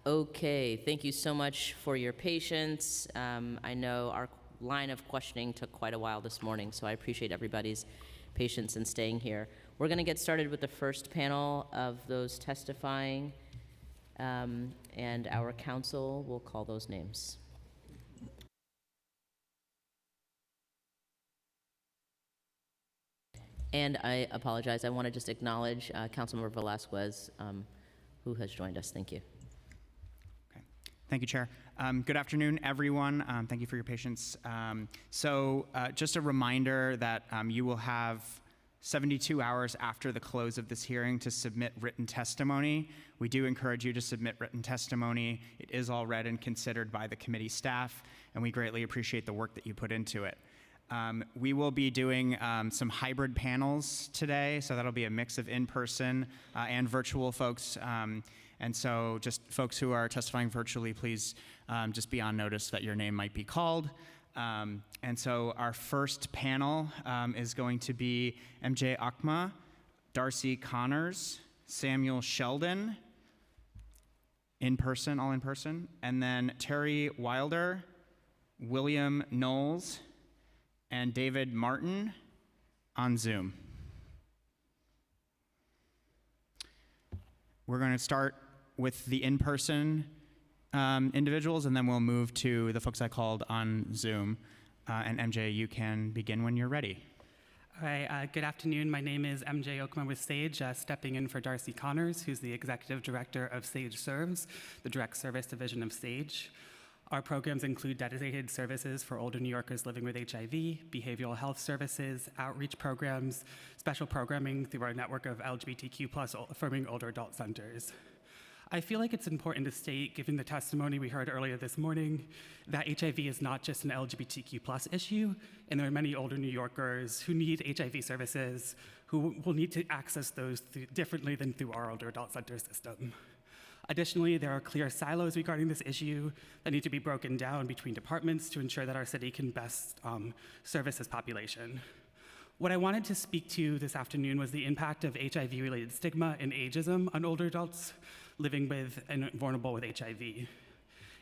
Okay, thank you so much for your patience. I know our line of questioning took quite a while this morning, so I appreciate everybody's patience in staying here. We're going to get started with the first panel of those testifying, and our counsel will call those names. And I apologize, I want to just acknowledge Councilmember Velasquez, who has joined us. Thank you. Thank you, Chair. Good afternoon, everyone. Thank you for your patience. Just a reminder that you will have 72 hours after the close of this hearing to submit written testimony. We do encourage you to submit written testimony. It is all read and considered by the committee staff, and we greatly appreciate the work that you put into it. We will be doing some hybrid panels today, so that'll be a mix of in-person and virtual folks. And so just folks who are testifying virtually, please just be on notice that your name might be called. And so our first panel is going to be MJ Akma, Darcy Connors, Samuel Sheldon, all in person, and then Terry Wilder, William Knowles, and David Martin on Zoom. We're going to start with the in-person individuals, and then we'll move to the folks I called on Zoom. And MJ, you can begin when you're ready. All right, good afternoon. My name is MJ Okuma with SAGE, stepping in for Darcy Connors, who's the Executive Director of SAGE Serves, the direct service division of SAGE. Our programs include dedicated services for older New Yorkers living with HIV, behavioral health services, outreach programs, special programming through our network of LGBTQ+ affirming older adult centers. I feel like it's important to state, given the testimony we heard earlier this morning, that HIV is not just an LGBTQ+ issue, and there are many older New Yorkers who need HIV services who will need to access those differently than through our older adult center system. Additionally, there are clear silos regarding this issue that need to be broken down between departments to ensure that our city can best service this population. What I wanted to speak to this afternoon was the impact of HIV-related stigma and ageism on older adults living with and vulnerable with HIV.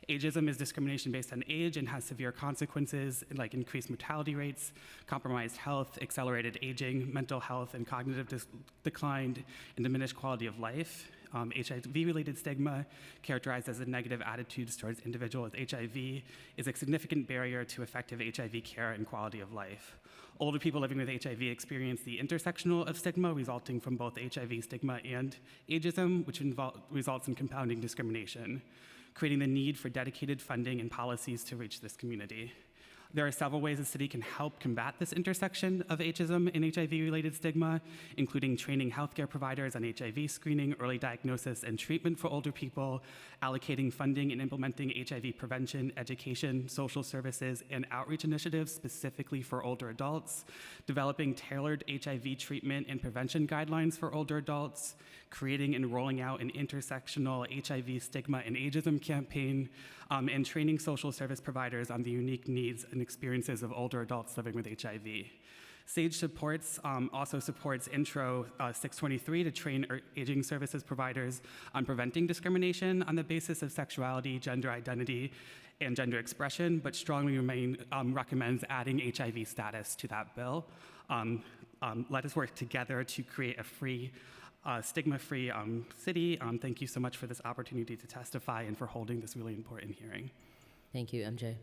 Ageism is discrimination based on age and has severe consequences like increased mortality rates, compromised health, accelerated aging, mental health and cognitive decline, and diminished quality of life. HIV-related stigma, characterized as a negative attitudes towards individuals with HIV, is a significant barrier to effective HIV care and quality of life. Older people living with HIV experience the intersectional of stigma resulting from both HIV stigma and ageism, which results in compounding discrimination, creating the need for dedicated funding and policies to reach this community. There are several ways the city can help combat this intersection of ageism and HIV-related stigma, including training healthcare providers on HIV screening, early diagnosis and treatment for older people, allocating funding and implementing HIV prevention, education, social services, and outreach initiatives specifically for older adults, developing tailored HIV treatment and prevention guidelines for older adults, creating and rolling out an intersectional HIV stigma and ageism campaign, and training social service providers on the unique needs and experiences of older adults living with HIV. SAGE also supports Intro 623 to train aging services providers on preventing discrimination on the basis of sexuality, gender identity, and gender expression, but strongly recommends adding HIV status to that bill. Let us work together to create a free, stigma-free city. Thank you so much for this opportunity to testify and for holding this really important hearing. Thank you, MJ.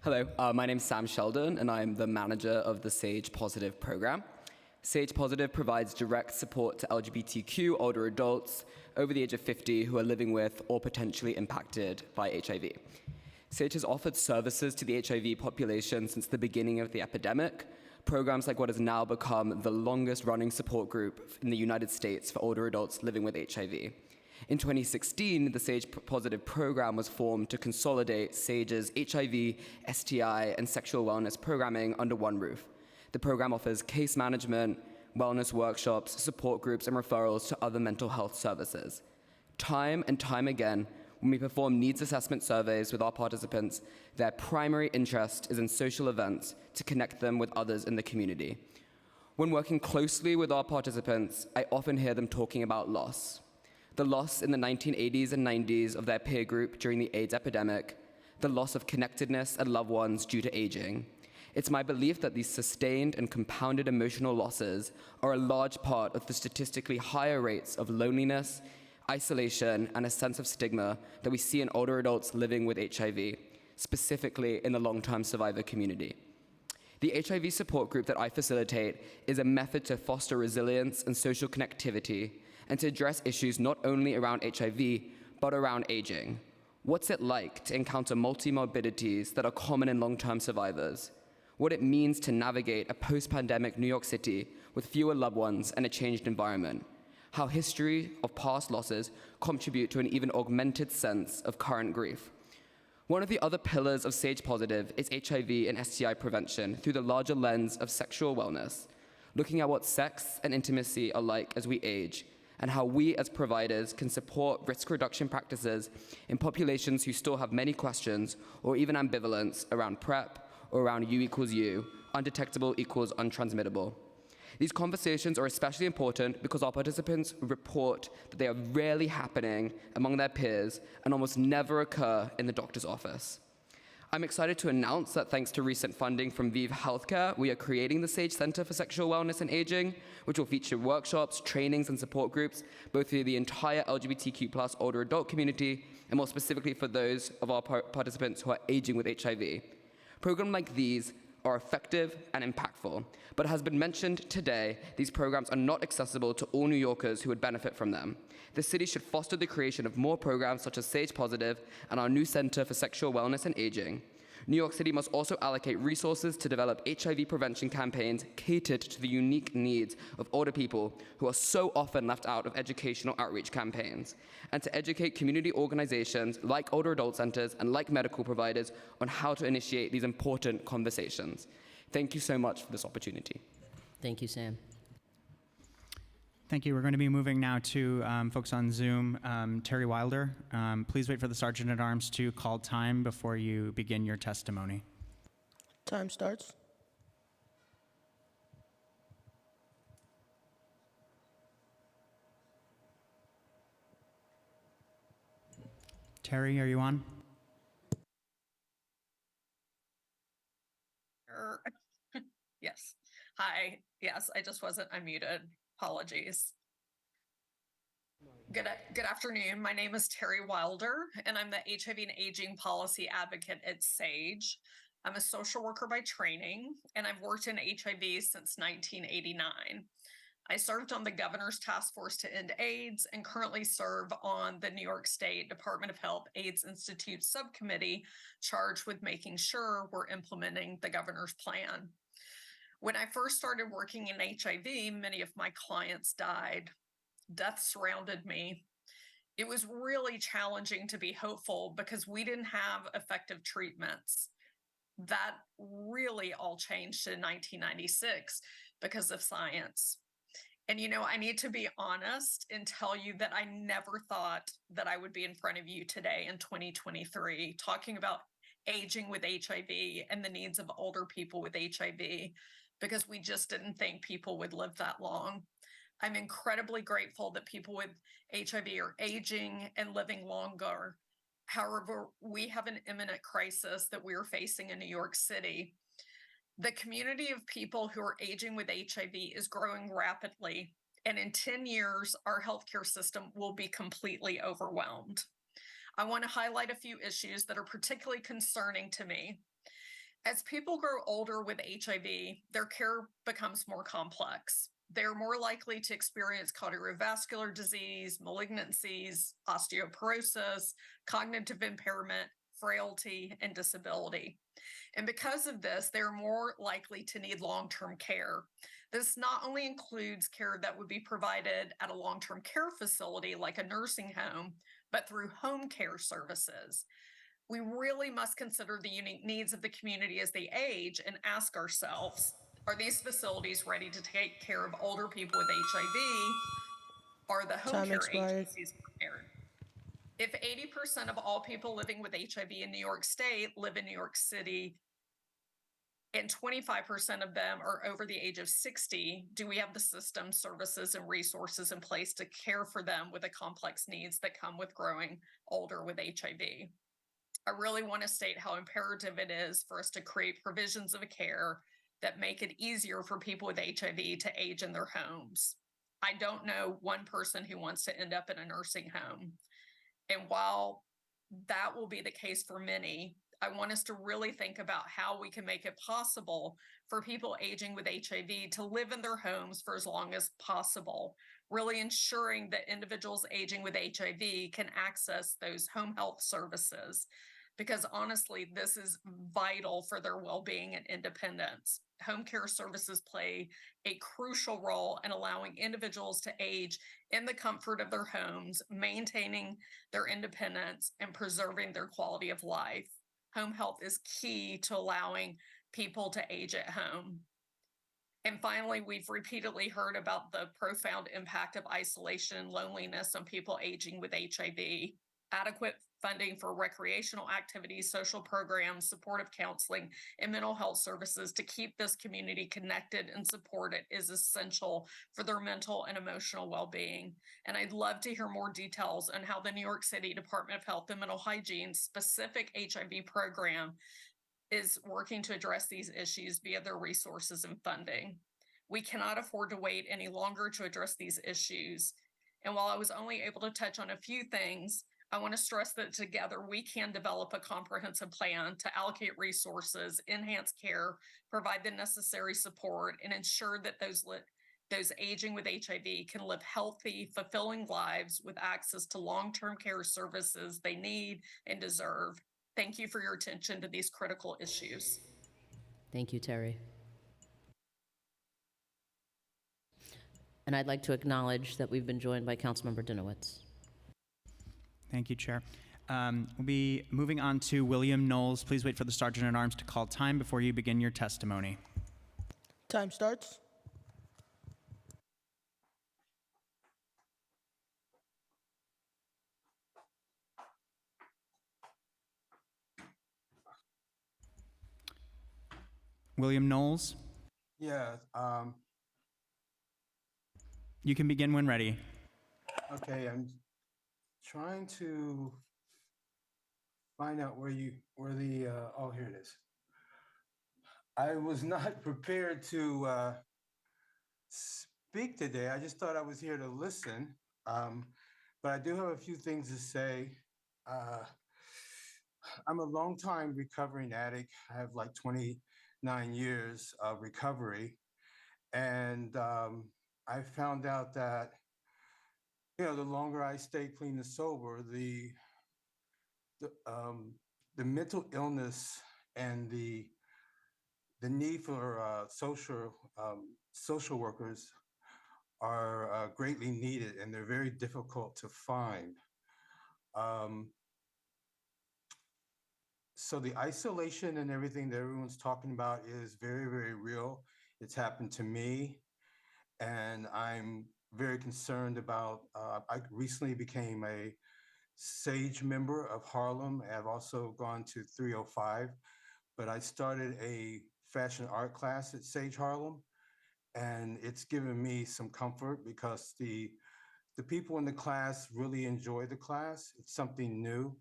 Hello, my name is Sam Sheldon, and I'm the manager of the SAGE Positive program. SAGE Positive provides direct support to LGBTQ older adults over the age of 50 who are living with or potentially impacted by HIV. SAGE has offered services to the HIV population since the beginning of the epidemic, programs like what has now become the longest running support group in the United States for older adults living with HIV. In 2016, the SAGE Positive program was formed to consolidate SAGE's HIV, STI, and sexual wellness programming under one roof. The program offers case management, wellness workshops, support groups, and referrals to other mental health services. Time and time again, when we perform needs assessment surveys with our participants, their primary interest is in social events to connect them with others in the community. When working closely with our participants, I often hear them talking about loss. The loss in the 1980s and 90s of their peer group during the AIDS epidemic, the loss of connectedness and loved ones due to aging. It's my belief that these sustained and compounded emotional losses are a large part of the statistically higher rates of loneliness, isolation, and a sense of stigma that we see in older adults living with HIV, specifically in the long-term survivor community. The HIV support group that I facilitate is a method to foster resilience and social connectivity and to address issues not only around HIV, but around aging. What's it like to encounter multi-morbidities that are common in long-term survivors? What it means to navigate a post-pandemic New York City with fewer loved ones and a changed environment. How history of past losses contribute to an even augmented sense of current grief. One of the other pillars of SAGE Positive is HIV and STI prevention through the larger lens of sexual wellness, looking at what sex and intimacy are like as we age, and how we as providers can support risk reduction practices in populations who still have many questions or even ambivalence around PrEP or around U equals U, undetectable equals untransmittable. These conversations are especially important because our participants report that they are rarely happening among their peers and almost never occur in the doctor's office. I'm excited to announce that thanks to recent funding from ViV Healthcare, we are creating the SAGE Center for Sexual Wellness and Aging, which will feature workshops, trainings, and support groups, both for the entire LGBTQ+ older adult community, and more specifically for those of our participants who are aging with HIV. Programs like these are effective and impactful, but as has been mentioned today, these programs are not accessible to all New Yorkers who would benefit from them. The city should foster the creation of more programs such as SAGE Positive and our new Center for Sexual Wellness and Aging. New York City must also allocate resources to develop HIV prevention campaigns catered to the unique needs of older people who are so often left out of educational outreach campaigns, and to educate community organizations like older adult centers and like medical providers on how to initiate these important conversations. Thank you so much for this opportunity. Thank you, Sam. Thank you. We're going to be moving now to folks on Zoom. Terry Wilder, please wait for the Sergeant at Arms to call time before you begin your testimony. Time starts. Terry, are you on? Yes. Hi. Yes, I just wasn't unmuted. Apologies. Good afternoon. My name is Terry Wilder, and I'm the HIV and Aging Policy Advocate at SAGE. I'm a social worker by training, and I've worked in HIV since 1989. I served on the Governor's Task Force to End AIDS and currently serve on the New York State Department of Health AIDS Institute subcommittee charged with making sure we're implementing the governor's plan. When I first started working in HIV, many of my clients died. Death surrounded me. It was really challenging to be hopeful because we didn't have effective treatments. That really all changed in 1996 because of science. And I need to be honest and tell you that I never thought that I would be in front of you today in 2023 talking about aging with HIV and the needs of older people with HIV, because we just didn't think people would live that long. I'm incredibly grateful that people with HIV are aging and living longer. However, we have an imminent crisis that we're facing in New York City. The community of people who are aging with HIV is growing rapidly, and in 10 years, our healthcare system will be completely overwhelmed. I want to highlight a few issues that are particularly concerning to me. As people grow older with HIV, their care becomes more complex. They're more likely to experience cardiovascular disease, malignancies, osteoporosis, cognitive impairment, frailty, and disability. And because of this, they're more likely to need long-term care. This not only includes care that would be provided at a long-term care facility like a nursing home, but through home care services. We really must consider the unique needs of the community as they age and ask ourselves, are these facilities ready to take care of older people with HIV? Are the home care agencies prepared? If 80% of all people living with HIV in New York State live in New York City, and 25% of them are over the age of 60, do we have the system, services, and resources in place to care for them with the complex needs that come with growing older with HIV? I really want to state how imperative it is for us to create provisions of care that make it easier for people with HIV to age in their homes. I don't know one person who wants to end up in a nursing home. And while that will be the case for many, I want us to really think about how we can make it possible for people aging with HIV to live in their homes for as long as possible, really ensuring that individuals aging with HIV can access those home health services. Because honestly, this is vital for their well-being and independence. Home care services play a crucial role in allowing individuals to age in the comfort of their homes, maintaining their independence and preserving their quality of life. Home health is key to allowing people to age at home. And finally, we've repeatedly heard about the profound impact of isolation and loneliness on people aging with HIV. Adequate funding for recreational activities, social programs, supportive counseling, and mental health services to keep this community connected and supported is essential for their mental and emotional well-being. And I'd love to hear more details on how the New York City Department of Health and Mental Hygiene specific HIV program is working to address these issues via their resources and funding. We cannot afford to wait any longer to address these issues. And while I was only able to touch on a few things, I want to stress that together we can develop a comprehensive plan to allocate resources, enhance care, provide the necessary support, and ensure that those aging with HIV can live healthy, fulfilling lives with access to long-term care services they need and deserve. Thank you for your attention to these critical issues. Thank you, Terry. And I'd like to acknowledge that we've been joined by Councilmember Dinowitz. Thank you, Chair. We'll be moving on to William Knowles. Please wait for the Sergeant at Arms to call time before you begin your testimony. Time starts. William Knowles, Yeah, you can begin when ready. okay, I'm trying to find out where oh, here it is. I was not prepared to speak today. I just thought I was here to listen. But I do have a few things to say. I'm a longtime recovering addict. I have like 29 years of recovery. And I found out that, the longer I stay clean and sober, the mental illness and the need for social workers are greatly needed, and they're very difficult to find. So the isolation and everything that everyone's talking about is very, very real. It's happened to me, and I'm very concerned about, I recently became a SAGE member of Harlem. I've also gone to 305, but I started a fashion art class at SAGE Harlem, and it's given me some comfort because the people in the class really enjoy the class. It's something new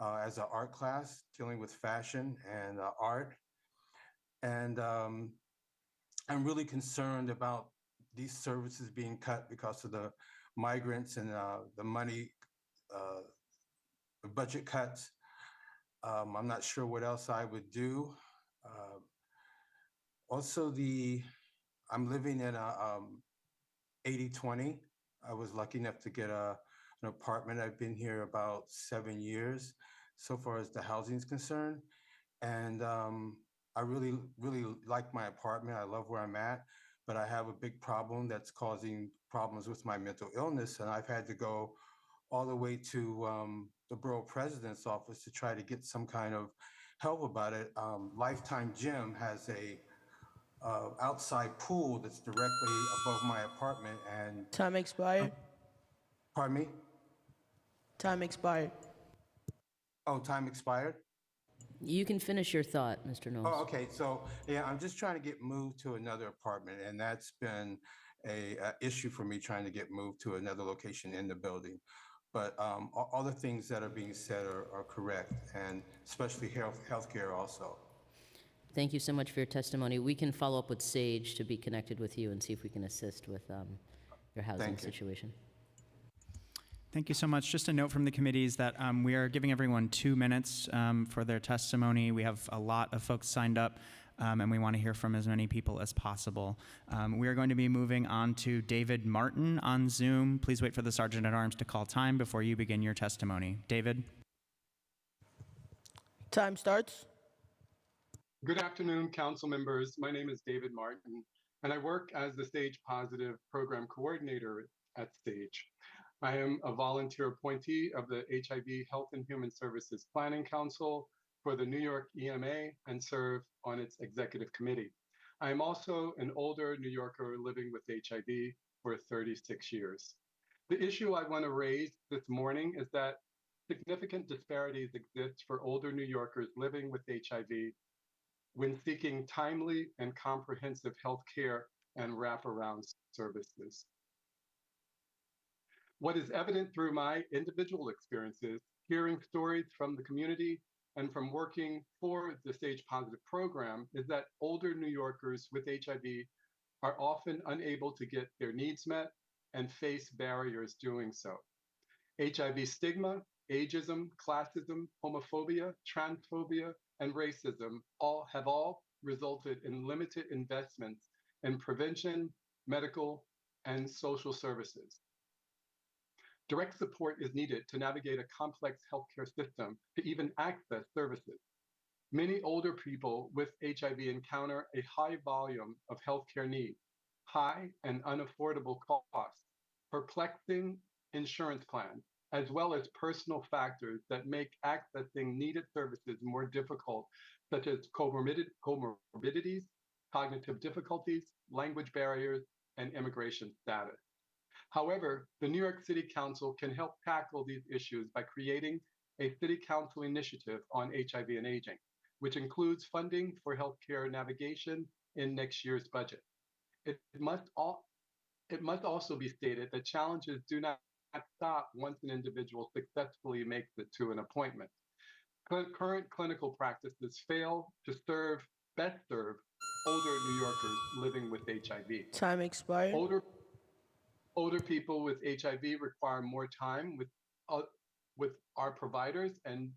as an art class, dealing with fashion and art. And I'm really concerned about these services being cut because of the migrants and the money, the budget cuts. I'm not sure what else I would do. Also, I'm living in a 80-20. I was lucky enough to get an apartment. I've been here about 7 years so far as the housing is concerned. And I really, really like my apartment. I love where I'm at, but I have a big problem that's causing problems with my mental illness. And I've had to go all the way to the borough president's office to try to get some kind of help about it. Lifetime Gym has a outside pool that's directly above my apartment, and Time expired. pardon me? Time expired. Oh, time expired? You can finish your thought, Mr. Knowles. Oh, okay. So, yeah, I'm just trying to get moved to another apartment, and that's been a issue for me trying to get moved to another location in the building. But all the things that are being said are correct, and especially healthcare also. Thank you so much for your testimony. We can follow up with Sage to be connected with you and see if we can assist with your housing situation. Thank you so much. Just a note from the committees that we are giving everyone 2 minutes for their testimony. We have a lot of folks signed up, and we want to hear from as many people as possible. We are going to be moving on to David Martin on Zoom. Please wait for the Sergeant at Arms to call time before you begin your testimony. David? Time starts. Good afternoon, council members. My name is David Martin, and I work as the SAGE Positive Program Coordinator at SAGE. I am a volunteer appointee of the HIV Health and Human Services Planning Council for the New York EMA and serve on its executive committee. I am also an older New Yorker living with HIV for 36 years. The issue I want to raise this morning is that significant disparities exist for older New Yorkers living with HIV when seeking timely and comprehensive health care and wraparound services. What is evident through my individual experiences, hearing stories from the community, and from working for the SAGE Positive program is that older New Yorkers with HIV are often unable to get their needs met and face barriers doing so. HIV stigma, ageism, classism, homophobia, transphobia, and racism have all resulted in limited investments in prevention, medical, and social services. Direct support is needed to navigate a complex healthcare system to even access services. Many older people with HIV encounter a high volume of healthcare needs, high and unaffordable costs, perplexing insurance plans, as well as personal factors that make accessing needed services more difficult, such as comorbidities, cognitive difficulties, language barriers, and immigration status. However, the New York City Council can help tackle these issues by creating a City Council initiative on HIV and aging, which includes funding for healthcare navigation in next year's budget. It must also be stated that challenges do not stop once an individual successfully makes it to an appointment. Current clinical practices fail to best serve older New Yorkers living with HIV. Time expired. Older people with HIV require more time with our providers and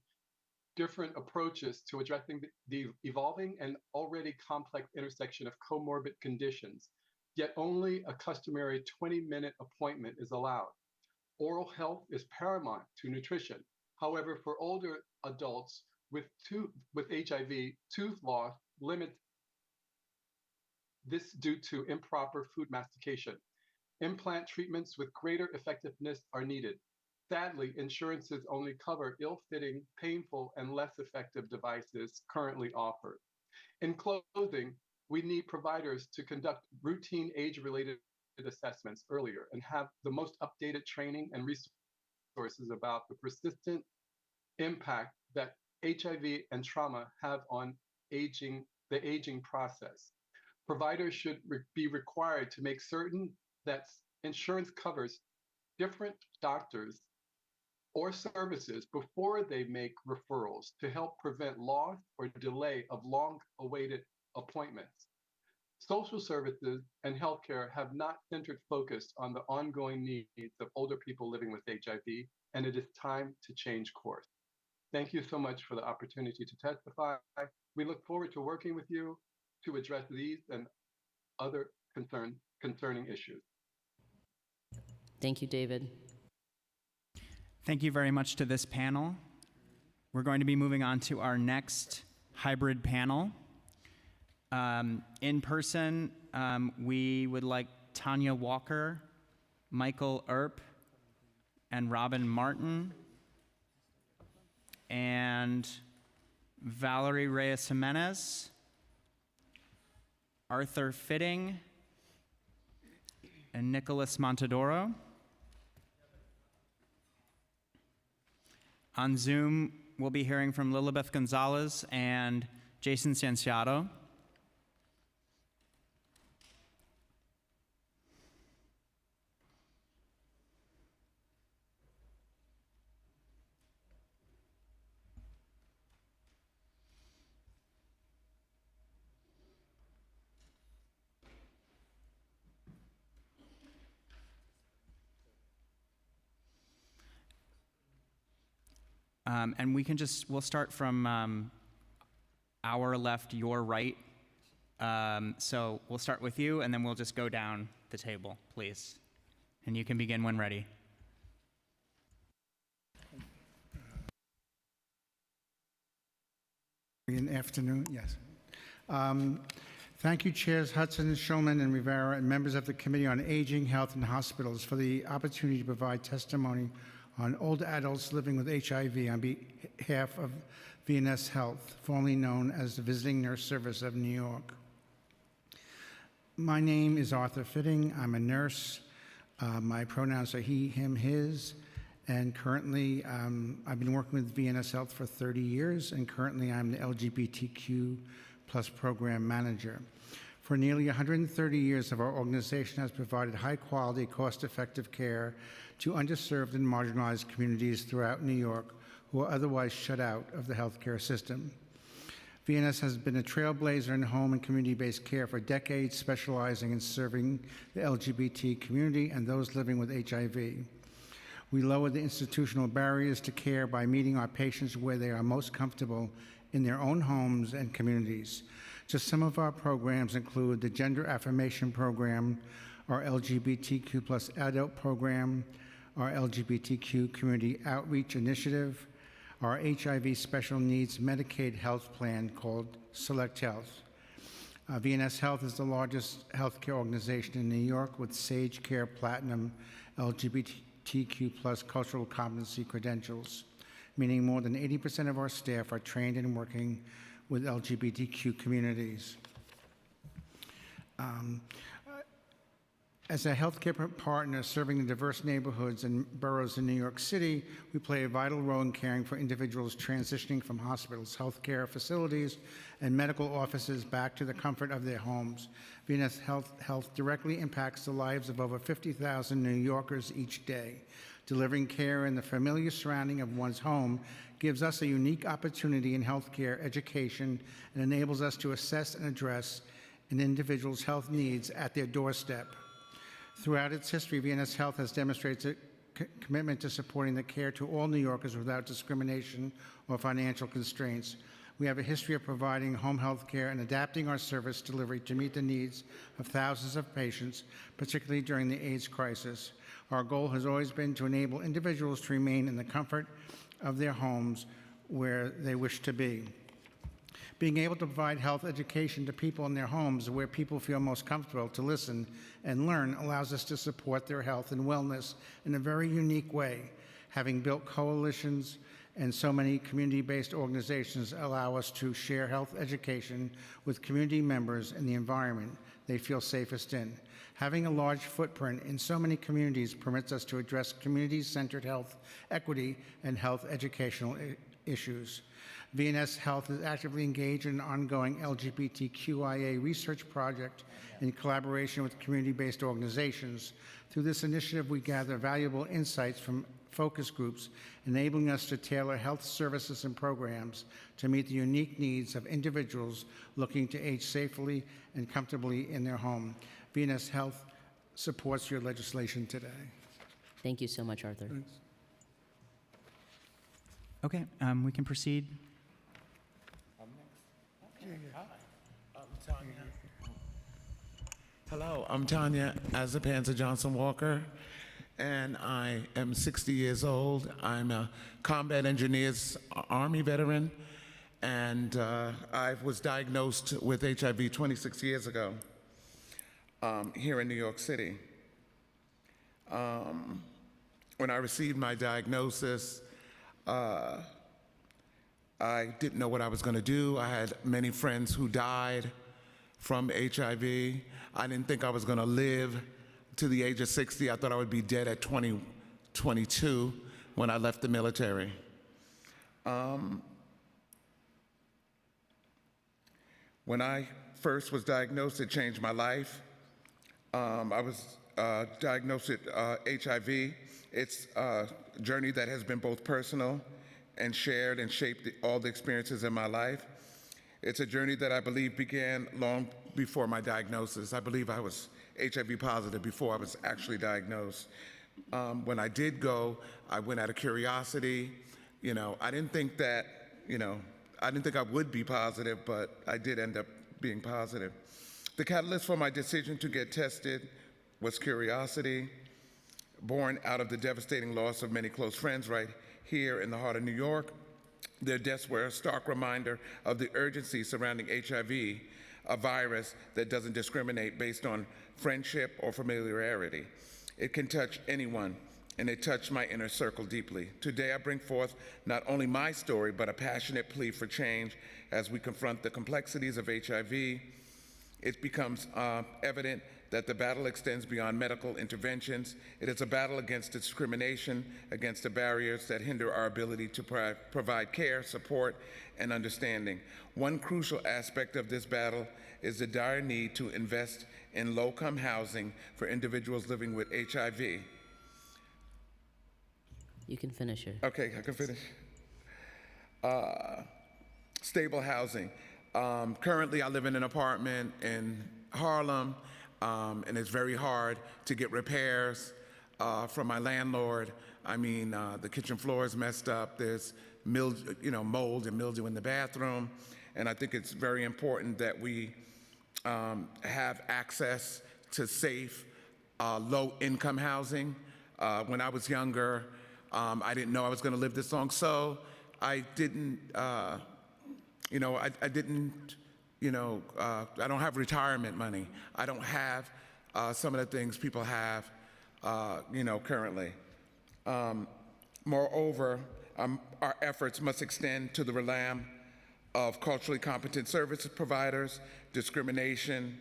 different approaches to addressing the evolving and already complex intersection of comorbid conditions, yet only a customary 20-minute appointment is allowed. Oral health is paramount to nutrition. However, for older adults with HIV, tooth loss limits this due to improper food mastication. Implant treatments with greater effectiveness are needed. Sadly, insurances only cover ill-fitting, painful, and less effective devices currently offered. In closing, we need providers to conduct routine age-related assessments earlier and have the most updated training and resources about the persistent impact that HIV and trauma have on the aging process. Providers should be required to make certain that insurance covers different doctors or services before they make referrals to help prevent loss or delay of long-awaited appointments. Social services and healthcare have not centered focus on the ongoing needs of older people living with HIV, and it is time to change course. Thank you so much for the opportunity to testify. We look forward to working with you to address these and other concerning issues. Thank you, David. Thank you very much to this panel. We're going to be moving on to our next hybrid panel. In person, we would like Tanya Walker, Michael Earp, and Robin Martin, and Valerie Reyes Jimenez, Arthur Fitting, and Nicholas Montadoro. On Zoom, we'll be hearing from Lilibeth Gonzalez and Jason Sanciato. And we'll start from our left, your right. So we'll start with you, and then we'll just go down the table, please. And you can begin when ready. Good afternoon, yes. Thank you, Chairs Hudson, Shulman, and Rivera, and members of the Committee on Aging, Health, and Hospitals for the opportunity to provide testimony on older adults living with HIV on behalf of VNS Health, formerly known as the Visiting Nurse Service of New York. My name is Arthur Fitting. I'm a nurse. My pronouns are he, him, his, and currently I've been working with VNS Health for 30 years, and currently I'm the LGBTQ+ program manager. For nearly 130 years, our organization has provided high-quality, cost-effective care to underserved and marginalized communities throughout New York who are otherwise shut out of the healthcare system. VNS has been a trailblazer in home and community-based care for decades, specializing in serving the LGBT community and those living with HIV. We lower the institutional barriers to care by meeting our patients where they are most comfortable in their own homes and communities. Just some of our programs include the Gender Affirmation Program, our LGBTQ+ Adult Program, our LGBTQ Community Outreach Initiative, our HIV Special Needs Medicaid Health Plan called Select Health. VNS Health is the largest healthcare organization in New York with Sage Care Platinum LGBTQ+ cultural competency credentials, meaning more than 80% of our staff are trained in working with LGBTQ communities. As a healthcare partner serving the diverse neighborhoods and boroughs in New York City, we play a vital role in caring for individuals transitioning from hospitals, healthcare facilities, and medical offices back to the comfort of their homes. VNS Health directly impacts the lives of over 50,000 New Yorkers each day. Delivering care in the familiar surrounding of one's home gives us a unique opportunity in healthcare education and enables us to assess and address an individual's health needs at their doorstep. Throughout its history, VNS Health has demonstrated a commitment to supporting the care to all New Yorkers without discrimination or financial constraints. We have a history of providing home health care and adapting our service delivery to meet the needs of thousands of patients, particularly during the AIDS crisis. Our goal has always been to enable individuals to remain in the comfort of their homes where they wish to be. Being able to provide health education to people in their homes where people feel most comfortable to listen and learn allows us to support their health and wellness in a very unique way. Having built coalitions and so many community-based organizations allow us to share health education with community members in the environment they feel safest in. Having a large footprint in so many communities permits us to address community-centered health equity and health educational issues. VNS Health is actively engaged in an ongoing LGBTQIA research project in collaboration with community-based organizations. Through this initiative, we gather valuable insights from focus groups, enabling us to tailor health services and programs to meet the unique needs of individuals looking to age safely and comfortably in their home. VNS Health supports your legislation today. Thank you so much, Arthur. Thanks. Okay, we can proceed. Hello, I'm Tanya Azapanza Johnson Walker, and I am 60 years old. I'm a combat engineers Army veteran, and I was diagnosed with HIV 26 years ago here in New York City. When I received my diagnosis, I didn't know what I was going to do. I had many friends who died from HIV. I didn't think I was going to live to the age of 60. I thought I would be dead at 22 when I left the military. When I first was diagnosed, it changed my life. I was diagnosed with HIV. It's a journey that has been both personal and shared and shaped all the experiences in my life. It's a journey that I believe began long before my diagnosis. I believe I was HIV positive before I was actually diagnosed. When I did go, I went out of curiosity. You know, I didn't think that, I didn't think I would be positive, but I did end up being positive. The catalyst for my decision to get tested was curiosity, born out of the devastating loss of many close friends right here in the heart of New York. Their deaths were a stark reminder of the urgency surrounding HIV, a virus that doesn't discriminate based on friendship or familiarity. It can touch anyone, and it touched my inner circle deeply. Today, I bring forth not only my story, but a passionate plea for change as we confront the complexities of HIV. It becomes evident that the battle extends beyond medical interventions. It is a battle against discrimination, against the barriers that hinder our ability to provide care, support, and understanding. One crucial aspect of this battle is the dire need to invest in low-income housing for individuals living with HIV. You can finish it. Okay, I can finish. Stable housing. Currently, I live in an apartment in Harlem, and it's very hard to get repairs from my landlord. I mean, the kitchen floor is messed up. There's mold and mildew in the bathroom, and I think it's very important that we have access to safe, low-income housing. When I was younger, I didn't know I was going to live this long, so I didn't. I don't have retirement money. I don't have some of the things people have, currently. Moreover, our efforts must extend to the realm of culturally competent service providers. Discrimination,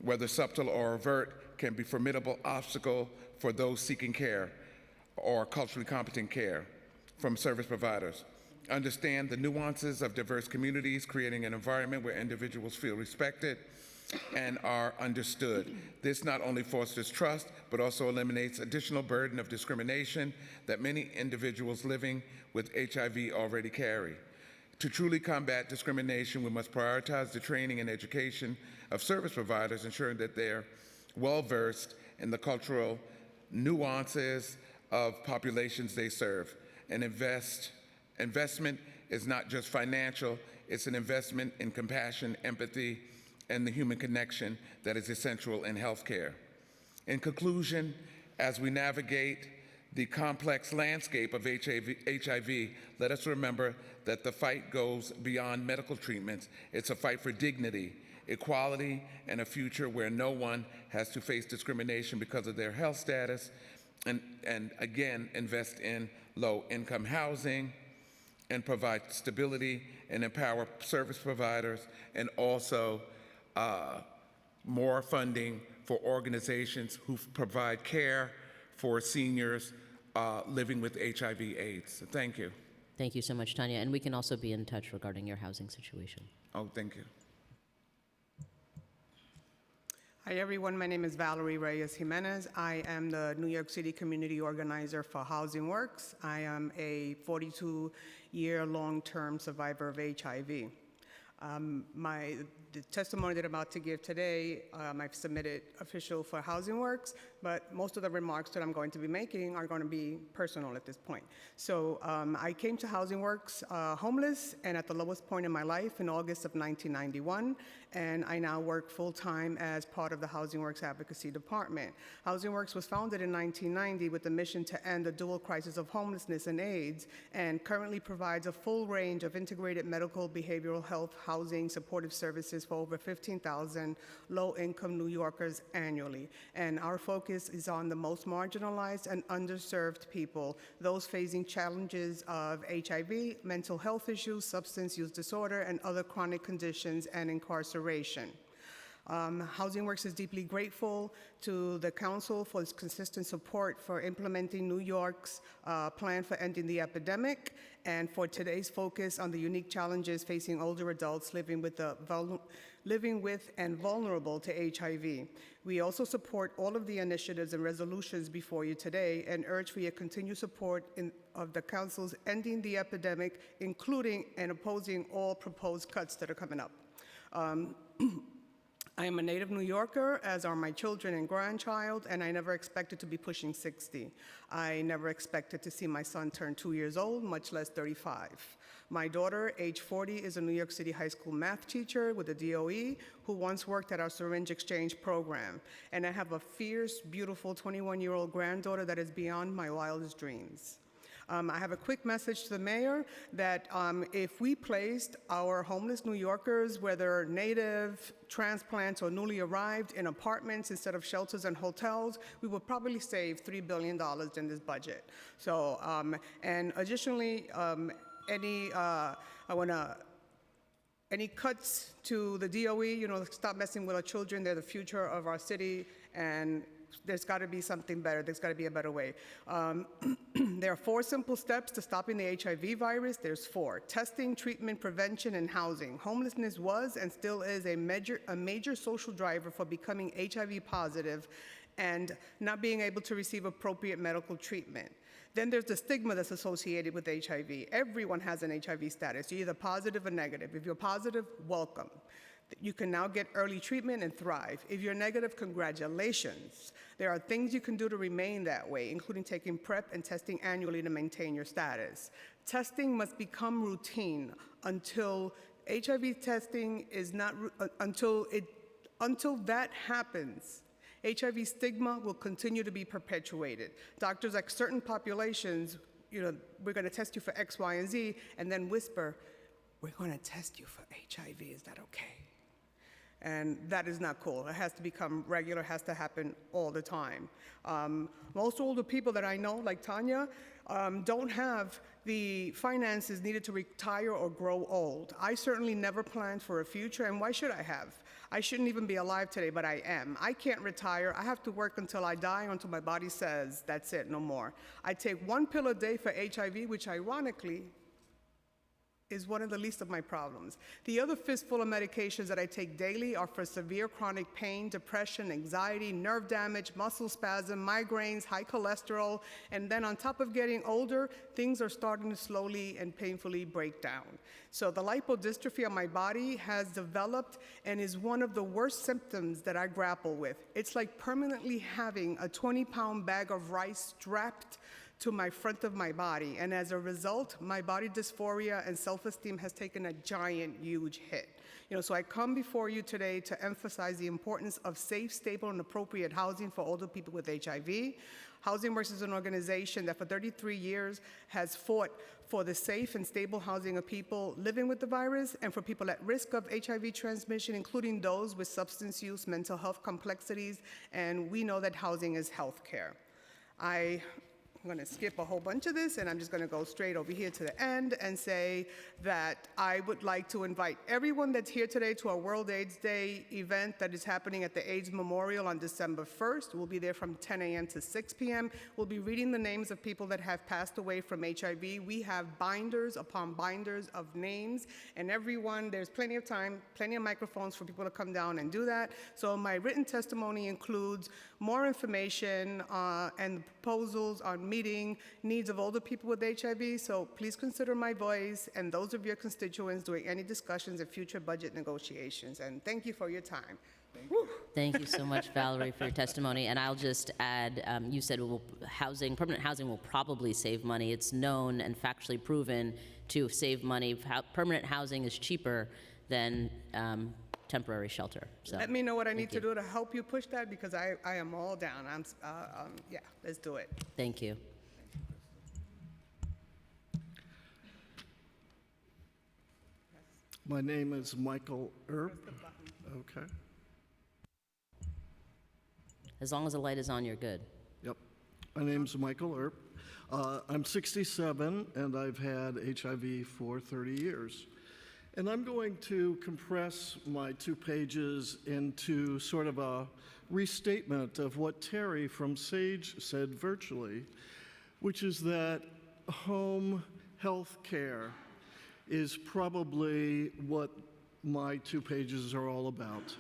whether subtle or overt, can be a formidable obstacle for those seeking care or culturally competent care from service providers. Understand the nuances of diverse communities, creating an environment where individuals feel respected and are understood. This not only fosters trust, but also eliminates additional burden of discrimination that many individuals living with HIV already carry. To truly combat discrimination, we must prioritize the training and education of service providers, ensuring that they're well-versed in the cultural nuances of populations they serve. Investment is not just financial, it's an investment in compassion, empathy, and the human connection that is essential in healthcare. In conclusion, as we navigate the complex landscape of HIV, let us remember that the fight goes beyond medical treatments. It's a fight for dignity, equality, and a future where no one has to face discrimination because of their health status, and again, invest in low-income housing, and provide stability and empower service providers, and also more funding for organizations who provide care for seniors living with HIV/AIDS. So thank you. Thank you so much, Tanya. And we can also be in touch regarding your housing situation. Oh, thank you. Hi, everyone. My name is Valerie Reyes Jimenez. I am the New York City Community Organizer for Housing Works. I am a 42-year long-term survivor of HIV. The testimony that I'm about to give today, I've submitted official for Housing Works, but most of the remarks that I'm going to be making are going to be personal at this point. So I came to Housing Works homeless and at the lowest point in my life in August of 1991, and I now work full-time as part of the Housing Works Advocacy Department. Housing Works was founded in 1990 with the mission to end the dual crisis of homelessness and AIDS, and currently provides a full range of integrated medical, behavioral health, housing, supportive services for over 15,000 low-income New Yorkers annually. And our focus is on the most marginalized and underserved people, those facing challenges of HIV, mental health issues, substance use disorder, and other chronic conditions and incarceration. Housing Works is deeply grateful to the council for its consistent support for implementing New York's plan for ending the epidemic and for today's focus on the unique challenges facing older adults living with and vulnerable to HIV. We also support all of the initiatives and resolutions before you today and urge for your continued support of the council's ending the epidemic, including and opposing all proposed cuts that are coming up. I am a native New Yorker, as are my children and grandchild, and I never expected to be pushing 60. I never expected to see my son turn 2 years old, much less 35. My daughter, age 40, is a New York City high school math teacher with the DOE who once worked at our syringe exchange program. And I have a fierce, beautiful 21-year-old granddaughter that is beyond my wildest dreams. I have a quick message to the mayor that if we placed our homeless New Yorkers, whether native, transplants, or newly arrived, in apartments instead of shelters and hotels, we would probably save $3 billion in this budget. So, and additionally, any cuts to the DOE, stop messing with our children. They're the future of our city, and there's got to be something better. There's got to be a better way. There are 4 simple steps to stopping the HIV virus. There's 4: testing, treatment, prevention, and housing. Homelessness was and still is a major social driver for becoming HIV positive and not being able to receive appropriate medical treatment. Then there's the stigma that's associated with HIV. Everyone has an HIV status. You're either positive or negative. If you're positive, welcome. You can now get early treatment and thrive. If you're negative, congratulations. There are things you can do to remain that way, including taking PrEP and testing annually to maintain your status. Testing must become routine until HIV testing is not, until that happens. HIV stigma will continue to be perpetuated. Doctors like certain populations, we're going to test you for X, Y, and Z, and then whisper, we're going to test you for HIV. Is that okay? And that is not cool. It has to become regular, has to happen all the time. Most older people that I know, like Tanya, don't have the finances needed to retire or grow old. I certainly never planned for a future, and why should I have? I shouldn't even be alive today, but I am. I can't retire. I have to work until I die, until my body says, that's it, no more. I take 1 pill a day for HIV, which ironically is one of the least of my problems. The other fistful of medications that I take daily are for severe chronic pain, depression, anxiety, nerve damage, muscle spasm, migraines, high cholesterol, and then on top of getting older, things are starting to slowly and painfully break down. So the lipodystrophy on my body has developed and is one of the worst symptoms that I grapple with. It's like permanently having a 20-pound bag of rice strapped to my front of my body, and as a result, my body dysphoria and self-esteem has taken a giant, huge hit. So I come before you today to emphasize the importance of safe, stable, and appropriate housing for older people with HIV. Housing Works is an organization that for 33 years has fought for the safe and stable housing of people living with the virus and for people at risk of HIV transmission, including those with substance use, mental health complexities, and we know that housing is health care. I'm going to skip a whole bunch of this, and I'm just going to go straight over here to the end and say that I would like to invite everyone that's here today to our World AIDS Day event that is happening at the AIDS Memorial on December 1st. We'll be there from 10 a.m. to 6 p.m. We'll be reading the names of people that have passed away from HIV. We have binders upon binders of names, and everyone, there's plenty of time, plenty of microphones for people to come down and do that. So my written testimony includes more information and proposals on meeting needs of older people with HIV, so please consider my voice and those of your constituents during any discussions of future budget negotiations. And thank you for your time. Thank you so much, Valerie, for your testimony. And I'll just add, you said permanent housing will probably save money. It's known and factually proven to save money. Permanent housing is cheaper than temporary shelter. So let me know what I need to do to help you push that, because I am all down. Yeah, let's do it. Thank you. My name is Michael Earp. Okay. As long as the light is on, you're good. Yep. My name's Michael Earp. I'm 67, and I've had HIV for 30 years. And I'm going to compress my 2 pages into sort of a restatement of what Terry from SAGE said virtually, which is that home health care is probably what my 2 pages are all about.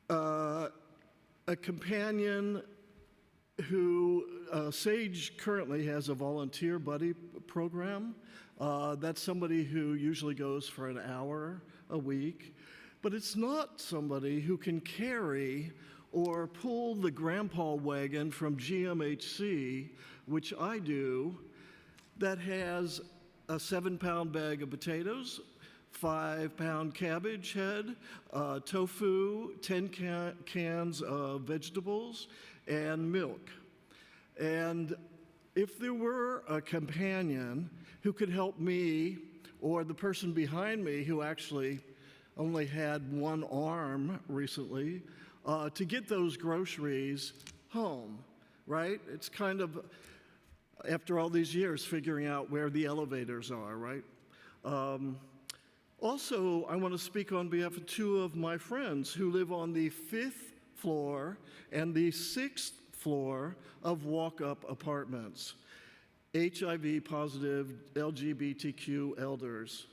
A companion who SAGE currently has a volunteer buddy program. That's somebody who usually goes for an hour a week, but it's not somebody who can carry or pull the grandpa wagon from GMHC, which I do, that has a 7-pound bag of potatoes, 5-pound cabbage head, tofu, 10 cans of vegetables, and milk. And if there were a companion who could help me, or the person behind me who actually only had one arm recently, to get those groceries home, right? It's kind of, after all these years, figuring out where the elevators are, right? Also, I want to speak on behalf of 2 of my friends who live on the 5th floor and the 6th floor of walk-up apartments. HIV-positive LGBTQ elders.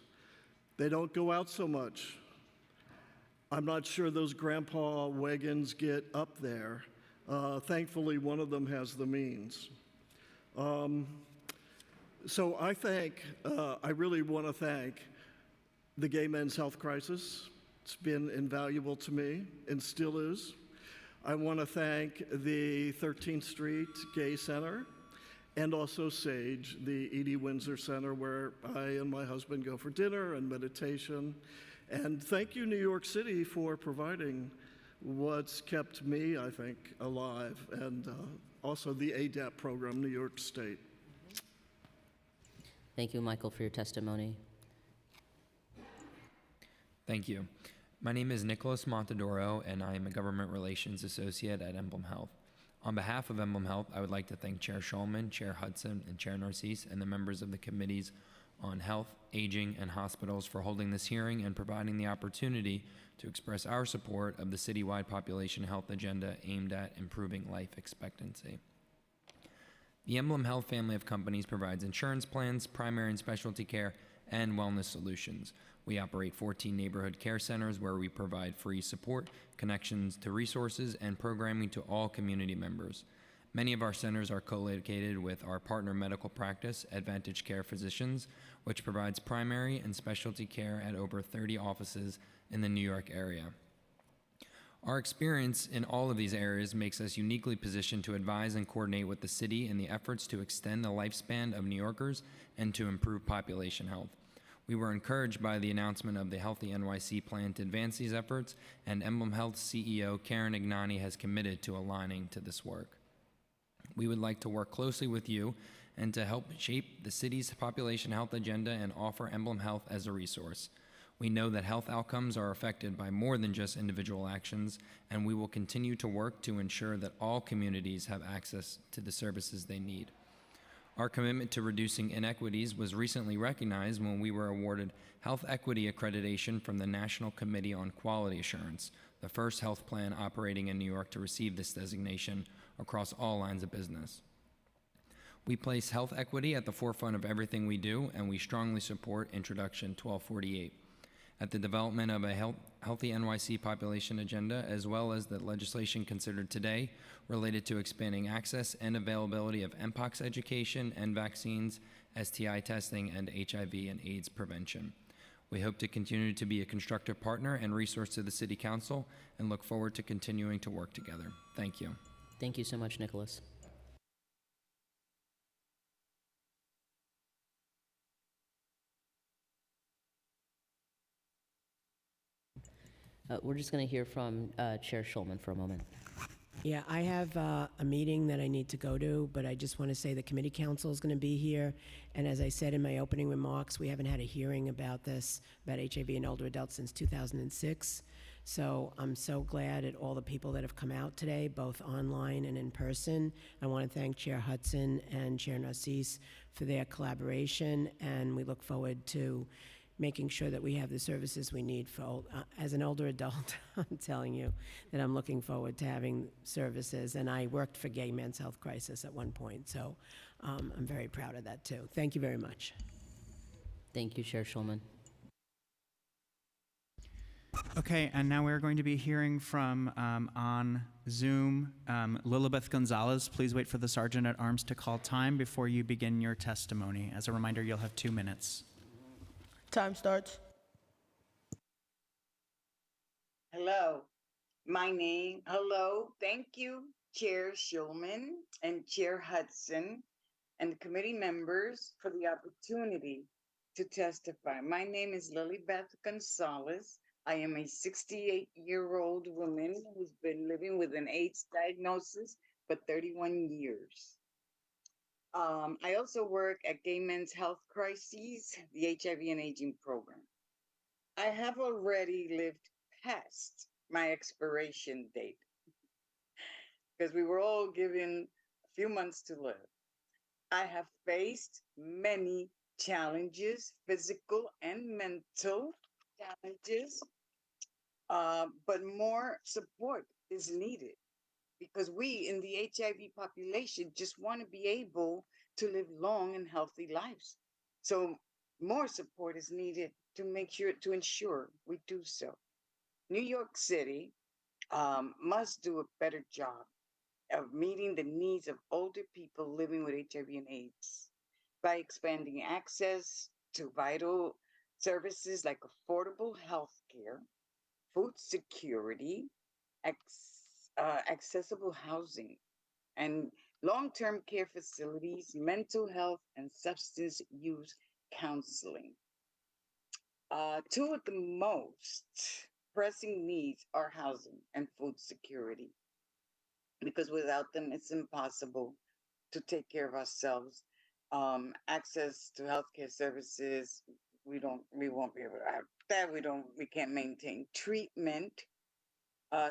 They don't go out so much. I'm not sure those grandpa wagons get up there. Thankfully, one of them has the means. So I really want to thank the Gay Men's Health Crisis. It's been invaluable to me and still is. I want to thank the 13th Street Gay Center and also SAGE, the Edie Windsor Center, where I and my husband go for dinner and meditation. And thank you, New York City, for providing what's kept me, I think, alive, and also the ADAP program, New York State. Thank you, Michael, for your testimony. Thank you. My name is Nicholas Montadoro, and I am a Government Relations Associate at Emblem Health. On behalf of Emblem Health, I would like to thank Chair Schulman, Chair Hudson, and Chair Narcisse, and the members of the Committees on Health, Aging, and Hospitals for holding this hearing and providing the opportunity to express our support of the citywide population health agenda aimed at improving life expectancy. The Emblem Health family of companies provides insurance plans, primary and specialty care, and wellness solutions. We operate 14 neighborhood care centers where we provide free support, connections to resources, and programming to all community members. Many of our centers are co-located with our partner medical practice, Advantage Care Physicians, which provides primary and specialty care at over 30 offices in the New York area. Our experience in all of these areas makes us uniquely positioned to advise and coordinate with the city in the efforts to extend the lifespan of New Yorkers and to improve population health. We were encouraged by the announcement of the Healthy NYC plan to advance these efforts, and Emblem Health CEO Karen Ignani has committed to aligning to this work. We would like to work closely with you and to help shape the city's population health agenda and offer Emblem Health as a resource. We know that health outcomes are affected by more than just individual actions, and we will continue to work to ensure that all communities have access to the services they need. Our commitment to reducing inequities was recently recognized when we were awarded Health Equity Accreditation from the National Committee on Quality Assurance, the first health plan operating in New York to receive this designation across all lines of business. We place health equity at the forefront of everything we do, and we strongly support Introduction 1248. At the development of a Healthy NYC population agenda, as well as the legislation considered today related to expanding access and availability of Mpox education and vaccines, STI testing, and HIV and AIDS prevention. We hope to continue to be a constructive partner and resource to the City Council and look forward to continuing to work together. Thank you. Thank you so much, Nicholas. We're just going to hear from Chair Schulman for a moment. Yeah, I have a meeting that I need to go to, but I just want to say the committee council is going to be here. And as I said in my opening remarks, we haven't had a hearing about this, about HIV in older adults, since 2006. So I'm so glad at all the people that have come out today, both online and in person. I want to thank Chair Hudson and Chair Narcisse for their collaboration, and we look forward to making sure that we have the services we need for, as an older adult, I'm telling you that I'm looking forward to having services. And I worked for Gay Men's Health Crisis at one point, so I'm very proud of that too. Thank you very much. Thank you, Chair Schulman. Okay, and now we're going to be hearing from, on Zoom, Lilibeth Gonzalez. Please wait for the Sergeant at Arms to call time before you begin your testimony. As a reminder, you'll have 2 minutes. Time starts. Hello, thank you, Chair Schulman and Chair Hudson and the committee members for the opportunity to testify. My name is Lilibeth Gonzalez. I am a 68-year-old woman who's been living with an AIDS diagnosis for 31 years. I also work at Gay Men's Health Crises, the HIV and Aging program. I have already lived past my expiration date because we were all given a few months to live. I have faced many challenges, physical and mental challenges, but more support is needed because we in the HIV population just want to be able to live long and healthy lives. So more support is needed to ensure we do so. New York City must do a better job of meeting the needs of older people living with HIV and AIDS by expanding access to vital services like affordable health care, food security, accessible housing, and long-term care facilities, mental health, and substance use counseling. Two of the most pressing needs are housing and food security, because without them, it's impossible to take care of ourselves. Access to healthcare services, we won't be able to have that. We can't maintain treatment,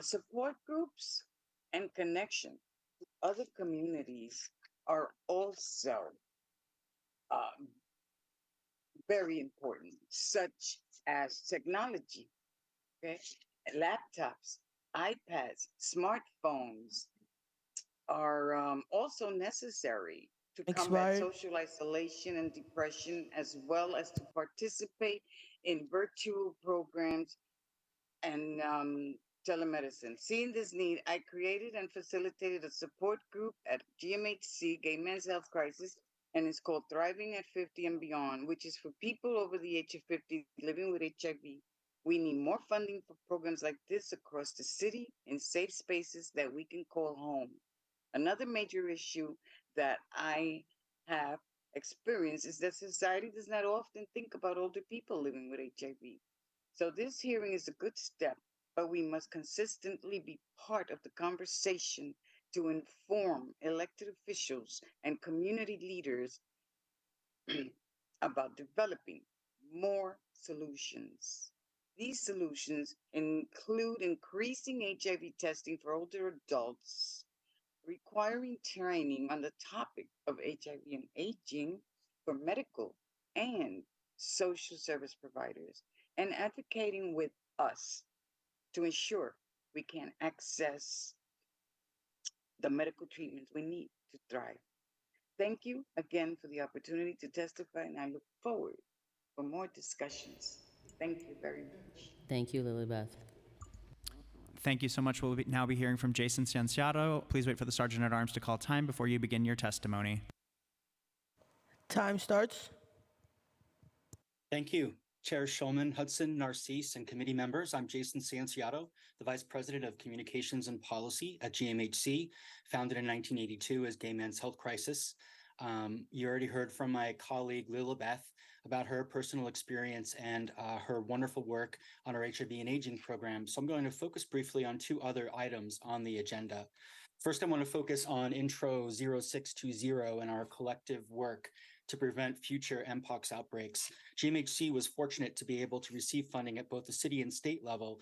support groups, and connection to other communities are also very important, such as technology, okay? Laptops, iPads, smartphones are also necessary to combat social isolation and depression, as well as to participate in virtual programs and telemedicine. Seeing this need, I created and facilitated a support group at GMHC, Gay Men's Health Crisis, and it's called Thriving at 50 and Beyond, which is for people over the age of 50 living with HIV. We need more funding for programs like this across the city in safe spaces that we can call home. Another major issue that I have experienced is that society does not often think about older people living with HIV. So this hearing is a good step, but we must consistently be part of the conversation to inform elected officials and community leaders about developing more solutions. These solutions include increasing HIV testing for older adults, requiring training on the topic of HIV and aging for medical and social service providers, and advocating with us to ensure we can access the medical treatments we need to thrive. Thank you again for the opportunity to testify, and I look forward for more discussions. Thank you very much. Thank you, Lilibeth. Thank you so much. We'll now be hearing from Jason Cianciato. Please wait for the Sergeant at Arms to call time before you begin your testimony. Time starts. Thank you. Chair Schulman, Hudson, Narcisse, and committee members, I'm Jason Cianciato, the Vice President of Communications and Policy at GMHC, founded in 1982 as Gay Men's Health Crisis. You already heard from my colleague Lilibeth about her personal experience and her wonderful work on our HIV and aging program. So I'm going to focus briefly on two other items on the agenda. First, I want to focus on Intro 0620 and our collective work to prevent future Mpox outbreaks. GMHC was fortunate to be able to receive funding at both the city and state level,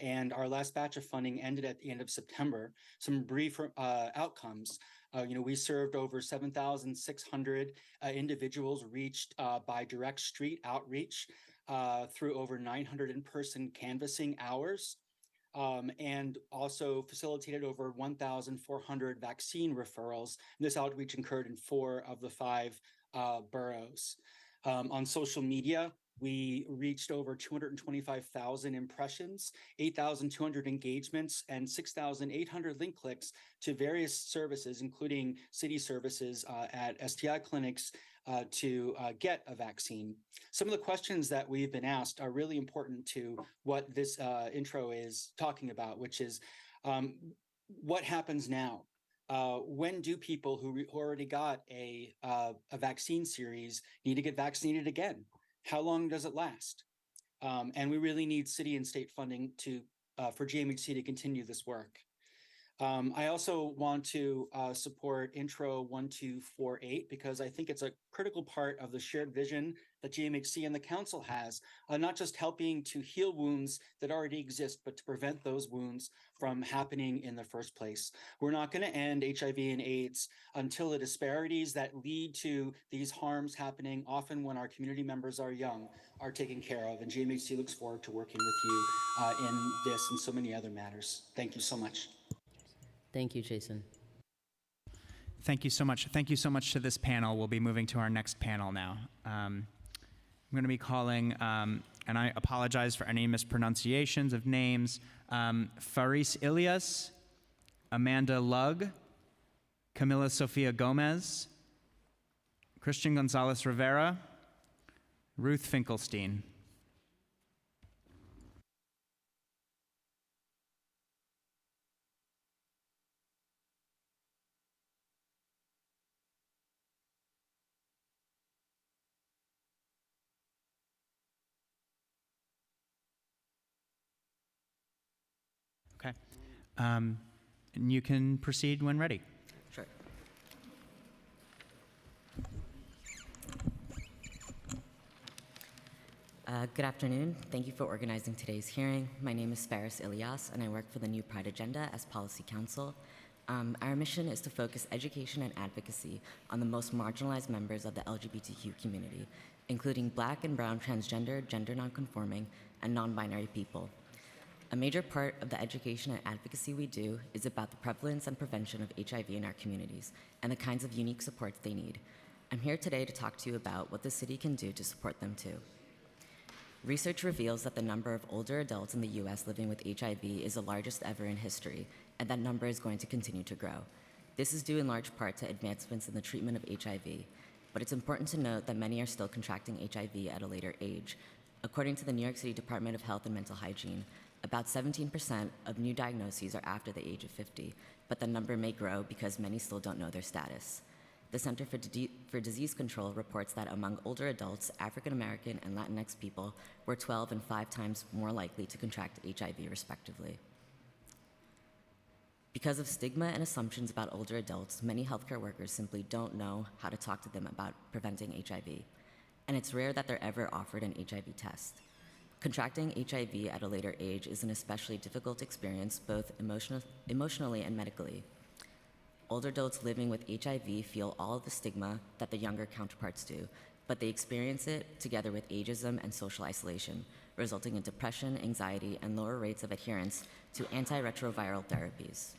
and our last batch of funding ended at the end of September. Some brief outcomes. We served over 7,600 individuals reached by direct street outreach through over 900 in-person canvassing hours. And also facilitated over 1,400 vaccine referrals. This outreach occurred in 4 of the 5 boroughs. On social media, we reached over 225,000 impressions, 8,200 engagements, and 6,800 link clicks to various services, including city services at STI clinics to get a vaccine. Some of the questions that we've been asked are really important to what this intro is talking about, which is what happens now? When do people who already got a vaccine series need to get vaccinated again? How long does it last? And we really need city and state funding for GMHC to continue this work. I also want to support Intro 1248 because I think it's a critical part of the shared vision that GMHC and the council has, not just helping to heal wounds that already exist, but to prevent those wounds from happening in the first place. We're not going to end HIV and AIDS until the disparities that lead to these harms happening, often when our community members are young, are taken care of. And GMHC looks forward to working with you in this and so many other matters. Thank you so much. Thank you, Jason. Thank you so much. Thank you so much to this panel. We'll be moving to our next panel now. I'm going to be calling, and I apologize for any mispronunciations of names, Faris Ilias, Amanda Lugg, Camila Sofia Gomez, Christian Gonzalez Rivera, Ruth Finkelstein. Okay. And you can proceed when ready. Sure. Good afternoon. Thank you for organizing today's hearing. My name is Faris Ilias, and I work for the New Pride Agenda as Policy Counsel. Our mission is to focus education and advocacy on the most marginalized members of the LGBTQ community, including Black and Brown transgender, gender nonconforming, and non-binary people. A major part of the education and advocacy we do is about the prevalence and prevention of HIV in our communities and the kinds of unique supports they need. I'm here today to talk to you about what the city can do to support them too. Research reveals that the number of older adults in the US living with HIV is the largest ever in history, and that number is going to continue to grow. This is due in large part to advancements in the treatment of HIV, but it's important to note that many are still contracting HIV at a later age. According to the New York City Department of Health and Mental Hygiene, about 17% of new diagnoses are after the age of 50, but the number may grow because many still don't know their status. The Center for Disease Control reports that among older adults, African American and Latinx people were 12 and 5 times more likely to contract HIV, respectively. Because of stigma and assumptions about older adults, many healthcare workers simply don't know how to talk to them about preventing HIV, and it's rare that they're ever offered an HIV test. Contracting HIV at a later age is an especially difficult experience, both emotionally and medically. Older adults living with HIV feel all of the stigma that the younger counterparts do, but they experience it together with ageism and social isolation, resulting in depression, anxiety, and lower rates of adherence to antiretroviral therapies.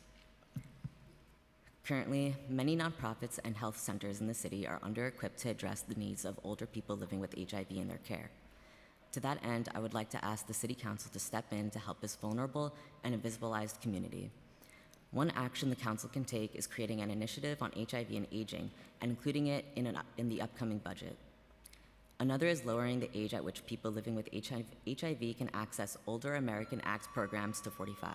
Currently, many nonprofits and health centers in the city are under-equipped to address the needs of older people living with HIV in their care. To that end, I would like to ask the City Council to step in to help this vulnerable and invisibilized community. One action the Council can take is creating an initiative on HIV and aging and including it in the upcoming budget. Another is lowering the age at which people living with HIV can access older American Act programs to 45.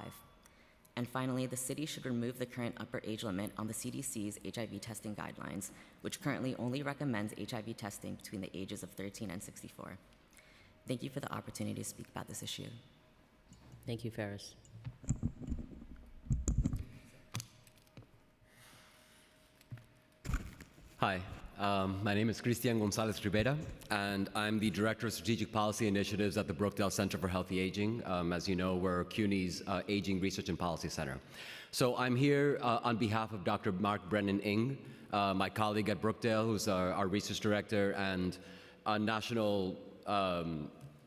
And finally, the city should remove the current upper age limit on the CDC's HIV testing guidelines, which currently only recommends HIV testing between the ages of 13 and 64. Thank you for the opportunity to speak about this issue. Thank you, Faris. Hi, My name is Cristian Gonzalez Rivera, and I'm the Director of Strategic Policy Initiatives at the Brookdale Center for Healthy Aging. As you know, we're CUNY's Aging Research and Policy Center. So I'm here on behalf of Dr. Mark Brennan Ng, my colleague at Brookdale, who's our research director and a national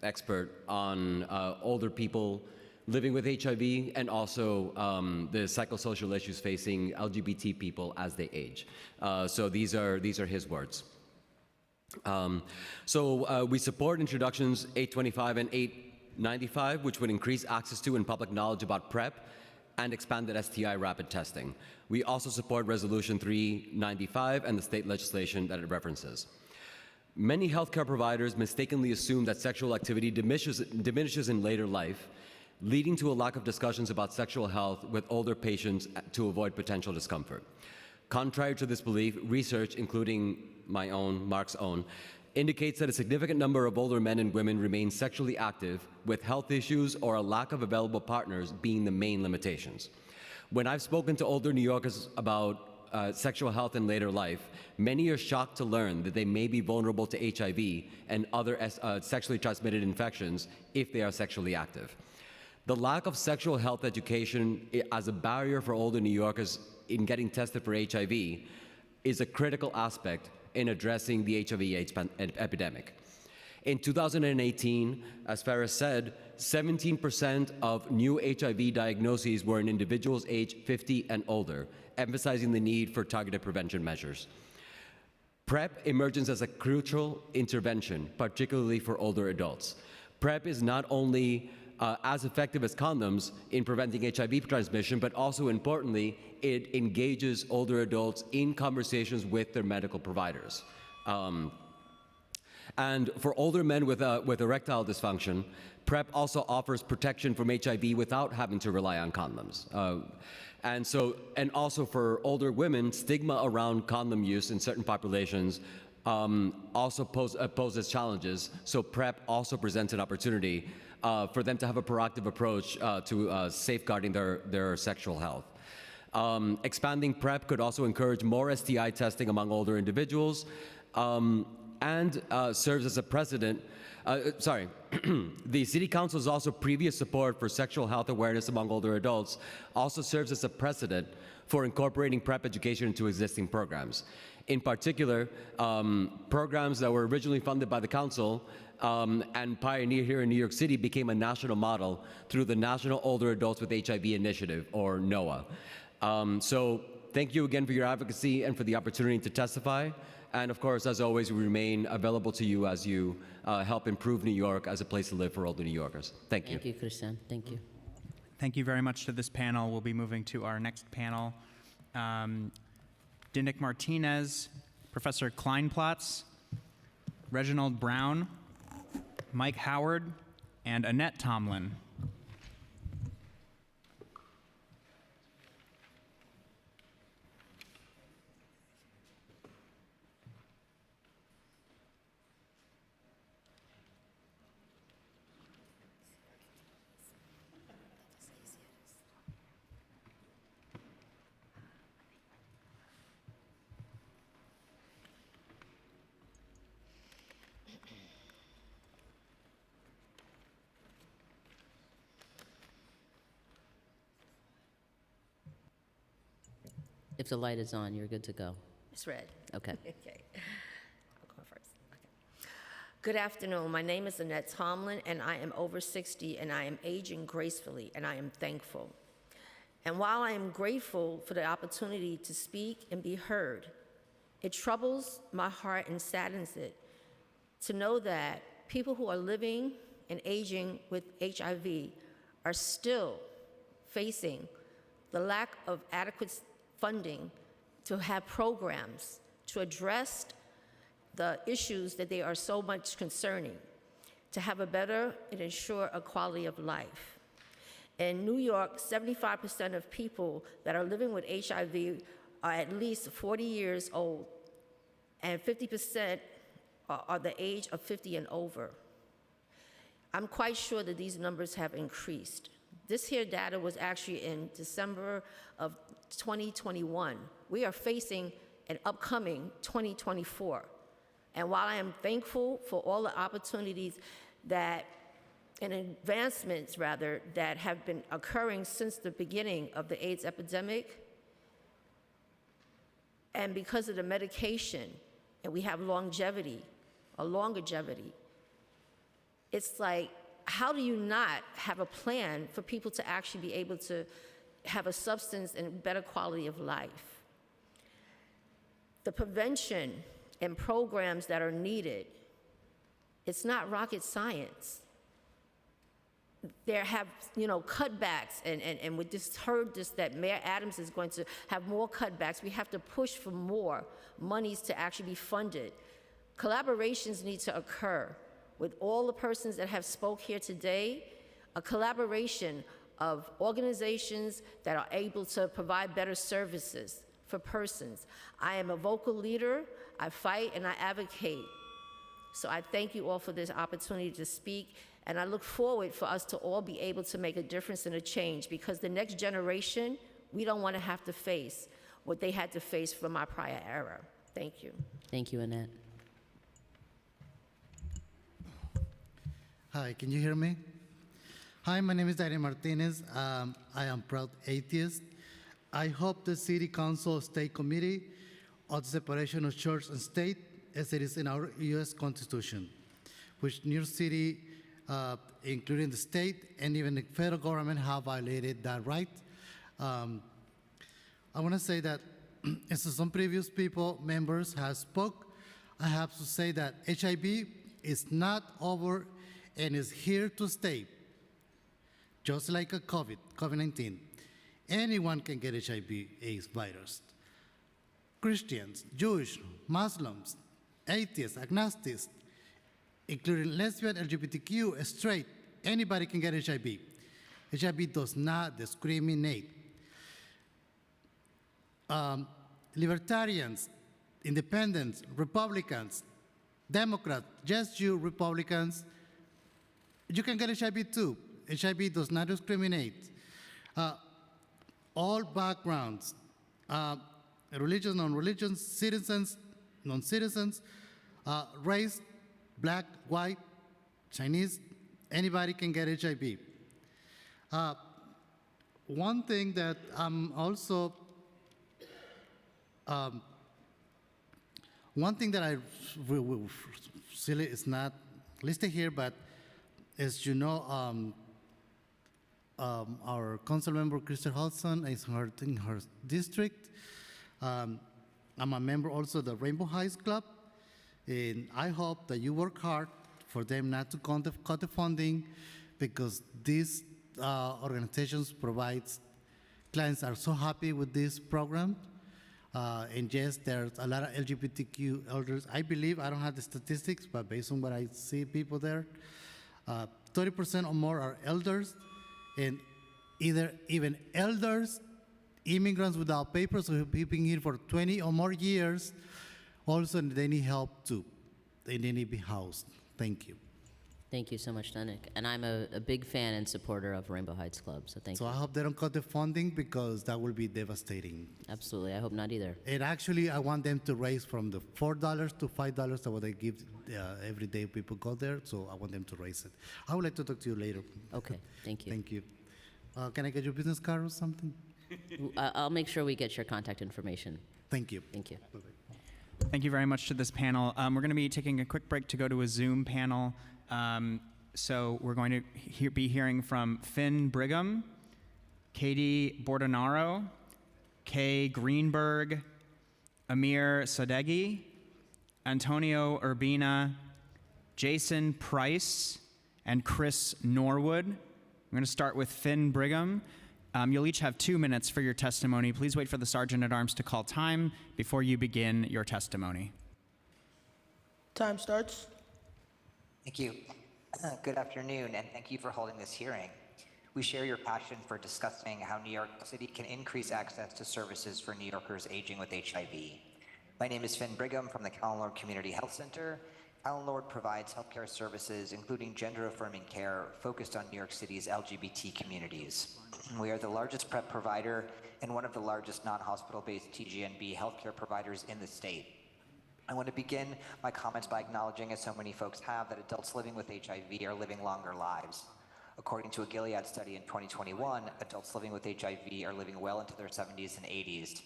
expert on older people living with HIV and also the psychosocial issues facing LGBT people as they age. So these are his words. We support introductions 825 and 895, which would increase access to and public knowledge about PrEP and expanded STI rapid testing. We also support Resolution 395 and the state legislation that it references. Many healthcare providers mistakenly assume that sexual activity diminishes in later life, leading to a lack of discussions about sexual health with older patients to avoid potential discomfort. Contrary to this belief, research, including my own, Mark's own, indicates that a significant number of older men and women remain sexually active, with health issues or a lack of available partners being the main limitations. When I've spoken to older New Yorkers about sexual health in later life, many are shocked to learn that they may be vulnerable to HIV and other sexually transmitted infections if they are sexually active. The lack of sexual health education as a barrier for older New Yorkers in getting tested for HIV is a critical aspect in addressing the HIV/AIDS epidemic. In 2018, as Farah said, 17% of new HIV diagnoses were in individuals aged 50 and older, emphasizing the need for targeted prevention measures. PrEP emerges as a crucial intervention, particularly for older adults. PrEP is not only as effective as condoms in preventing HIV transmission, but also importantly, it engages older adults in conversations with their medical providers. And for older men with erectile dysfunction, PrEP also offers protection from HIV without having to rely on condoms. And also for older women, stigma around condom use in certain populations also poses challenges. So PrEP also presents an opportunity for them to have a proactive approach to safeguarding their sexual health. Expanding PrEP could also encourage more STI testing among older individuals and serves as a precedent. The City Council's also previous support for sexual health awareness among older adults also serves as a precedent for incorporating PrEP education into existing programs. In particular, programs that were originally funded by the Council and pioneered here in New York City became a national model through the National Older Adults with HIV Initiative, or NOAA. So thank you again for your advocacy and for the opportunity to testify. And of course, as always, we remain available to you as you help improve New York as a place to live for older New Yorkers. Thank you. Thank you, Christian. Thank you. Thank you very much to this panel. We'll be moving to our next panel. Dinnick Martinez, Professor Kleinplatz, Reginald Brown, Mike Howard, and Annette Tomlin. If the light is on, you're good to go. It's red. Okay. Okay. I'll go first. Okay. Good afternoon. My name is Annette Tomlin, and I am over 60, and I am aging gracefully, and I am thankful. And while I am grateful for the opportunity to speak and be heard, it troubles my heart and saddens it to know that people who are living and aging with HIV are still facing the lack of adequate funding to have programs to address the issues that they are so much concerning, to have a better and ensure a quality of life. In New York, 75% of people that are living with HIV are at least 40 years old, and 50% are the age of 50 and over. I'm quite sure that these numbers have increased. This here data was actually in December of 2021. We are facing and upcoming 2024. And while I am thankful for all the opportunities that and advancements, rather, that have been occurring since the beginning of the AIDS epidemic, and because of the medication, and we have longevity, or longevity, it's like, how do you not have a plan for people to actually be able to have a substance and better quality of life? The prevention and programs that are needed, it's not rocket science. There have, cutbacks, and we just heard this, that Mayor Adams is going to have more cutbacks. We have to push for more monies to actually be funded. Collaborations need to occur with all the persons that have spoke here today, a collaboration of organizations that are able to provide better services for persons. I am a vocal leader. I fight and I advocate. So I thank you all for this opportunity to speak, and I look forward for us to all be able to make a difference and a change, because the next generation, we don't want to have to face what they had to face from our prior era. Thank you. Thank you, Annette. Hi, can you hear me? Hi, my name is Daniel Martinez. I am proud atheist. I hope the City Council State Committee on the separation of church and state, as it is in our U.S. Constitution, which New York City, including the state and even the federal government, have violated that right. I want to say that, as some previous members have spoke, I have to say that HIV is not over and is here to stay. Just like a COVID-19. Anyone can get HIV/AIDS virus. Christians, Jewish, Muslims, atheists, agnostics, including lesbian, LGBTQ, straight, anybody can get HIV. HIV does not discriminate. Libertarians, independents, Republicans, Democrats, just you Republicans, you can get HIV too. HIV does not discriminate. All backgrounds, religion, non-religion, citizens, non-citizens, race, black, white, Chinese, anybody can get HIV. One thing that one thing that I silly is not listed here, but as you know, our council member, Crystal Hudson, is in her district. I'm a member also of the Rainbow Heights Club, and I hope that you work hard for them not to cut the funding, because these organizations provides, clients are so happy with this program. And yes, there's a lot of LGBTQ elders. I believe, I don't have the statistics, but based on what I see people there, 30% or more are elders, and even elders, immigrants without papers who have been here for 20 or more years, also they need help too. They need to be housed. Thank you. Thank you so much, Danik. And I'm a big fan and supporter of Rainbow Heights Club, so thank you. So I hope they don't cut the funding, because that will be devastating. Absolutely, I hope not either. And actually, I want them to raise from the $4 to $5 that what they give every day people go there, so I want them to raise it. I would like to talk to you later. Okay, thank you. Thank you. Can I get your business card or something? I'll make sure we get your contact information. Thank you. Thank you. Thank you very much to this panel. We're going to be taking a quick break to go to a Zoom panel. So we're going to be hearing from Finn Brigham, Katie Bordonaro, Kay Greenberg, Amir Sadeghi, Antonio Urbina, Jason Price, and Chris Norwood. We're going to start with Finn Brigham. You'll each have 2 minutes for your testimony. Please wait for the Sergeant at Arms to call time before you begin your testimony. Time starts. Thank you. Good afternoon, and thank you for holding this hearing. We share your passion for discussing how New York City can increase access to services for New Yorkers aging with HIV. My name is Finn Brigham from the Callan Lord Community Health Center. Callan Lord provides healthcare services, including gender-affirming care, focused on New York City's LGBT communities. We are the largest PrEP provider and one of the largest non-hospital-based TGNB healthcare providers in the state. I want to begin my comments by acknowledging, as so many folks have, that adults living with HIV are living longer lives. According to a Gilead study in 2021, adults living with HIV are living well into their 70s and 80s.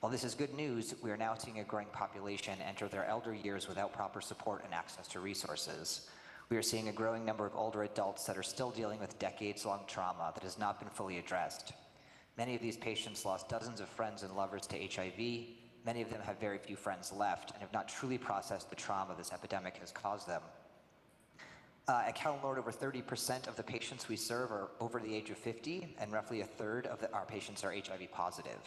While this is good news, we are now seeing a growing population enter their elder years without proper support and access to resources. We are seeing a growing number of older adults that are still dealing with decades-long trauma that has not been fully addressed. Many of these patients lost dozens of friends and lovers to HIV. Many of them have very few friends left and have not truly processed the trauma this epidemic has caused them. At Cal Nord, over 30% of the patients we serve are over the age of 50, and roughly a third of our patients are HIV positive.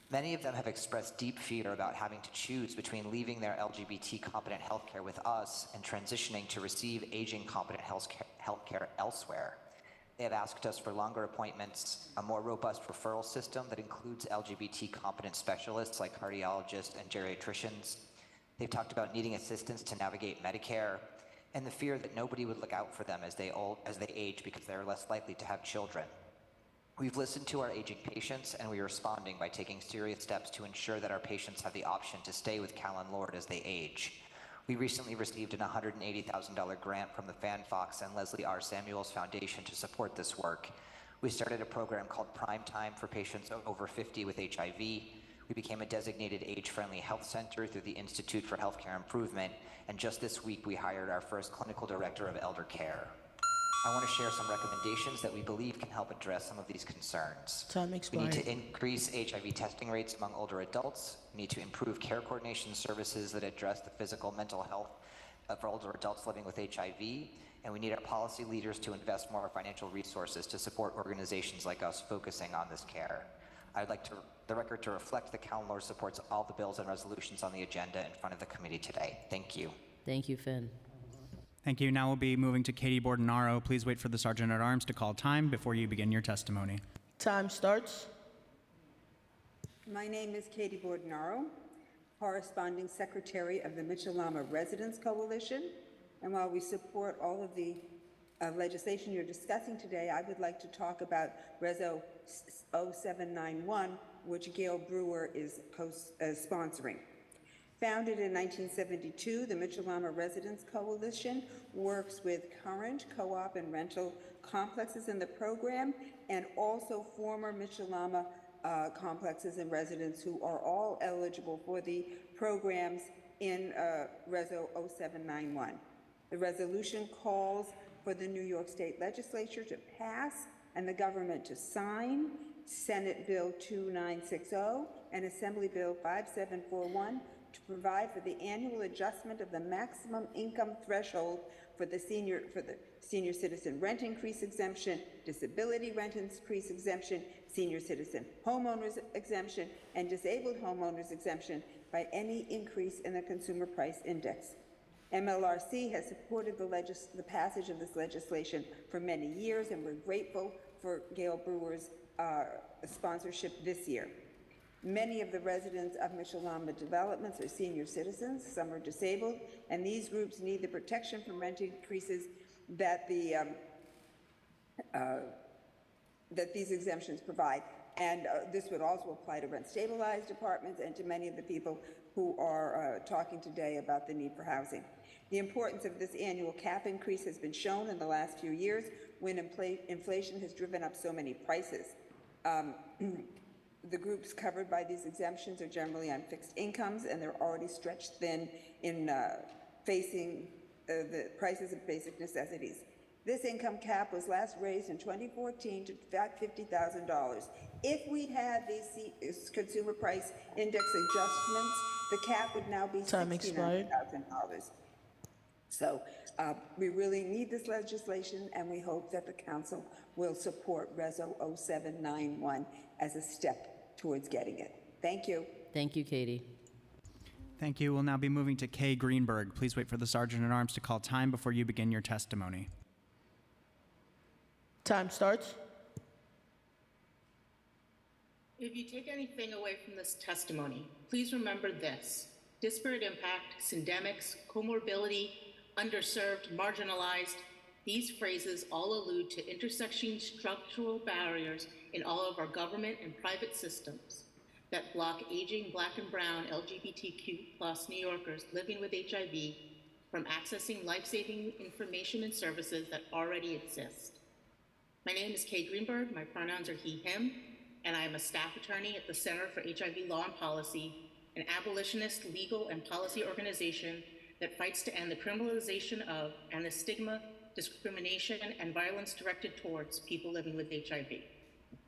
Many of them have expressed deep fear about having to choose between leaving their LGBT competent healthcare with us and transitioning to receive aging competent healthcare elsewhere. They have asked us for longer appointments, a more robust referral system that includes LGBT competent specialists like cardiologists and geriatricians. They've talked about needing assistance to navigate Medicare, and the fear that nobody would look out for them as they age because they are less likely to have children. We've listened to our aging patients, and we are responding by taking serious steps to ensure that our patients have the option to stay with Cal and Lord as they age. We recently received an $180,000 grant from the Fan Fox and Leslie R. Samuels Foundation to support this work. We started a program called Prime Time for patients over 50 with HIV. We became a designated age-friendly health center through the Institute for Healthcare Improvement, and just this week we hired our first clinical director of elder care. I want to share some recommendations that we believe can help address some of these concerns. Time We expired. need to increase HIV testing rates among older adults. We need to improve care coordination services that address the physical and mental health for older adults living with HIV. And we need our policy leaders to invest more financial resources to support organizations like us focusing on this care. I'd like the record to reflect that Cal Nord supports all the bills and resolutions on the agenda in front of the committee today. Thank you. Thank you, Finn. Thank you. Now we'll be moving to Katie Bordenaro. Please wait for the Sergeant at Arms to call time before you begin your testimony. Time starts. My name is Katie Bordenaro, corresponding secretary of the Mitchell-Lama Residents Coalition. And while we support all of the legislation you're discussing today, I would like to talk about Reso 0791, which Gail Brewer is sponsoring. Founded in 1972, the Mitchell-Lama Residents Coalition works with current co-op and rental complexes in the program and also former Mitchell-Lama complexes and residents who are all eligible for the programs in Reso 0791. The resolution calls for the New York State Legislature to pass and the government to sign Senate Bill 2960 and Assembly Bill 5741 to provide for the annual adjustment of the maximum income threshold for the senior citizen rent increase exemption, disability rent increase exemption, senior citizen homeowners exemption, and disabled homeowners exemption by any increase in the consumer price index. MLRC has supported the passage of this legislation for many years, and we're grateful for Gail Brewer's sponsorship this year. Many of the residents of Mitchell-Lama developments are senior citizens, some are disabled, and these groups need the protection from rent increases that that these exemptions provide. And this would also apply to rent-stabilized apartments and to many of the people who are talking today about the need for housing. The importance of this annual cap increase has been shown in the last few years when inflation has driven up so many prices. The groups covered by these exemptions are generally on fixed incomes, and they're already stretched thin in facing the prices of basic necessities. This income cap was last raised in 2014 to $50,000. If we'd had these consumer price index adjustments, the cap would now be $69,000. So we really need this legislation, and we hope that the council will support Reso 0791 as a step towards getting it. Thank you. Thank you, Katie. Thank you. We'll now be moving to Kay Greenberg. Please wait for the Sergeant at Arms to call time before you begin your testimony. Time starts. If you take anything away from this testimony, please remember this: disparate impact, syndemics, comorbidity, underserved, marginalized. These phrases all allude to intersecting structural barriers in all of our government and private systems that block aging Black and brown LGBTQ+ New Yorkers living with HIV from accessing life-saving information and services that already exist. My name is Kay Greenberg, my pronouns are he, him, and I am a staff attorney at the Center for HIV Law and Policy, an abolitionist legal and policy organization that fights to end the criminalization of and the stigma, discrimination, and violence directed towards people living with HIV.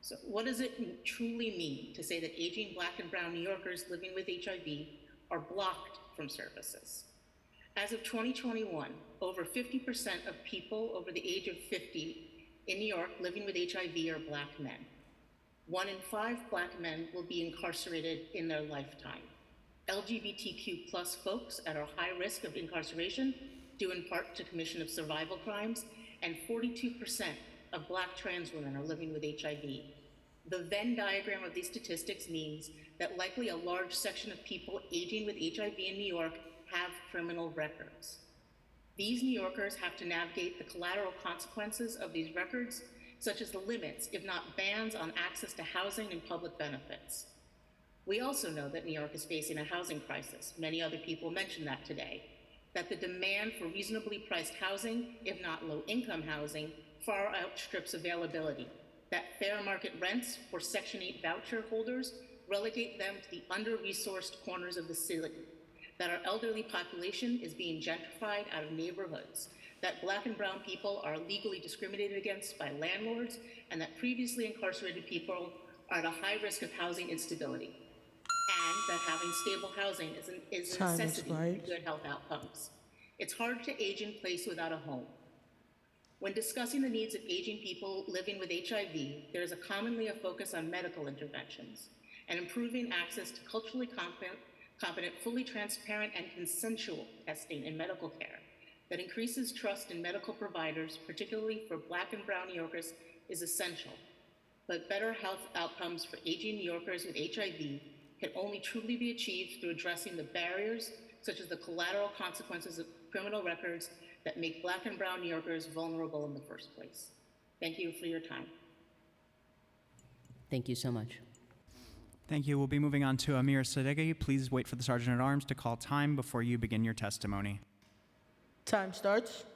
So what does it truly mean to say that aging Black and brown New Yorkers living with HIV are blocked from services? As of 2021, over 50% of people over the age of 50 in New York living with HIV are Black men. 1 in 5 Black men will be incarcerated in their lifetime. LGBTQ+ folks at a high risk of incarceration, due in part to commission of survival crimes, and 42% of Black trans women are living with HIV. The Venn diagram of these statistics means that likely a large section of people aging with HIV in New York have criminal records. These New Yorkers have to navigate the collateral consequences of these records, such as the limits, if not bans, on access to housing and public benefits. We also know that New York is facing a housing crisis. Many other people mentioned that today, that the demand for reasonably priced housing, if not low-income housing, far outstrips availability, that fair market rents for Section 8 voucher holders relegate them to the under-resourced corners of the city, that our elderly population is being gentrified out of neighborhoods, that Black and brown people are legally discriminated against by landlords, and that previously incarcerated people are at a high risk of housing instability, and that having stable housing is a necessity for good health outcomes. It's hard to age in place without a home. When discussing the needs of aging people living with HIV, there is commonly a focus on medical interventions and improving access to culturally competent, fully transparent, and consensual testing in medical care that increases trust in medical providers, particularly for Black and brown New Yorkers, is essential. But better health outcomes for aging New Yorkers with HIV can only truly be achieved through addressing the barriers, such as the collateral consequences of criminal records that make Black and brown New Yorkers vulnerable in the first place. Thank you for your time. Thank you so much. Thank you. We'll be moving on to Amir Sadeghi. Please wait for the Sergeant at Arms to call time before you begin your testimony. Time starts.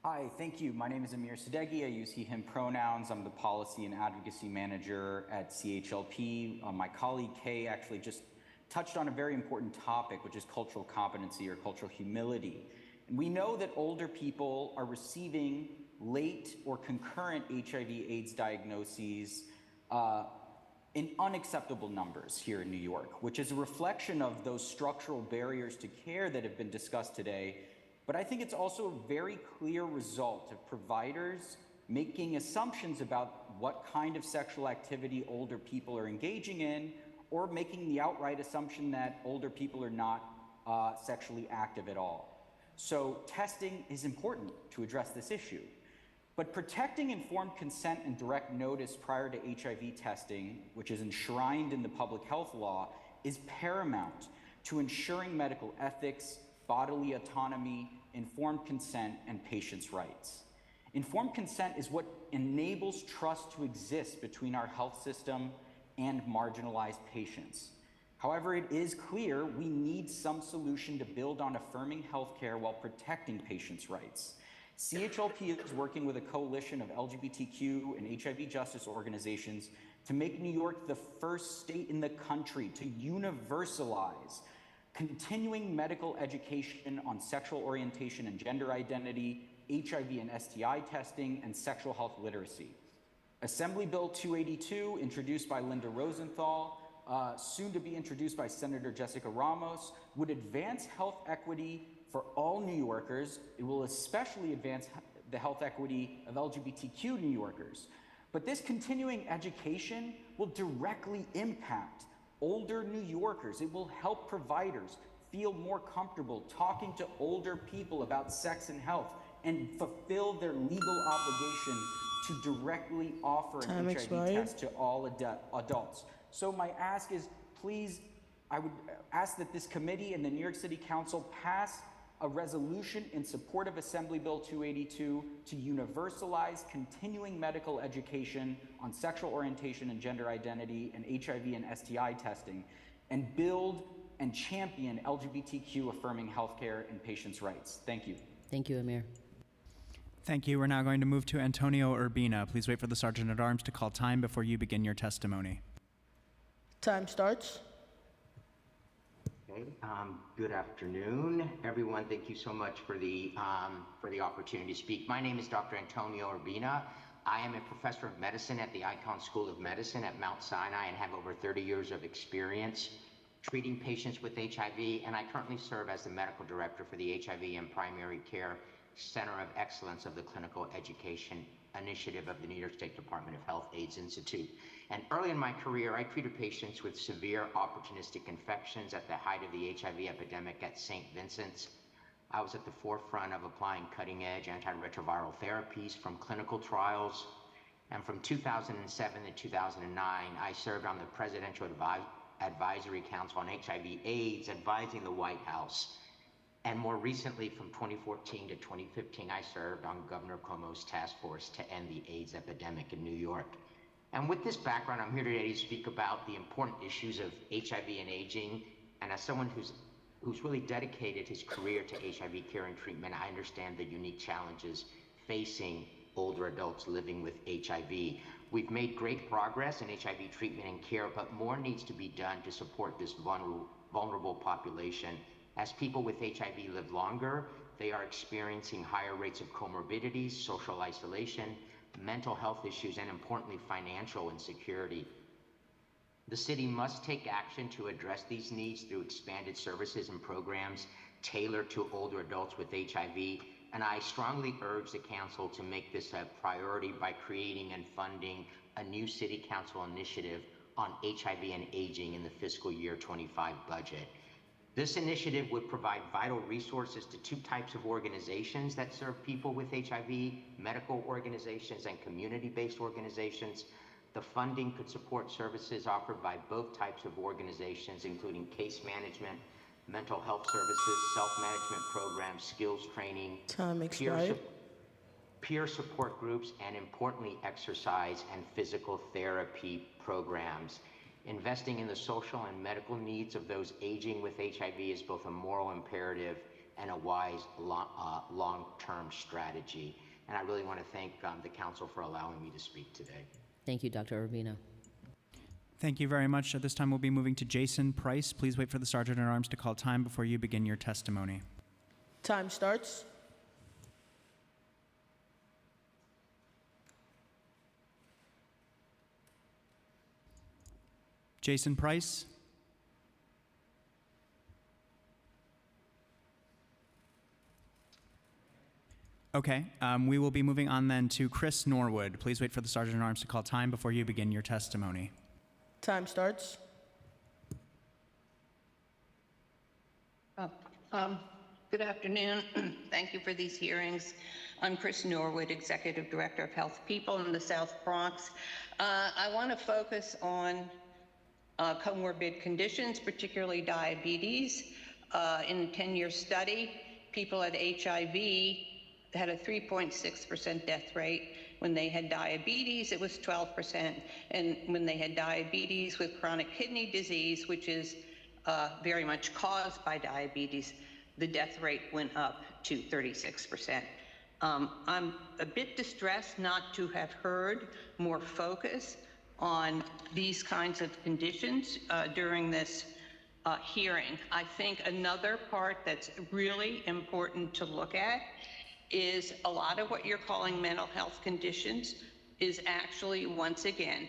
Hi, thank you. My name is Amir Sadeghi. I use he, him pronouns. I'm the Policy and Advocacy Manager at CHLP. My colleague Kay actually just touched on a very important topic, which is cultural competency or cultural humility. And we know that older people are receiving late or concurrent HIV/AIDS diagnoses in unacceptable numbers here in New York, which is a reflection of those structural barriers to care that have been discussed today. But I think it's also a very clear result of providers making assumptions about what kind of sexual activity older people are engaging in, or making the outright assumption that older people are not sexually active at all. So testing is important to address this issue. But protecting informed consent and direct notice prior to HIV testing, which is enshrined in the public health law, is paramount to ensuring medical ethics, bodily autonomy, informed consent, and patients' rights. Informed consent is what enables trust to exist between our health system and marginalized patients. However, it is clear we need some solution to build on affirming healthcare while protecting patients' rights. CHLP is working with a coalition of LGBTQ and HIV justice organizations to make New York the first state in the country to universalize continuing medical education on sexual orientation and gender identity, HIV and STI testing, and sexual health literacy. Assembly Bill 282, introduced by Linda Rosenthal, soon to be introduced by Senator Jessica Ramos, would advance health equity for all New Yorkers. It will especially advance the health equity of LGBTQ New Yorkers. But this continuing education will directly impact older New Yorkers. It will help providers feel more comfortable talking to older people about sex and health and fulfill their legal obligation to directly offer an HIV test to all adults. So my ask is, please, I would ask that this committee and the New York City Council pass a resolution in support of Assembly Bill 282 to universalize continuing medical education on sexual orientation and gender identity and HIV and STI testing, and build and champion LGBTQ affirming healthcare and patients' rights. Thank you. Thank you, Amir. Thank you. We're now going to move to Antonio Urbina. Please wait for the Sergeant at Arms to call time before you begin your testimony. Time starts. Okay. Good afternoon, everyone. Thank you so much for the opportunity to speak. My name is Dr. Antonio Urbina. I am a professor of medicine at the Icahn School of Medicine at Mount Sinai and have over 30 years of experience treating patients with HIV, and I currently serve as the medical director for the HIV and Primary Care Center of Excellence of the Clinical Education Initiative of the New York State Department of Health AIDS Institute. And early in my career, I treated patients with severe opportunistic infections at the height of the HIV epidemic at St. Vincent's. I was at the forefront of applying cutting-edge antiretroviral therapies from clinical trials. And from 2007 to 2009, I served on the Presidential Advisory Council on HIV/AIDS, advising the White House. And more recently, from 2014 to 2015, I served on Governor Cuomo's task force to end the AIDS epidemic in New York. And with this background, I'm here today to speak about the important issues of HIV and aging. And as someone who's really dedicated his career to HIV care and treatment, I understand the unique challenges facing older adults living with HIV. We've made great progress in HIV treatment and care, but more needs to be done to support this vulnerable population. As people with HIV live longer, they are experiencing higher rates of comorbidities, social isolation, mental health issues, and importantly, financial insecurity. The city must take action to address these needs through expanded services and programs tailored to older adults with HIV. And I strongly urge the council to make this a priority by creating and funding a new city council initiative on HIV and aging in the fiscal year 25 budget. This initiative would provide vital resources to two types of organizations that serve people with HIV, medical organizations and community-based organizations. The funding could support services offered by both types of organizations, including case management, mental health services, self-management programs, skills training, peer support groups, and importantly, exercise and physical therapy programs. Investing in the social and medical needs of those aging with HIV is both a moral imperative and a wise long-term strategy. And I really want to thank the council for allowing me to speak today. Thank you, Dr. Urbina. Thank you very much. At this time, we'll be moving to Jason Price. Please wait for the Sergeant at Arms to call time before you begin your testimony. Time starts. Jason Price. Okay, we will be moving on then to Chris Norwood. Please wait for the Sergeant at Arms to call time before you begin your testimony. Time starts. Good afternoon. Thank you for these hearings. I'm Chris Norwood, Executive Director of Health People in the South Bronx. I want to focus on comorbid conditions, particularly diabetes. In a 10-year study, people had HIV had a 3.6% death rate. When they had diabetes, it was 12%. And when they had diabetes with chronic kidney disease, which is very much caused by diabetes, the death rate went up to 36%. I'm a bit distressed not to have heard more focus on these kinds of conditions during this hearing. I think another part that's really important to look at is a lot of what you're calling mental health conditions is actually, once again,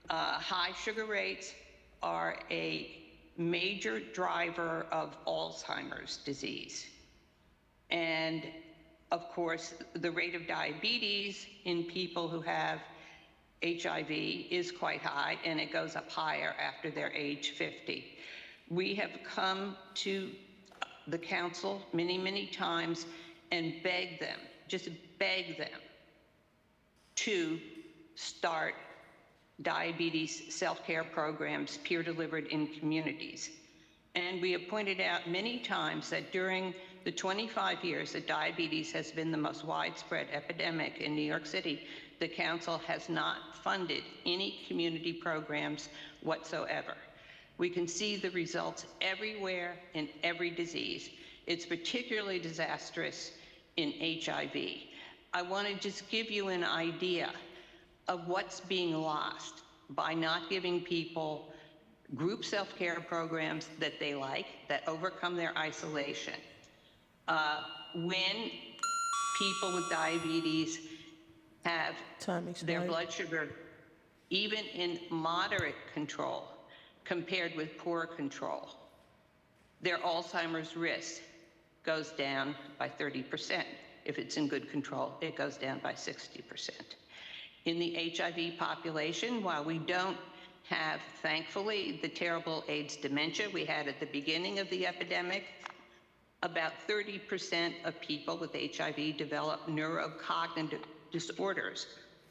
high sugar rates are a major driver of Alzheimer's disease. And of course, the rate of diabetes in people who have HIV is quite high, and it goes up higher after they're age 50. We have come to the council many, many times and beg them, just beg them, to start diabetes self-care programs peer-delivered in communities. And we have pointed out many times that during the 25 years that diabetes has been the most widespread epidemic in New York City, the council has not funded any community programs whatsoever. We can see the results everywhere in every disease. It's particularly disastrous in HIV. I want to just give you an idea of what's being lost by not giving people group self-care programs that they like, that overcome their isolation. When people with diabetes have their blood sugar even in moderate control compared with poor control, their Alzheimer's risk goes down by 30%. If it's in good control, it goes down by 60%. In the HIV population, while we don't have, thankfully, the terrible AIDS dementia we had at the beginning of the epidemic, about 30% of people with HIV develop neurocognitive disorders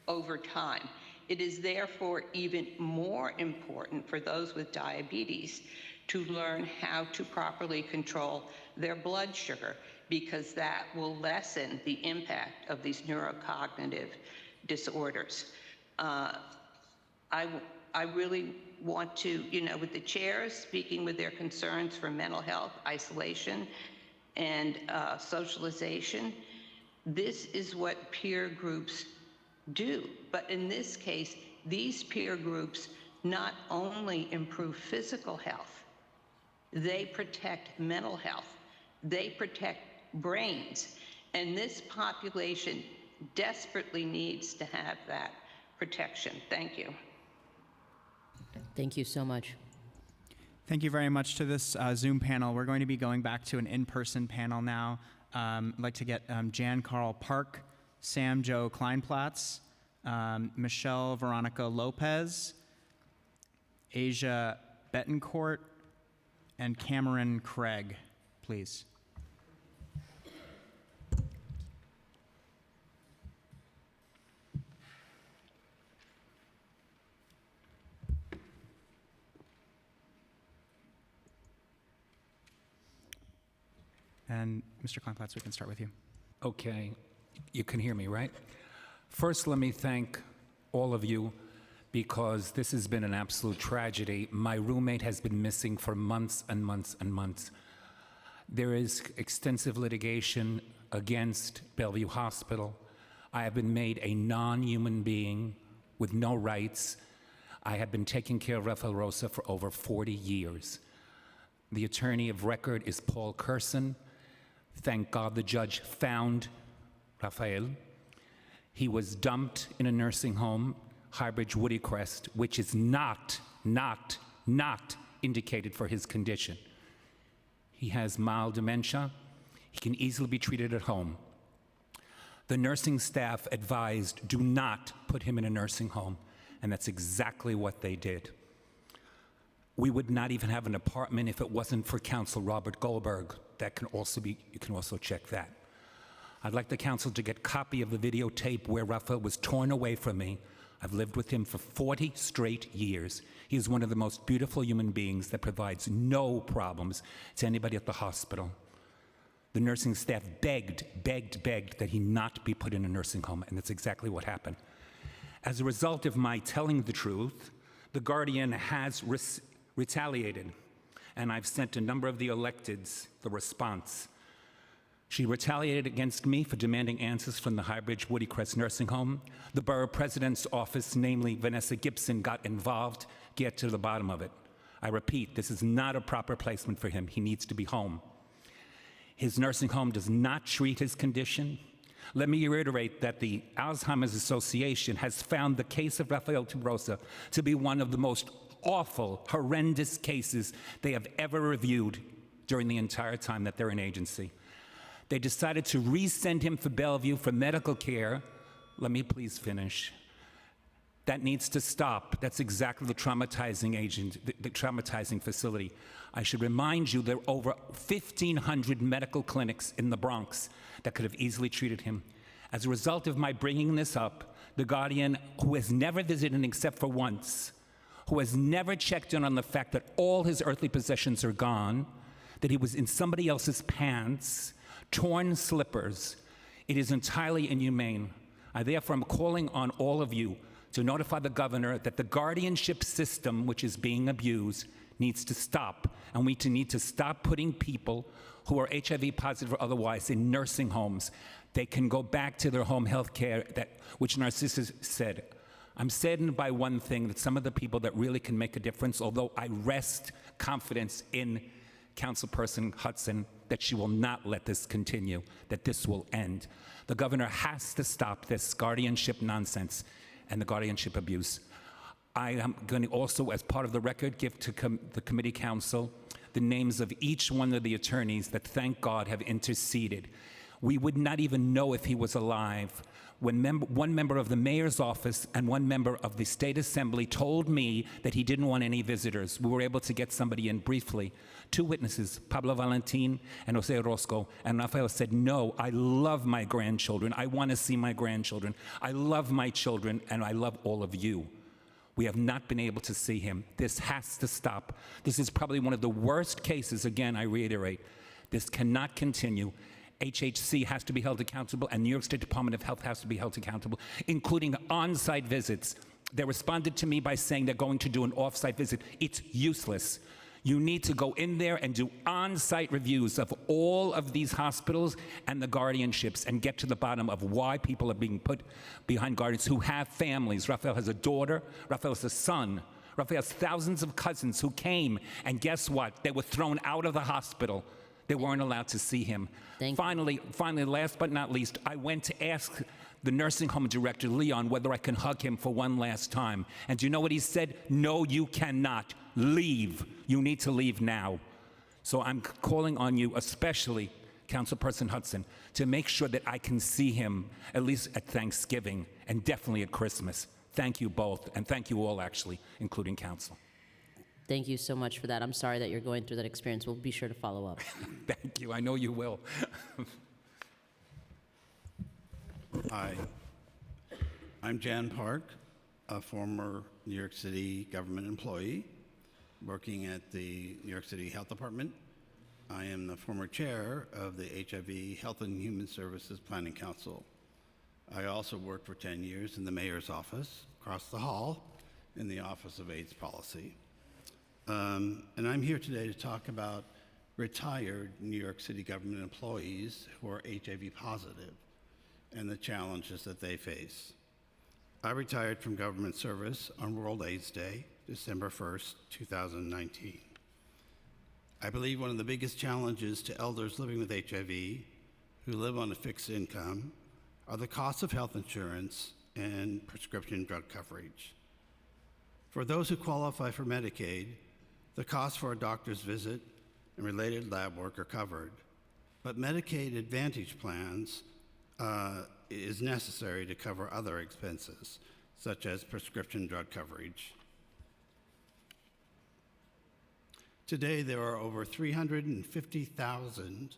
over time. It is therefore even more important for those with diabetes to learn how to properly control their blood sugar, because that will lessen the impact of these neurocognitive disorders. I really want to, with the chairs speaking with their concerns for mental health, isolation, and socialization, this is what peer groups do. But in this case, these peer groups not only improve physical health, they protect mental health, they protect brains, and this population desperately needs to have that protection. Thank you. Thank you so much. Thank you very much to this Zoom panel. We're going to be going back to an in-person panel now. I'd like to get Jan Carl Park, Sam Joe Kleinplatz, Michelle Veronica Lopez, Asia Betancourt, and Cameron Craig, please. And Mr. Kleinplatz, we can start with you. Okay, you can hear me, right? First, let me thank all of you, because this has been an absolute tragedy. My roommate has been missing for months and months and months. There is extensive litigation against Bellevue Hospital. I have been made a non-human being with no rights. I have been taking care of Rafael Rosa for over 40 years. The attorney of record is Paul Curson. Thank God the judge found Rafael. He was dumped in a nursing home, Highbridge Woodycrest, which is not indicated for his condition. He has mild dementia. He can easily be treated at home. The nursing staff advised, do not put him in a nursing home, and that's exactly what they did. We would not even have an apartment if it wasn't for Counsel Robert Goldberg. That can also be, you can also check that. I'd like the council to get a copy of the videotape where Rafael was torn away from me. I've lived with him for 40 straight years. He is one of the most beautiful human beings that provides no problems to anybody at the hospital. The nursing staff begged that he not be put in a nursing home, and that's exactly what happened. As a result of my telling the truth, the Guardian has retaliated, and I've sent a number of the electeds the response. She retaliated against me for demanding answers from the Highbridge Woodycrest nursing home. The borough president's office, namely Vanessa Gibson, got involved. Get to the bottom of it. I repeat, this is not a proper placement for him. He needs to be home. His nursing home does not treat his condition. Let me reiterate that the Alzheimer's Association has found the case of Rafael Rosa to be one of the most awful, horrendous cases they have ever reviewed during the entire time that they're an agency. They decided to resend him for Bellevue for medical care. Let me please finish. That needs to stop. That's exactly the traumatizing agent, the traumatizing facility. I should remind you there are over 1,500 medical clinics in the Bronx that could have easily treated him. As a result of my bringing this up, the Guardian, who has never visited him except for once, who has never checked in on the fact that all his earthly possessions are gone, that he was in somebody else's pants, torn slippers. It is entirely inhumane. I therefore am calling on all of you to notify the governor that the guardianship system, which is being abused, needs to stop. And we need to stop putting people who are HIV positive or otherwise in nursing homes. They can go back to their home health care, which Narcissus said. I'm saddened by one thing, that some of the people that really can make a difference, although I rest confidence in Councilperson Hudson that she will not let this continue, that this will end. The governor has to stop this guardianship nonsense and the guardianship abuse. I am going to also, as part of the record, give to the committee council the names of each one of the attorneys that, thank God, have interceded. We would not even know if he was alive. When one member of the mayor's office and one member of the state assembly told me that he didn't want any visitors, we were able to get somebody in briefly. Two witnesses, Pablo Valentin and Jose Orozco, and Rafael said, no, I love my grandchildren. I want to see my grandchildren. I love my children, and I love all of you. We have not been able to see him. This has to stop. This is probably one of the worst cases, again, I reiterate. This cannot continue. HHC has to be held accountable, and New York State Department of Health has to be held accountable, including on-site visits. They responded to me by saying they're going to do an off-site visit. It's useless. You need to go in there and do on-site reviews of all of these hospitals and the guardianships and get to the bottom of why people are being put behind guardians who have families. Rafael has a daughter. Rafael has a son. Rafael has thousands of cousins who came, and guess what? They were thrown out of the hospital. They weren't allowed to see him. Finally, last but not least, I went to ask the nursing home director, Leon, whether I can hug him for one last time. And do you know what he said? No, you cannot. Leave. You need to leave now. So I'm calling on you, especially Councilperson Hudson, to make sure that I can see him at least at Thanksgiving and definitely at Christmas. Thank you both, and thank you all, actually, including council. Thank you so much for that. I'm sorry that you're going through that experience. We'll be sure to follow up. Thank you. I know you will. Hi. I'm Jan Park, a former New York City government employee working at the New York City Health Department. I am the former chair of the HIV Health and Human Services Planning Council. I also worked for 10 years in the mayor's office across the hall in the Office of AIDS Policy. And I'm here today to talk about retired New York City government employees who are HIV positive and the challenges that they face. I retired from government service on World AIDS Day, December 1st, 2019. I believe one of the biggest challenges to elders living with HIV who live on a fixed income are the costs of health insurance and prescription drug coverage. For those who qualify for Medicaid, the costs for a doctor's visit and related lab work are covered, but Medicaid Advantage plans is necessary to cover other expenses, such as prescription drug coverage. Today, there are over 350,000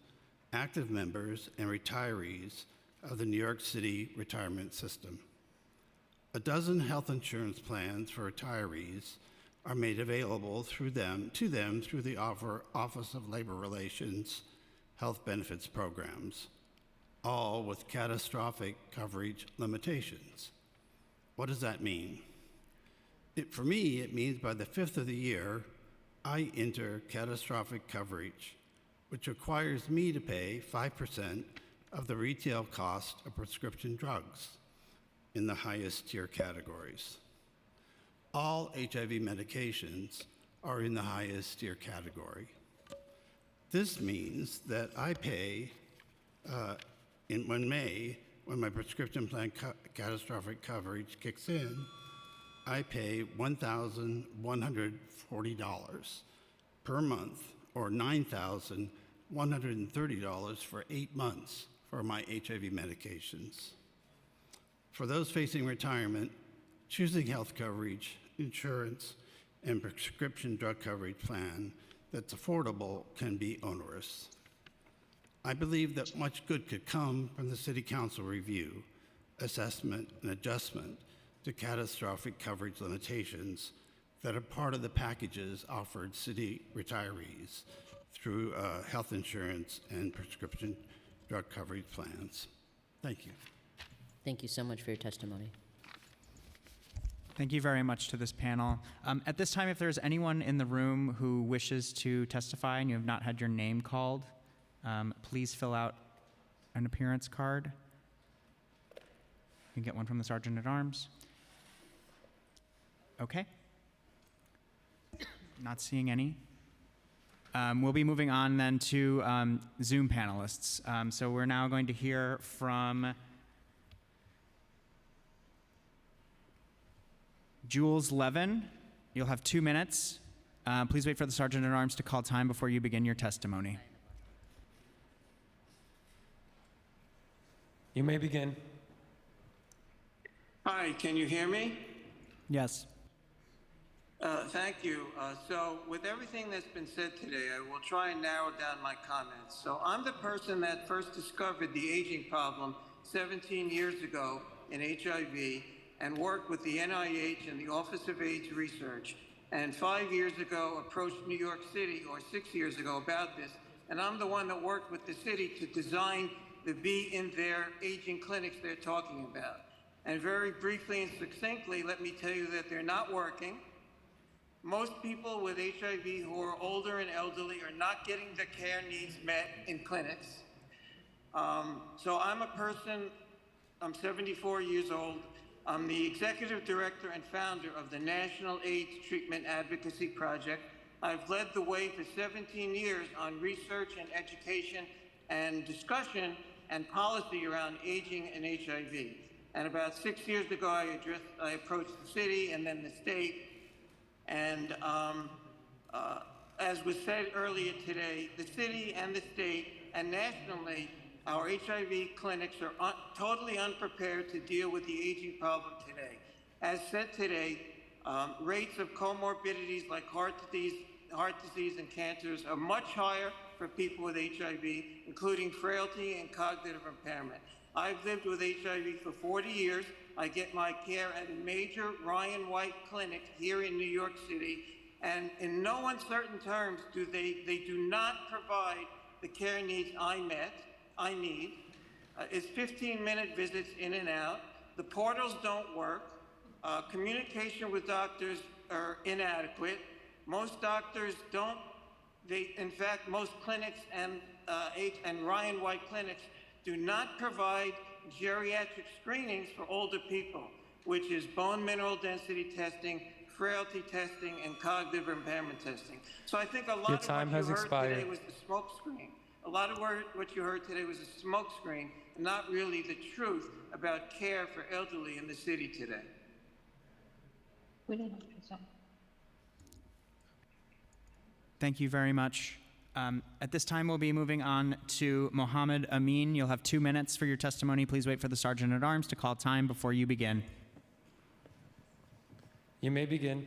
active members and retirees of the New York City retirement system. A dozen health insurance plans for retirees are made available to them through the Office of Labor Relations health benefits programs, all with catastrophic coverage limitations. What does that mean? For me, it means by the 5th of the year, I enter catastrophic coverage, which requires me to pay 5% of the retail cost of prescription drugs in the highest tier categories. All HIV medications are in the highest tier category. This means that I pay, when my prescription plan catastrophic coverage kicks in, I pay $1,140 per month, or $9,130 for 8 months for my HIV medications. For those facing retirement, choosing health coverage, insurance, and prescription drug coverage plan that's affordable can be onerous. I believe that much good could come from the City Council review, assessment, and adjustment to catastrophic coverage limitations that are part of the packages offered city retirees through health insurance and prescription drug coverage plans. Thank you. Thank you so much for your testimony. Thank you very much to this panel. At this time, if there's anyone in the room who wishes to testify and you have not had your name called, please fill out an appearance card. You can get one from the Sergeant at Arms. Okay. Not seeing any. We'll be moving on then to Zoom panelists. So we're now going to hear from Jules Levin. You'll have 2 minutes. Please wait for the Sergeant at Arms to call time before you begin your testimony. You may begin. Hi, can you hear me? Yes. Thank you. So with everything that's been said today, I will try and narrow down my comments. So I'm the person that first discovered the aging problem 17 years ago in HIV and worked with the NIH and the Office of AIDS Research. And 5 years ago, approached New York City, or 6 years ago, about this. And I'm the one that worked with the city to design the Be In There aging clinics they're talking about. And very briefly and succinctly, let me tell you that they're not working. Most people with HIV who are older and elderly are not getting their care needs met in clinics. So I'm a person, I'm 74 years old. I'm the executive director and founder of the National AIDS Treatment Advocacy Project. I've led the way for 17 years on research and education and discussion and policy around aging and HIV. And about 6 years ago, I approached the city and then the state. And as was said earlier today, the city and the state and nationally, our HIV clinics are totally unprepared to deal with the aging problem today. As said today, rates of comorbidities like heart disease and cancers are much higher for people with HIV, including frailty and cognitive impairment. I've lived with HIV for 40 years. I get my care at a major Ryan White clinic here in New York City, and in no uncertain terms they do not provide the care needs I need. It's 15-minute visits in and out. The portals don't work. Communication with doctors are inadequate. Most doctors don't. In fact, most clinics and Ryan White clinics do not provide geriatric screenings for older people, which is bone mineral density testing, frailty testing, and cognitive impairment testing. So I think a lot of what you heard today was the smoke screen. A lot of what you heard today was a smoke screen, and not really the truth about care for elderly in the city today. Thank you very much. At this time, we'll be moving on to Mohammed Amin. You'll have 2 minutes for your testimony. Please wait for the Sergeant at Arms to call time before you begin. You may begin.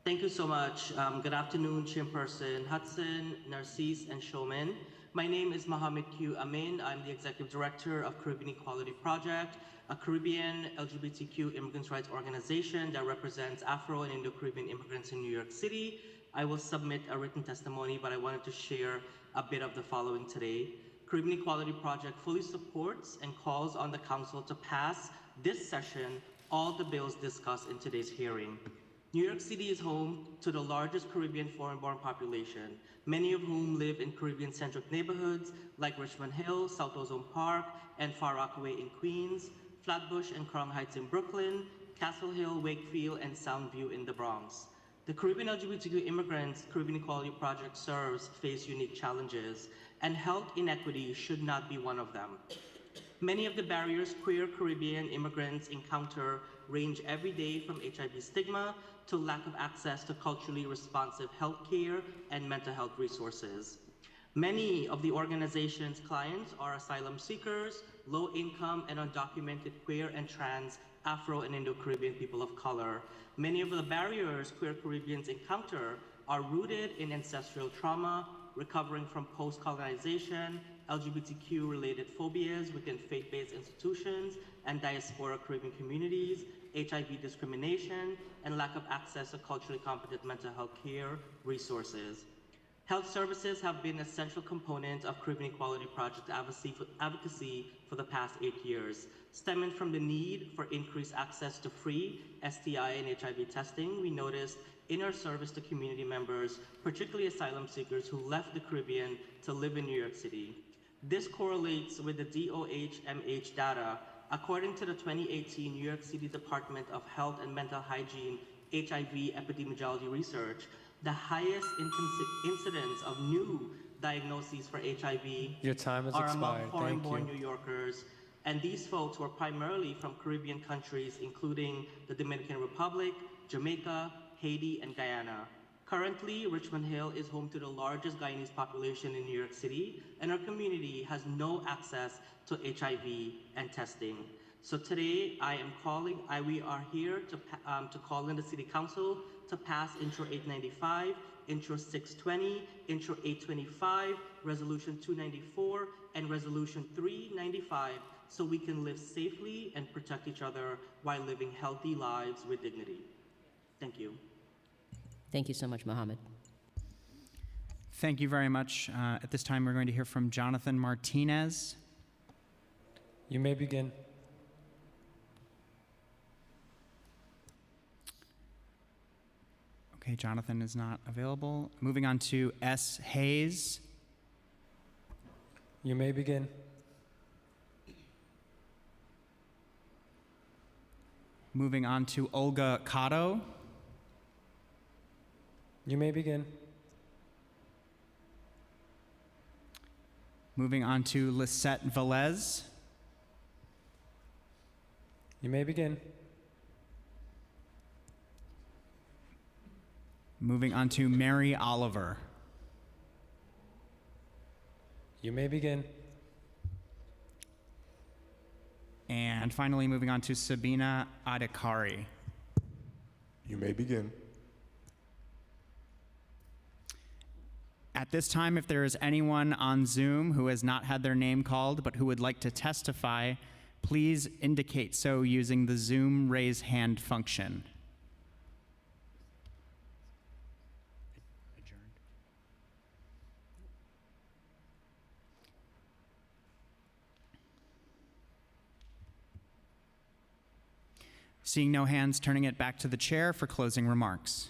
Thank you so much. Good afternoon, Chairperson Hudson, Narcisse, and Showman. My name is Mohammed Q. Amin. I'm the Executive Director of Caribbean Equality Project, a Caribbean LGBTQ immigrants' rights organization that represents Afro and Indo-Caribbean immigrants in New York City. I will submit a written testimony, but I wanted to share a bit of the following today. Caribbean Equality Project fully supports and calls on the Council to pass this session all the bills discussed in today's hearing. New York City is home to the largest Caribbean foreign-born population, many of whom live in Caribbean-centric neighborhoods like Richmond Hill, South Ozone Park, and Far Rockaway in Queens, Flatbush and Crown Heights in Brooklyn, Castle Hill, Wakefield, and Soundview in the Bronx. The Caribbean LGBTQ immigrants Caribbean Equality Project serves face unique challenges, and health inequity should not be one of them. Many of the barriers queer Caribbean immigrants encounter range every day from HIV stigma to lack of access to culturally responsive health care and mental health resources. Many of the organization's clients are asylum seekers, low-income and undocumented queer and trans Afro and Indo-Caribbean people of color. Many of the barriers queer Caribbeans encounter are rooted in ancestral trauma, recovering from post-colonization, LGBTQ-related phobias within faith-based institutions and diaspora Caribbean communities, HIV discrimination, and lack of access to culturally competent mental health care resources. Health services have been an essential component of Caribbean Equality Project advocacy for the past 8 years. Stemming from the need for increased access to free STI and HIV testing, we noticed in our service to community members, particularly asylum seekers who left the Caribbean to live in New York City. This correlates with the DOH-MH data. According to the 2018 New York City Department of Health and Mental Hygiene HIV epidemiology research, the highest incidence of new diagnoses for HIV Your time has are expired. among foreign-born Thank New you. Yorkers, and these folks were primarily from Caribbean countries, including the Dominican Republic, Jamaica, Haiti, and Guyana. Currently, Richmond Hill is home to the largest Guyanese population in New York City, and our community has no access to HIV and testing. So today, we are here to call in the City Council to pass Intro 895, Intro 620, Intro 825, Resolution 294, and Resolution 395, so we can live safely and protect each other while living healthy lives with dignity. Thank you. Thank you so much, Mohammed. Thank you very much. At this time, we're going to hear from Jonathan Martinez. You may begin. Okay, Jonathan is not available. Moving on to S. Hayes. You may begin. Moving on to Olga Cotto. You may begin. Moving on to Lisette Velez. You may begin. Moving on to Mary Oliver. You may begin. And finally, moving on to Sabina Adhikari. You may begin. At this time, if there is anyone on Zoom who has not had their name called but who would like to testify, please indicate so using the Zoom raise hand function. Seeing no hands, turning it back to the chair for closing remarks.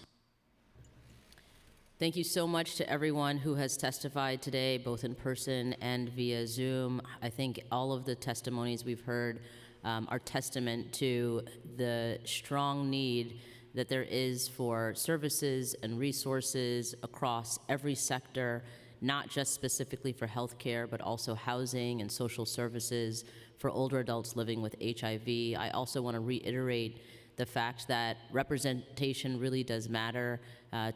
Thank you so much to everyone who has testified today, both in person and via Zoom. I think all of the testimonies we've heard are testament to the strong need that there is for services and resources across every sector, not just specifically for healthcare, but also housing and social services for older adults living with HIV. I also want to reiterate the fact that representation really does matter.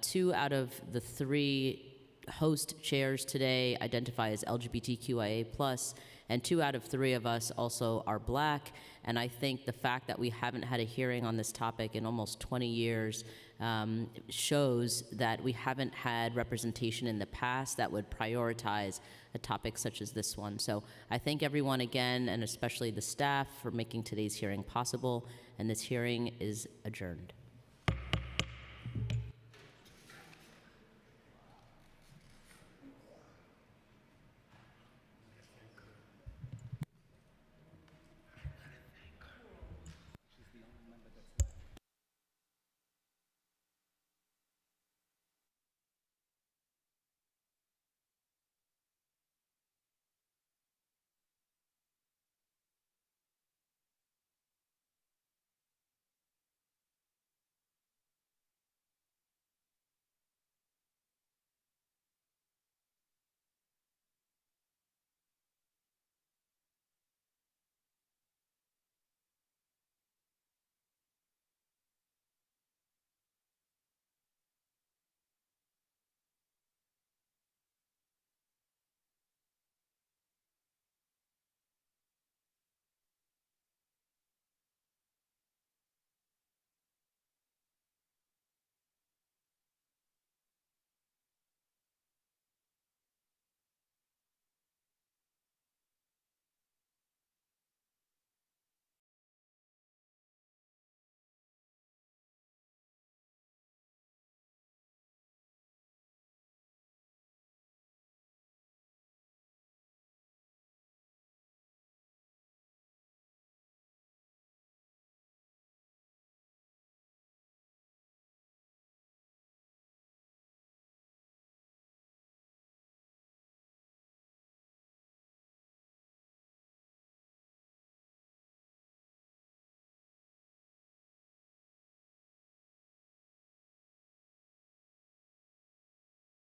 2 out of the 3 host chairs today identify as LGBTQIA+, and 2 out of 3 of us also are Black. And I think the fact that we haven't had a hearing on this topic in almost 20 years shows that we haven't had representation in the past that would prioritize a topic such as this one. So I thank everyone again, and especially the staff, for making today's hearing possible, and this hearing is adjourned.